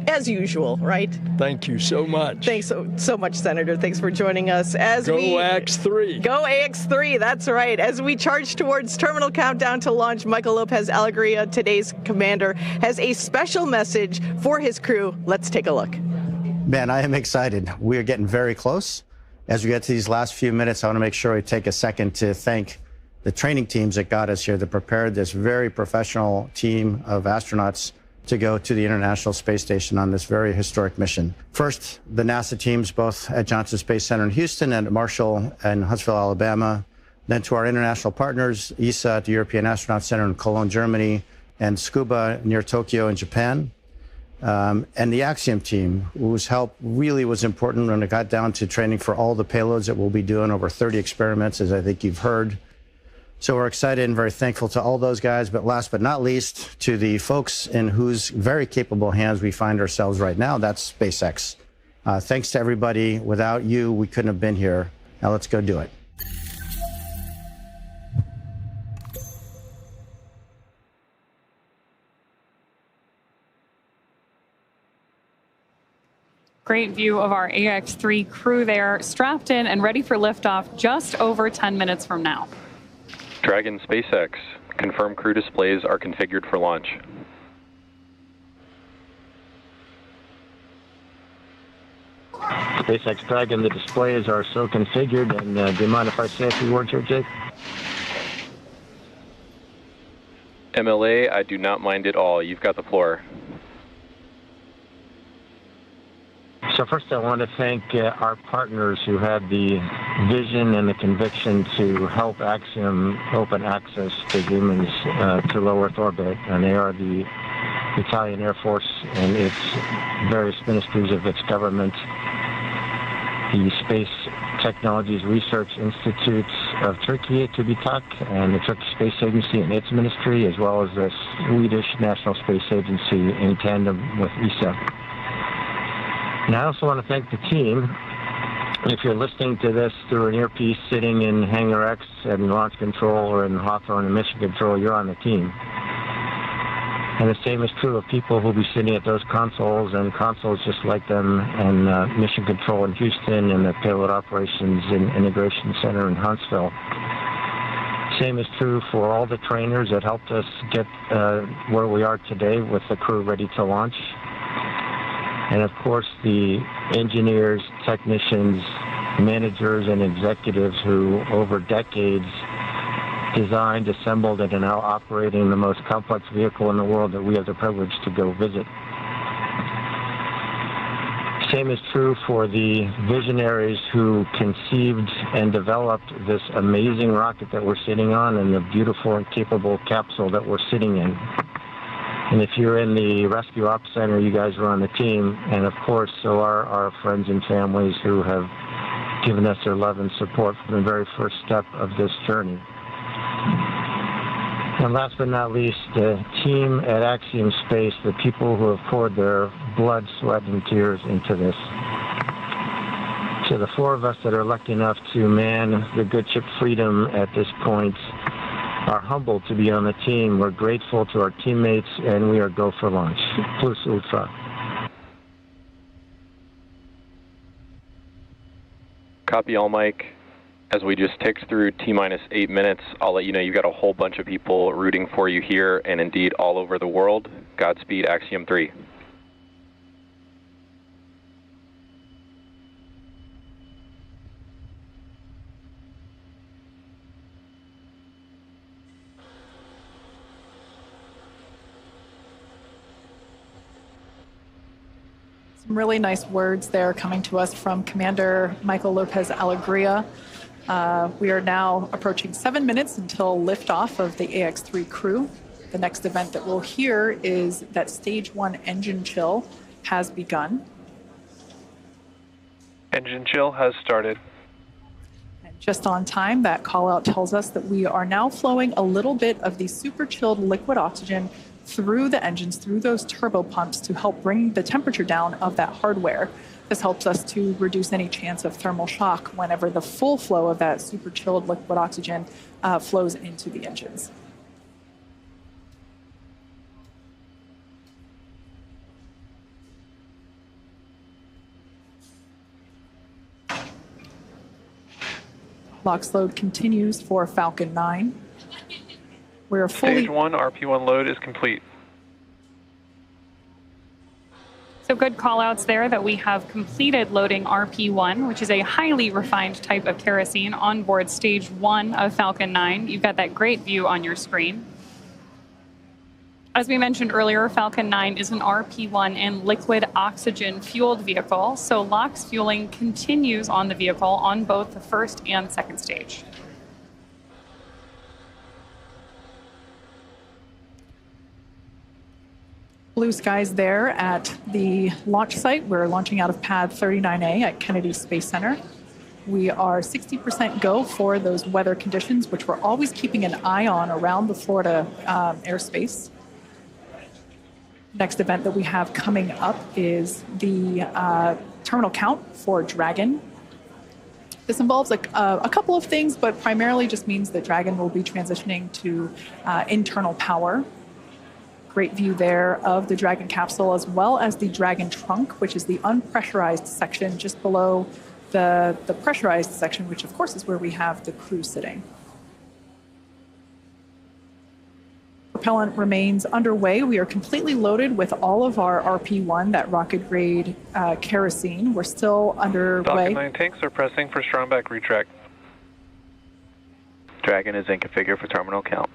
as usual, right?
Thank you so much.
Thanks so much, Senator. Thanks for joining us.
Go AX-3.
Go AX-3, that's right. As we charge towards terminal countdown to launch, Michael López-Alegría, today's commander, has a special message for his crew. Let's take a look.
Man, I am excited. We're getting very close. As we get to these last few minutes, I want to make sure we take a second to thank the training teams that got us here, that prepared this very professional team of astronauts to go to the International Space Station on this very historic mission. First, the NASA teams, both at Johnson Space Center in Houston and at Marshall and Huntsville, Alabama. Then to our international partners, ESA at the European Astronaut Center in Cologne, Germany, and Scuba near Tokyo in Japan. And the Axiom team, whose help really was important when it got down to training for all the payloads that we'll be doing, over 30 experiments, as I think you've heard. So we're excited and very thankful to all those guys, but last but not least, to the folks in whose very capable hands we find ourselves right now, that's SpaceX. Thanks to everybody. Without you, we couldn't have been here. Now let's go do it.
Great view of our AX-3 crew there, strapped in and ready for liftoff just over 10 minutes from now.
Dragon SpaceX, confirm crew displays are configured for launch.
SpaceX Dragon, the displays are so configured, and do you mind if I say a few words here, Jake?
MLA, I do not mind at all. You've got the floor.
So first I want to thank our partners who had the vision and the conviction to help Axiom open access to humans to low Earth orbit, and they are the Italian Air Force and its various ministries of its government, the Space Technologies Research Institutes of Türkiye, TÜBİTAK, and the Turkish Space Agency and its ministry, as well as the Swedish National Space Agency in tandem with ESA. And I also want to thank the team. If you're listening to this through an earpiece sitting in Hangar X and Launch Control or in Hawthorne and Mission Control, you're on the team. And the same is true of people who'll be sitting at those consoles and consoles just like them, and Mission Control in Houston and the Payload Operations and Integration Center in Huntsville. Same is true for all the trainers that helped us get where we are today with the crew ready to launch. And of course, the engineers, technicians, managers, and executives who, over decades, designed, assembled, and are now operating the most complex vehicle in the world that we have the privilege to go visit. Same is true for the visionaries who conceived and developed this amazing rocket that we're sitting on and the beautiful and capable capsule that we're sitting in. And if you're in the Rescue Ops Center, you guys are on the team. And of course, so are our friends and families who have given us their love and support from the very first step of this journey. And last but not least, the team at Axiom Space, the people who have poured their blood, sweat, and tears into this. To the four of us that are lucky enough to man the good ship Freedom at this point, are humbled to be on the team. We're grateful to our teammates, and we are go for launch. Plus ultra.
Copy all, Mike. As we just ticked through T-minus 8 minutes, I'll let you know you've got a whole bunch of people rooting for you here and indeed all over the world. Godspeed, Axiom 3.
Some really nice words there coming to us from Commander Michael López-Alegría. We are now approaching 7 minutes until liftoff of the AX-3 crew. The next event that we'll hear is that stage 1 engine chill has begun.
Engine chill has started.
And just on time, that call out tells us that we are now flowing a little bit of the super chilled liquid oxygen through the engines, through those turbo pumps to help bring the temperature down of that hardware. This helps us to reduce any chance of thermal shock whenever the full flow of that super chilled liquid oxygen flows into the engines. LOX load continues for Falcon 9. We're fully...
Stage 1 RP1 load is complete.
So good call-outs there that we have completed loading RP1, which is a highly refined type of kerosene on board stage 1 of Falcon 9. You've got that great view on your screen. As we mentioned earlier, Falcon 9 is an RP1 and liquid oxygen fueled vehicle, so LOX fueling continues on the vehicle on both the first and second stage.
Blue skies there at the launch site. We're launching out of pad 39A at Kennedy Space Center. We are 60% go for those weather conditions, which we're always keeping an eye on around the Florida airspace. Next event that we have coming up is the terminal count for Dragon. This involves a couple of things, but primarily just means that Dragon will be transitioning to internal power. Great view there of the Dragon capsule, as well as the Dragon trunk, which is the unpressurized section just below the pressurized section, which of course is where we have the crew sitting. Propellant remains underway. We are completely loaded with all of our RP1, that rocket grade kerosene. We're still underway.
Falcon 9 tanks are pressing for strong back retract.
Dragon is in configure for terminal count.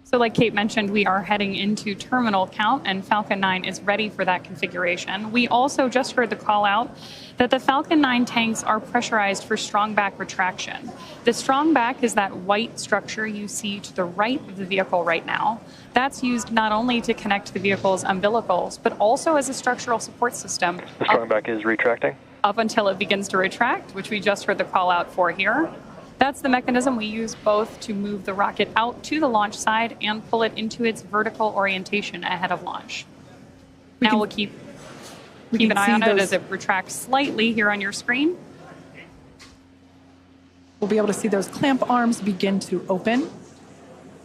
So like Kate mentioned, we are heading into terminal count, and Falcon 9 is ready for that configuration. We also just heard the call out that the Falcon 9 tanks are pressurized for strong back retraction. The strong back is that white structure you see to the right of the vehicle right now. That's used not only to connect the vehicle's umbilicals, but also as a structural support system.
The strong back is retracting?
Up until it begins to retract, which we just heard the call out for here. That's the mechanism we use both to move the rocket out to the launch side and pull it into its vertical orientation ahead of launch. Now we'll keep an eye on it as it retracts slightly here on your screen.
We'll be able to see those clamp arms begin to open.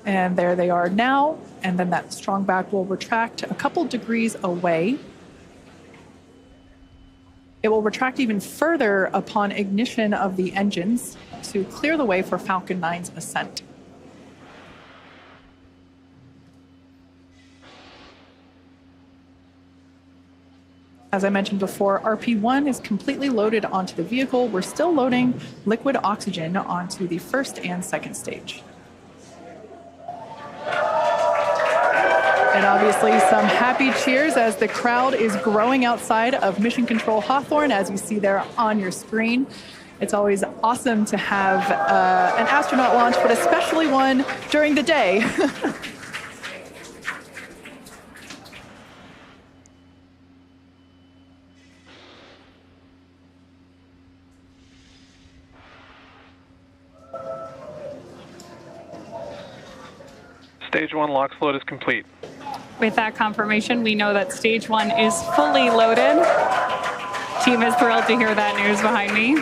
And there they are now. And then that strong back will retract a couple degrees away. It will retract even further upon ignition of the engines to clear the way for Falcon 9's ascent. As I mentioned before, RP1 is completely loaded onto the vehicle. We're still loading liquid oxygen onto the first and second stage. And obviously some happy cheers as the crowd is growing outside of Mission Control Hawthorne, as you see there on your screen. It's always awesome to have an astronaut launch, but especially one during the day.
Stage 1 LOX load is complete.
With that confirmation, we know that stage 1 is fully loaded. Team is thrilled to hear that news behind me.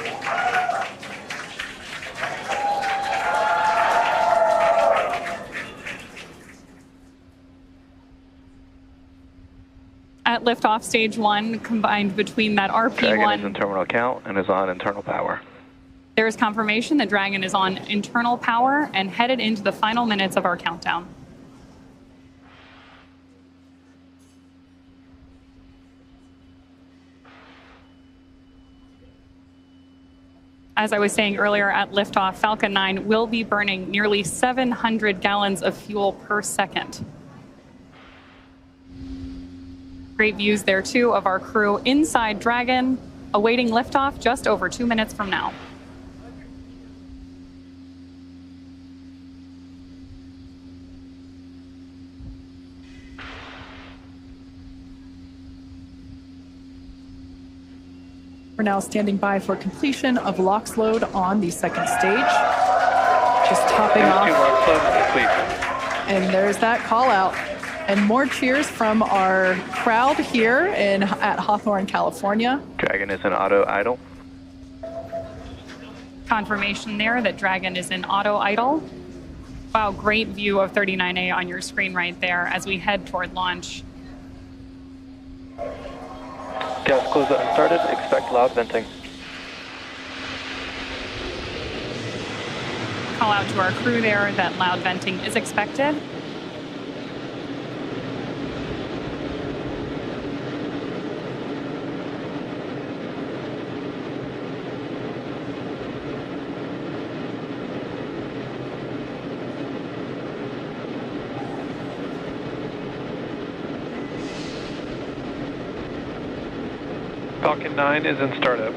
At liftoff, stage 1 combined between that RP1.
Dragon is in terminal count and is on internal power.
There is confirmation that Dragon is on internal power and headed into the final minutes of our countdown. As I was saying earlier, at liftoff, Falcon 9 will be burning nearly 700 gallons of fuel per second. Great views there, too, of our crew inside Dragon, awaiting liftoff just over 2 minutes from now.
We're now standing by for completion of LOX load on the second stage. Just topping off. And there's that call out. And more cheers from our crowd here at Hawthorne, California.
Dragon is in auto idle.
Confirmation there that Dragon is in auto idle. Wow, great view of 39A on your screen right there as we head toward launch.
Gas closeout unstarted. Expect loud venting.
Call out to our crew there that loud venting is expected.
Falcon 9 is in startup.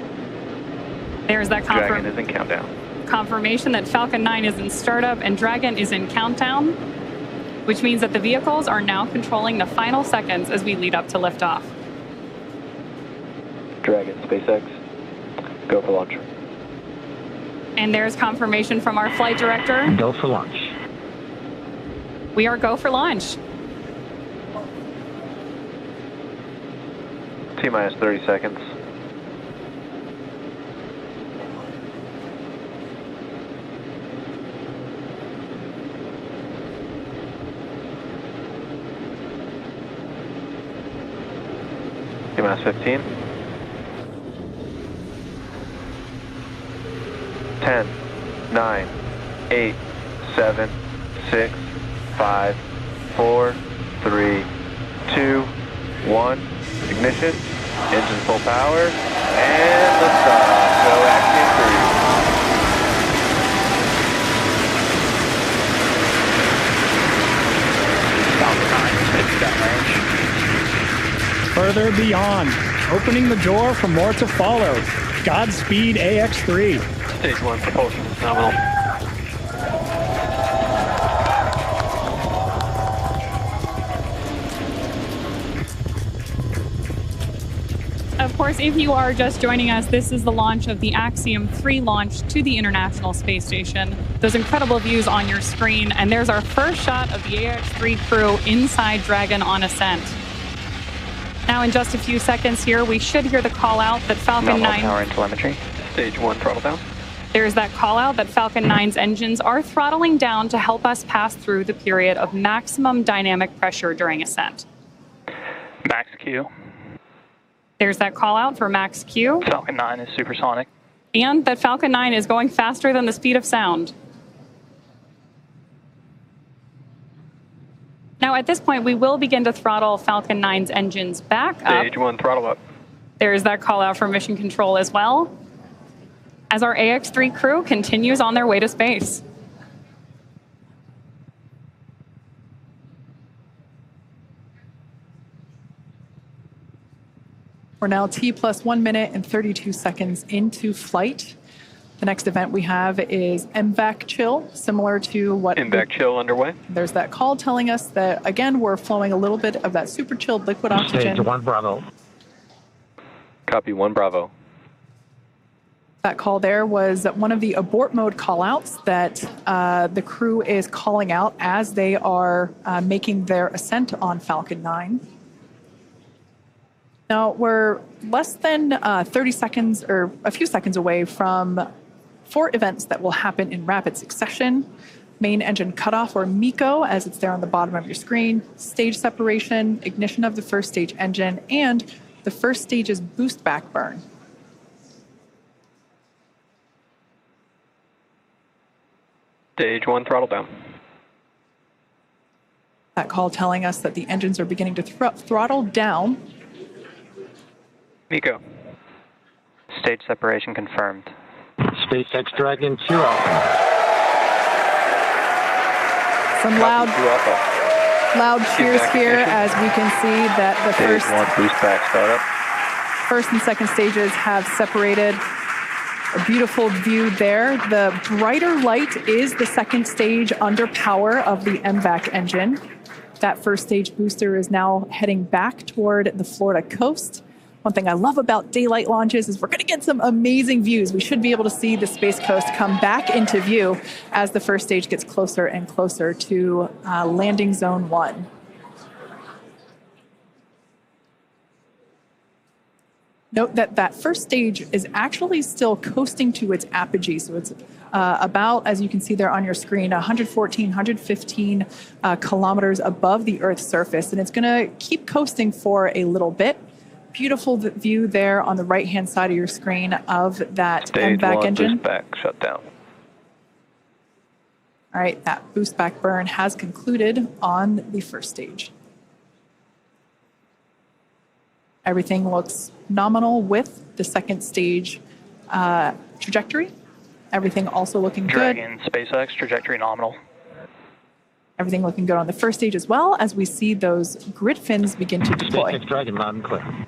There's that
Dragon is in countdown.
confirmation that Falcon 9 is in startup and Dragon is in countdown, which means that the vehicles are now controlling the final seconds as we lead up to liftoff.
Dragon, SpaceX, go for launch.
And there's confirmation from our flight director.
Go for launch.
We are go for launch.
T-minus 30 seconds. T-minus 15. 10, 9, 8, 7, 6, 5, 4, 3, 2, 1. Ignition, engine full power, and liftoff. Go Axiom
3. Further beyond, opening the door for more to follow. Godspeed AX-3.
Stage 1 propulsion is nominal.
Of course, if you are just joining us, this is the launch of the Axiom 3 launch to the International Space Station. Those incredible views on your screen, and there's our first shot of the AX-3 crew inside Dragon on ascent. Now, in just a few seconds here, we should hear the call out that Falcon 9...
power and telemetry. Stage 1 throttle down.
There's that call out that Falcon 9's engines are throttling down to help us pass through the period of maximum dynamic pressure during ascent.
Max Q.
There's that call out for Max Q.
Falcon 9 is supersonic.
And that Falcon 9 is going faster than the speed of sound. Now, at this point, we will begin to throttle Falcon 9's engines back up.
Stage 1 throttle up.
There's that call out for mission control as well, as our AX-3 crew continues on their way to space.
We're now T plus 1 minute and 32 seconds into flight. The next event we have is MVAC chill, similar to what...
MVAC chill underway.
There's that call telling us that, again, we're flowing a little bit of that super chilled liquid oxygen.
Stage 1 Bravo. Copy 1 Bravo.
That call there was one of the abort mode callouts that the crew is calling out as they are making their ascent on Falcon 9. Now, we're less than 30 seconds or a few seconds away from 4 events that will happen in rapid succession. Main engine cutoff, or MECO, as it's there on the bottom of your screen, stage separation, ignition of the first stage engine, and the first stage's boost back burn.
Stage 1, throttle down.
That call telling us that the engines are beginning to throttle down.
MECO.
Stage separation confirmed.
SpaceX Dragon 2 Alpha.
Some loud cheers here as we can see that the
Stage 1, boost back startup.
first and second stages have separated. A beautiful view there. The brighter light is the second stage under power of the MVAC engine. That first stage booster is now heading back toward the Florida coast. One thing I love about daylight launches is we're going to get some amazing views. We should be able to see the Space Coast come back into view as the first stage gets closer and closer to landing zone 1. Note that that first stage is actually still coasting to its apogee. So it's about, as you can see there on your screen, 114, 115 kilometers above the Earth's surface. And it's going to keep coasting for a little bit. Beautiful view there on the right-hand side of your screen of that MVAC engine.
Boost back shut down.
All right, that boost back burn has concluded on the first stage. Everything looks nominal with the second stage trajectory. Everything also looking good.
Dragon, SpaceX, trajectory nominal.
Everything looking good on the first stage as well as we see those grid fins begin to deploy.
SpaceX Dragon loud and clear.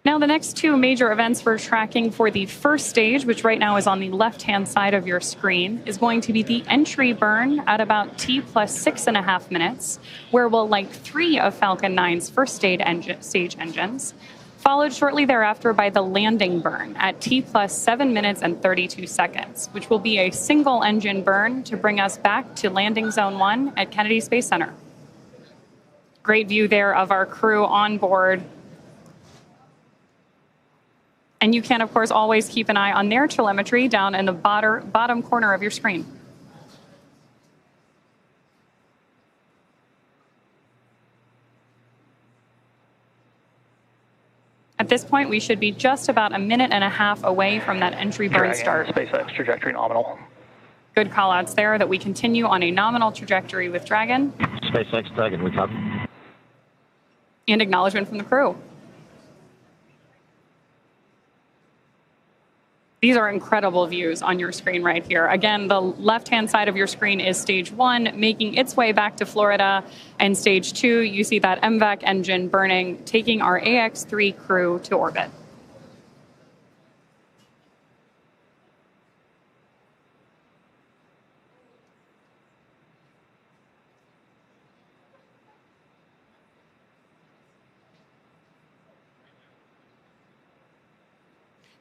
Now, the next 2 major events we're tracking for the first stage, which right now is on the left-hand side of your screen, is going to be the entry burn at about T plus 6.5 minutes, where we'll light 3 of Falcon 9's first stage engines, followed shortly thereafter by the landing burn at T plus 7 minutes and 32 seconds, which will be a single engine burn to bring us back to landing zone 1 at Kennedy Space Center. Great view there of our crew on board. And you can, of course, always keep an eye on their telemetry down in the bottom corner of your screen. At this point, we should be just about a minute and a half away from that entry burn start.
SpaceX trajectory nominal.
Good call-outs there that we continue on a nominal trajectory with Dragon.
SpaceX Dragon, we copy.
And acknowledgement from the crew. These are incredible views on your screen right here. Again, the left-hand side of your screen is stage 1, making its way back to Florida. And stage 2, you see that MVAC engine burning, taking our AX-3 crew to orbit.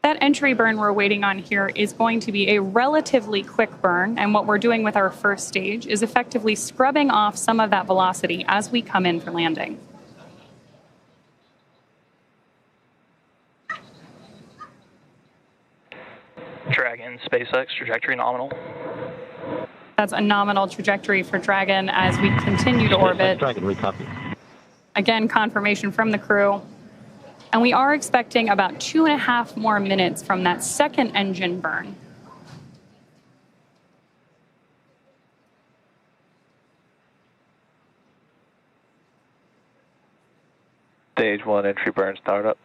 That entry burn we're waiting on here is going to be a relatively quick burn, and what we're doing with our first stage is effectively scrubbing off some of that velocity as we come in for landing.
Dragon, SpaceX, trajectory nominal.
That's a nominal trajectory for Dragon as we continue to orbit.
Dragon, we copy.
Again, confirmation from the crew. And we are expecting about 2.5 more minutes from that second engine burn.
Stage 1 entry burn startup.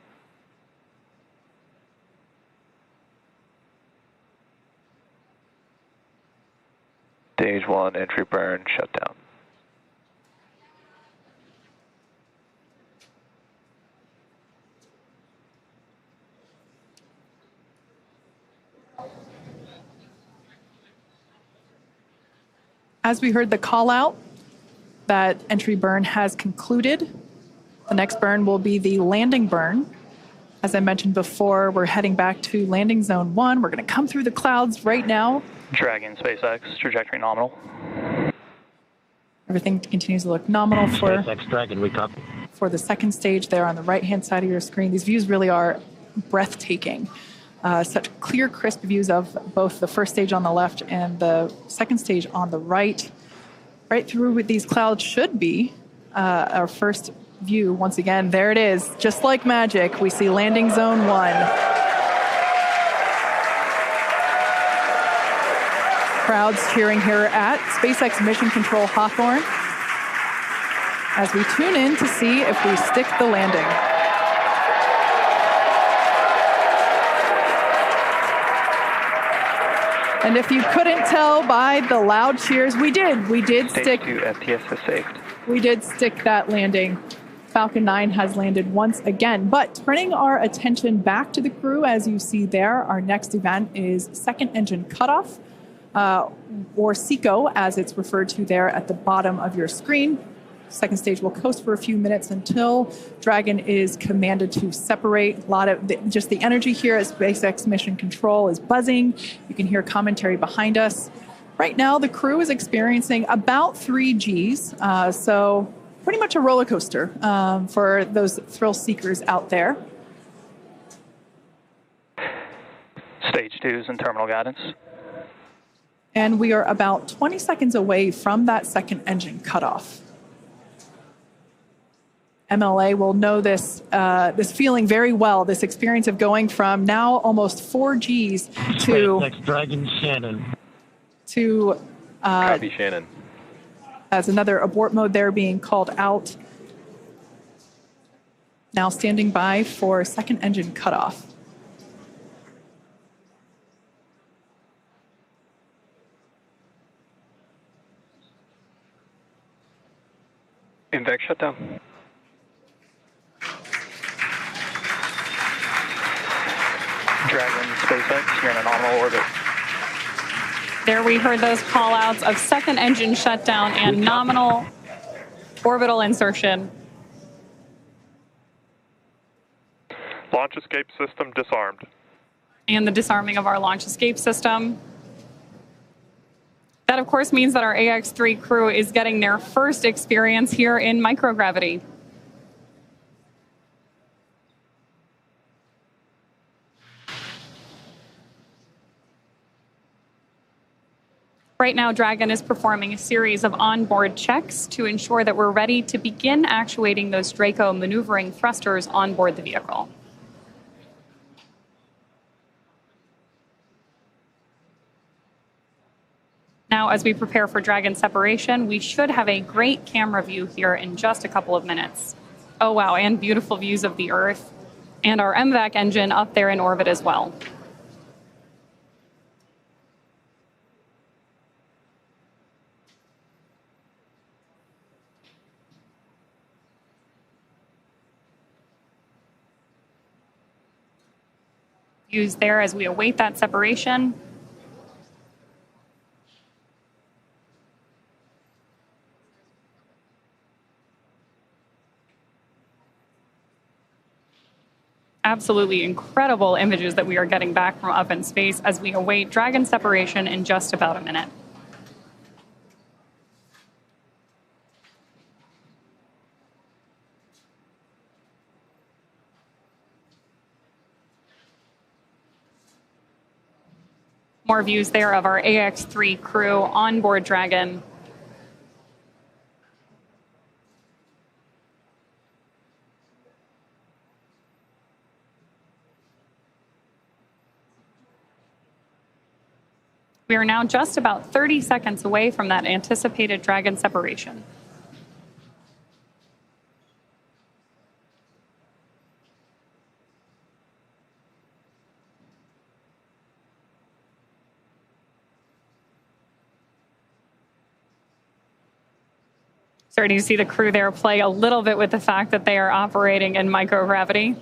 Stage 1 entry burn shutdown.
As we heard the call out, that entry burn has concluded. The next burn will be the landing burn. As I mentioned before, we're heading back to landing zone 1. We're going to come through the clouds right now.
Dragon, SpaceX, trajectory nominal.
Everything continues to look nominal
SpaceX Dragon, we copy.
for the second stage there on the right-hand side of your screen. These views really are breathtaking. Such clear, crisp views of both the first stage on the left and the second stage on the right. Right through with these clouds should be our first view. Once again, there it is. Just like magic, we see landing zone 1. Crowds cheering here at SpaceX Mission Control Hawthorne as we tune in to see if we stick the landing. And if you couldn't tell by the loud cheers, we did
Stage 2 FTS is saved.
We did stick that landing. Falcon 9 has landed once again. But turning our attention back to the crew, as you see there, our next event is second engine cutoff, or SECO, as it's referred to there at the bottom of your screen. Second stage will coast for a few minutes until Dragon is commanded to separate. A lot of just the energy here at SpaceX Mission Control is buzzing. You can hear commentary behind us. Right now, the crew is experiencing about 3 Gs, so pretty much a roller coaster for those thrill seekers out there.
Stage 2 is in terminal guidance.
And we are about 20 seconds away from that second engine cutoff. MLA will know this this feeling very well, this experience of going from now almost 4 Gs to...
SpaceX Dragon Shannon.
To...
Copy, Shannon.
As another abort mode there being called out. Now standing by for second engine cutoff.
Invac shutdown.
Dragon, SpaceX, you're in a nominal orbit.
There we heard those call outs of second engine shutdown and nominal orbital insertion.
Launch escape system disarmed.
And the disarming of our launch escape system. That, of course, means that our AX-3 crew is getting their first experience here in microgravity. Right now, Dragon is performing a series of onboard checks to ensure that we're ready to begin actuating those Draco maneuvering thrusters on board the vehicle. Now, as we prepare for Dragon separation, we should have a great camera view here in just a couple of minutes. Oh, wow, and beautiful views of the Earth, and our MVAC engine up there in orbit as well. Views there as we await that separation. Absolutely incredible images that we are getting back from up in space as we await Dragon separation in just about a minute. More views there of our AX-3 crew on board Dragon. We are now just about 30 seconds away from that anticipated Dragon separation. Starting to see the crew there play a little bit with the fact that they are operating in microgravity.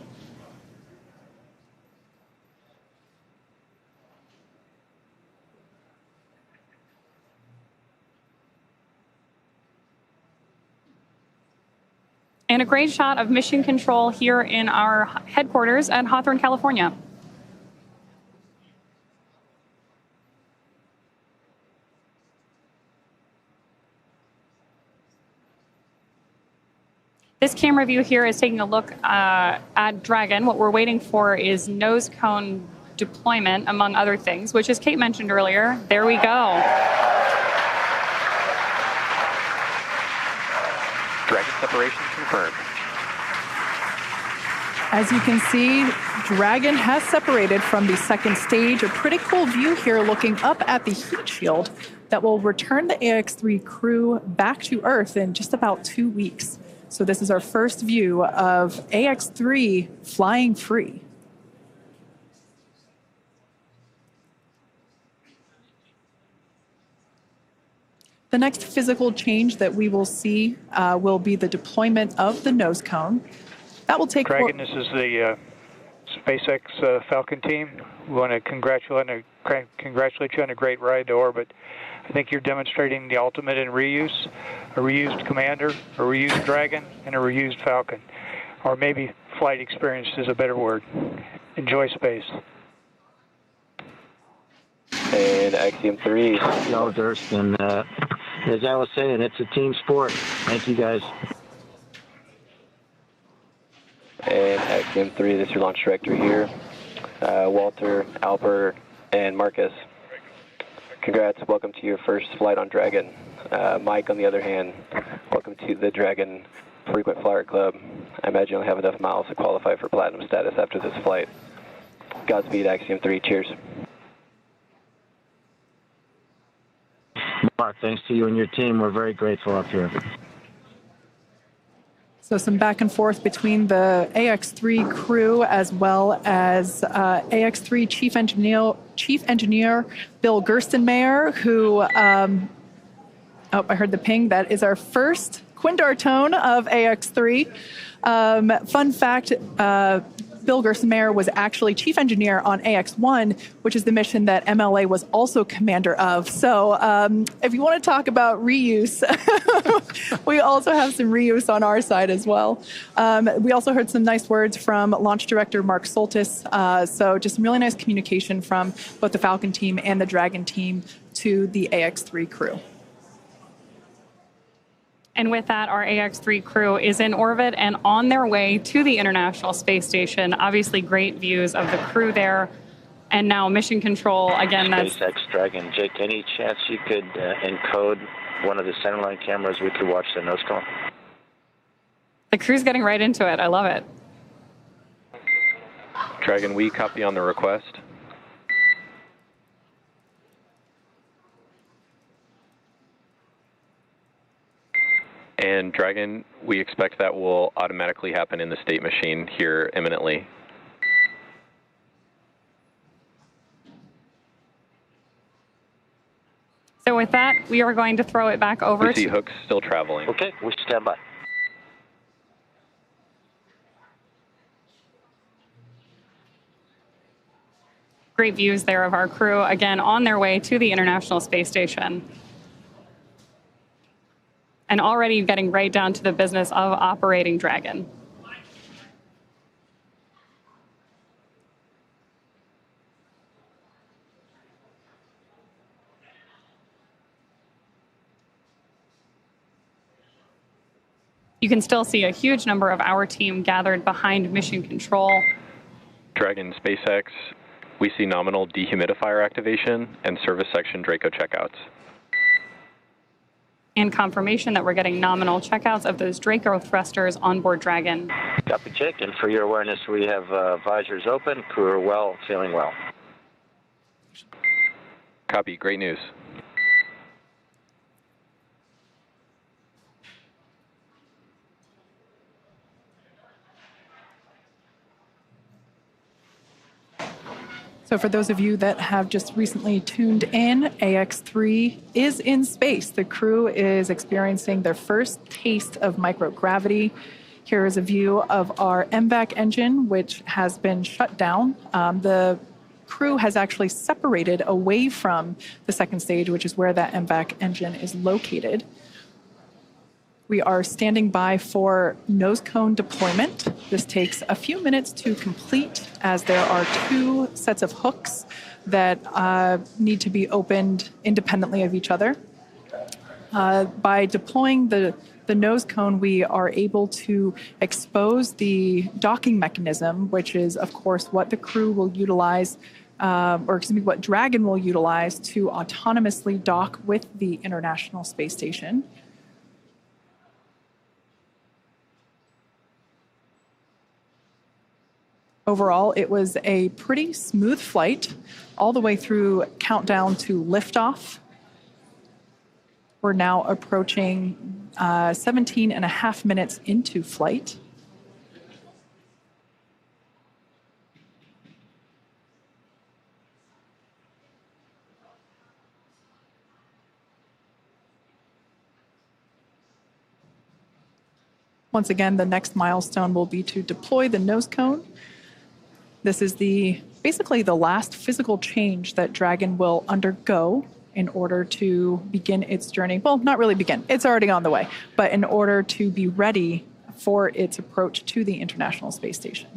And a great shot of mission control here in our headquarters at Hawthorne, California. This camera view here is taking a look at Dragon. What we're waiting for is nose cone deployment, among other things, which, as Kate mentioned earlier, there we go.
Dragon separation confirmed.
As you can see, Dragon has separated from the second stage. A pretty cool view here looking up at the heat shield that will return the AX-3 crew back to Earth in just about 2 weeks. So this is our first view of AX-3 flying free. The next physical change that we will see will be the deployment of the nose cone. That will take...
Dragon, this is the SpaceX Falcon team. We want to congratulate you on a great ride to orbit. I think you're demonstrating the ultimate in reuse, a reused Commander, a reused Dragon, and a reused Falcon. Or maybe flight experience is a better word. Enjoy space.
And Axiom 3. Y'all, Durston. As I was saying, it's a team sport. Thank you, guys.
And Axiom 3, this is your launch director here. Walter, Alper, and Marcus. Congrats, welcome to your first flight on Dragon. Mike, on the other hand, welcome to the Dragon Frequent Flyer Club. I imagine you'll have enough miles to qualify for platinum status after this flight. Godspeed, Axiom 3, cheers.
Mark, thanks to you and your team. We're very grateful up here.
So some back and forth between the AX-3 crew as well as AX-3 Chief Engineer Bill Gerstenmayer, who, oh, I heard the ping. That is our first Quindar tone of AX-3. Fun fact, Bill Gerstenmayer was actually chief engineer on AX-1, which is the mission that MLA was also commander of. So if you want to talk about reuse, we also have some reuse on our side as well. We also heard some nice words from launch director Mark Soltis. So just some really nice communication from both the Falcon team and the Dragon team to the AX-3 crew.
And with that, our AX-3 crew is in orbit and on their way to the International Space Station. Obviously, great views of the crew there. And now mission control, again, that's...
SpaceX Dragon. Jake, any chance you could encode one of the centerline cameras? We could watch the nose cone.
The crew's getting right into it. I love it.
Dragon, we copy on the request. And Dragon, we expect that will automatically happen in the state machine here imminently.
So with that, we are going to throw it back over
We see hooks still traveling.
Okay, we stand by.
Great views there of our crew, again, on their way to the International Space Station. And already getting right down to the business of operating Dragon. You can still see a huge number of our team gathered behind mission control.
Dragon SpaceX, we see nominal dehumidifier activation and service section Draco checkouts.
And confirmation that we're getting nominal checkouts of those Draco thrusters on board Dragon.
Copy, Jake. And for your awareness, we have visors open. Crew are well, feeling well.
Copy. Great news.
So for those of you that have just recently tuned in, AX-3 is in space. The crew is experiencing their first taste of microgravity. Here is a view of our MVAC engine, which has been shut down. The crew has actually separated away from the second stage, which is where that MVAC engine is located. We are standing by for nose cone deployment. This takes a few minutes to complete as there are 2 sets of hooks that need to be opened independently of each other. By deploying the nose cone, we are able to expose the docking mechanism, which is, of course, what the crew will utilize, what Dragon will utilize to autonomously dock with the International Space Station. Overall, it was a pretty smooth flight all the way through countdown to liftoff. We're now approaching 17 and a half minutes into flight. Once again, the next milestone will be to deploy the nose cone. This is basically the last physical change that Dragon will undergo in order to begin its journey. Well, not really begin, it's already on the way, but in order to be ready for its approach to the International Space Station.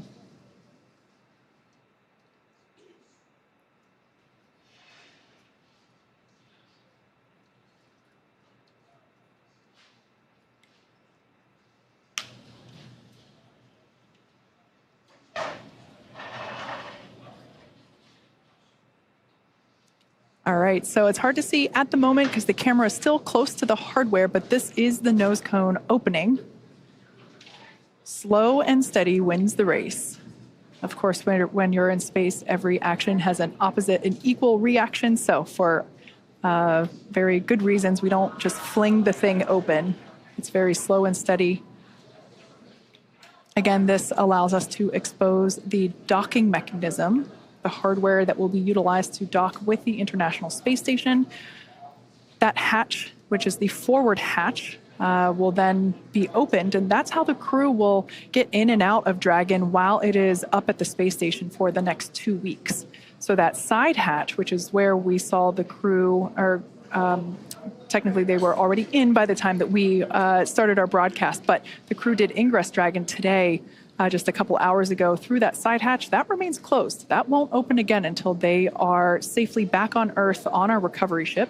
All right, so it's hard to see at the moment because the camera is still close to the hardware, but this is the nose cone opening. Slow and steady wins the race. Of course, when you're in space, every action has an opposite and equal reaction. So for very good reasons, we don't just fling the thing open. It's very slow and steady. Again, this allows us to expose the docking mechanism, the hardware that will be utilized to dock with the International Space Station. That hatch, which is the forward hatch, will then be opened, and that's how the crew will get in and out of Dragon while it is up at the space station for the next 2 weeks. So that side hatch, which is where we saw the crew, or technically they were already in by the time that we started our broadcast, but the crew did ingress Dragon today, just a couple hours ago, through that side hatch. That remains closed. That won't open again until they are safely back on Earth on our recovery ship.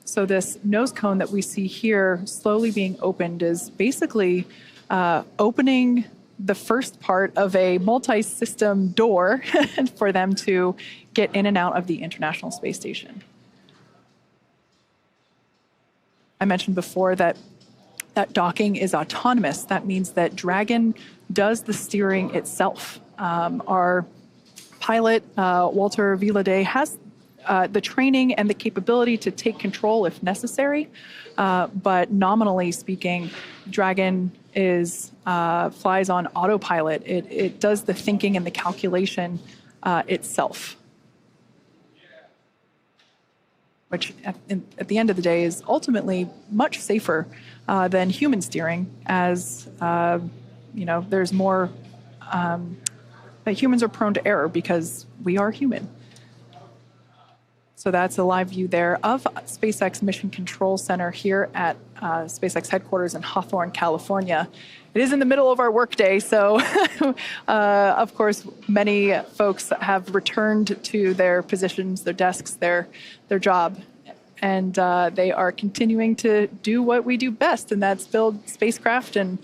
So this nose cone that we see here slowly being opened is basically opening the first part of a multi-system door for them to get in and out of the International Space Station. I mentioned before that docking is autonomous. That means that Dragon does the steering itself. Our pilot, Walter Villadei, has the training and the capability to take control if necessary, but nominally speaking, Dragon flies on autopilot. It does the thinking and the calculation itself, which at the end of the day is ultimately much safer than human steering, as there's more that humans are prone to error because we are human. So that's a live view there of SpaceX Mission Control Center here at SpaceX headquarters in Hawthorne, California. It is in the middle of our workday, so of course, many folks have returned to their positions, their desks, their job, and they are continuing to do what we do best, and that's build spacecraft and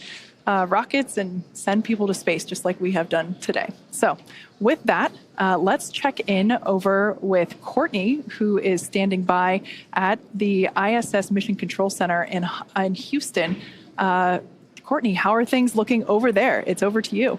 rockets and send people to space, just like we have done today. So with that, let's check in over with Courtney, who is standing by at the ISS Mission Control Center in Houston. Courtney, how are things looking over there? It's over to you.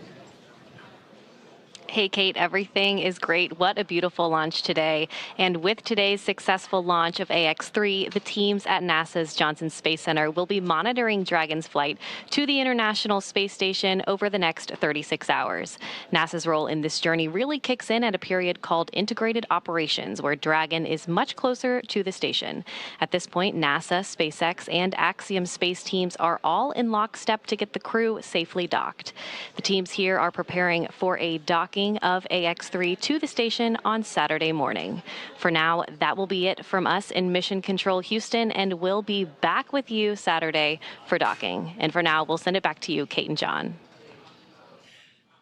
Hey, Kate, everything is great. What a beautiful launch today. And with today's successful launch of AX-3, the teams at NASA's Johnson Space Center will be monitoring Dragon's flight to the International Space Station over the next 36 hours. NASA's role in this journey really kicks in at a period called Integrated Operations, where Dragon is much closer to the station. At this point, NASA, SpaceX, and Axiom Space teams are all in lockstep to get the crew safely docked. The teams here are preparing for a docking docking of AX-3 to the station on Saturday morning. For now, that will be it from us in Mission Control Houston, and we'll be back with you Saturday for docking. And for now, we'll send it back to you, Kate and John.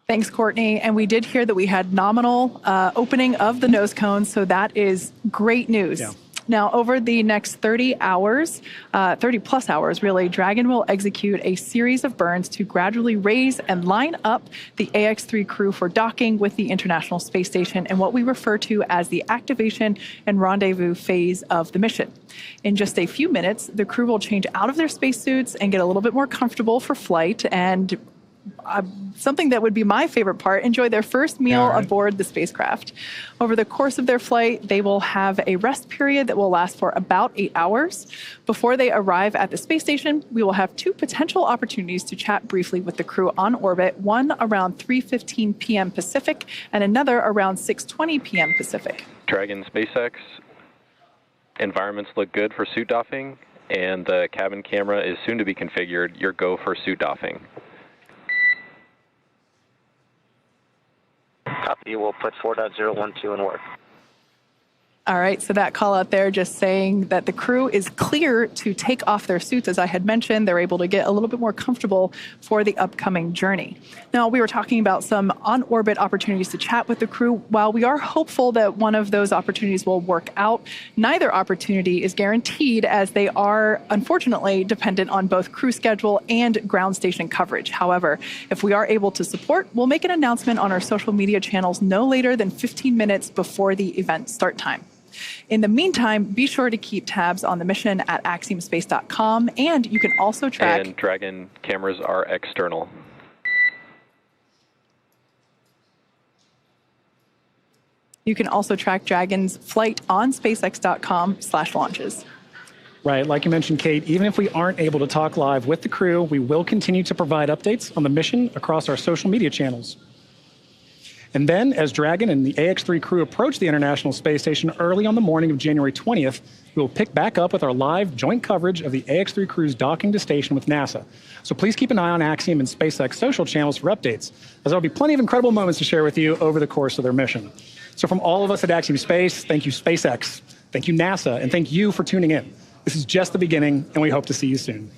Thanks, Courtney. And we did hear that we had nominal opening of the nose cone, so that is great news.
Yeah.
Now, over the next 30 hours, 30 plus hours really, Dragon will execute a series of burns to gradually raise and line up the AX-3 crew for docking with the International Space Station and what we refer to as the activation and rendezvous phase of the mission. In just a few minutes, the crew will change out of their spacesuits and get a little bit more comfortable for flight, and something that would be my favorite part, enjoy their first meal aboard the spacecraft. Over the course of their flight, they will have a rest period that will last for about 8 hours. Before they arrive at the space station, we will have 2 potential opportunities to chat briefly with the crew on orbit, one around 3:15 p.m. Pacific and another around 6:20 p.m. Pacific.
Dragon SpaceX, environments look good for suit doffing, and the cabin camera is soon to be configured. Your go for suit doffing.
Copy, we'll put 4.012 in work.
All right, so that call out there just saying that the crew is clear to take off their suits. As I had mentioned, they're able to get a little bit more comfortable for the upcoming journey. Now, we were talking about some on-orbit opportunities to chat with the crew. While we are hopeful that one of those opportunities will work out, neither opportunity is guaranteed, as they are, unfortunately, dependent on both crew schedule and ground station coverage. However, if we are able to support, we'll make an announcement on our social media channels no later than 15 minutes before the event start time. In the meantime, be sure to keep tabs on the mission at axiomspace.com, and you can also track...
And Dragon cameras are external.
You can also track Dragon's flight on spacex.com/launches.
Right, like you mentioned, Kate, even if we aren't able to talk live with the crew, we will continue to provide updates on the mission across our social media channels. And then, as Dragon and the AX-3 crew approach the International Space Station early on the morning of January 20th, we will pick back up with our live joint coverage of the AX-3 crew's docking to station with NASA. So please keep an eye on Axiom and SpaceX social channels for updates, as there will be plenty of incredible moments to share with you over the course of their mission. So from all of us at Axiom Space, thank you SpaceX, thank you NASA, and thank you for tuning in. This is just the beginning, and we hope to see you soon.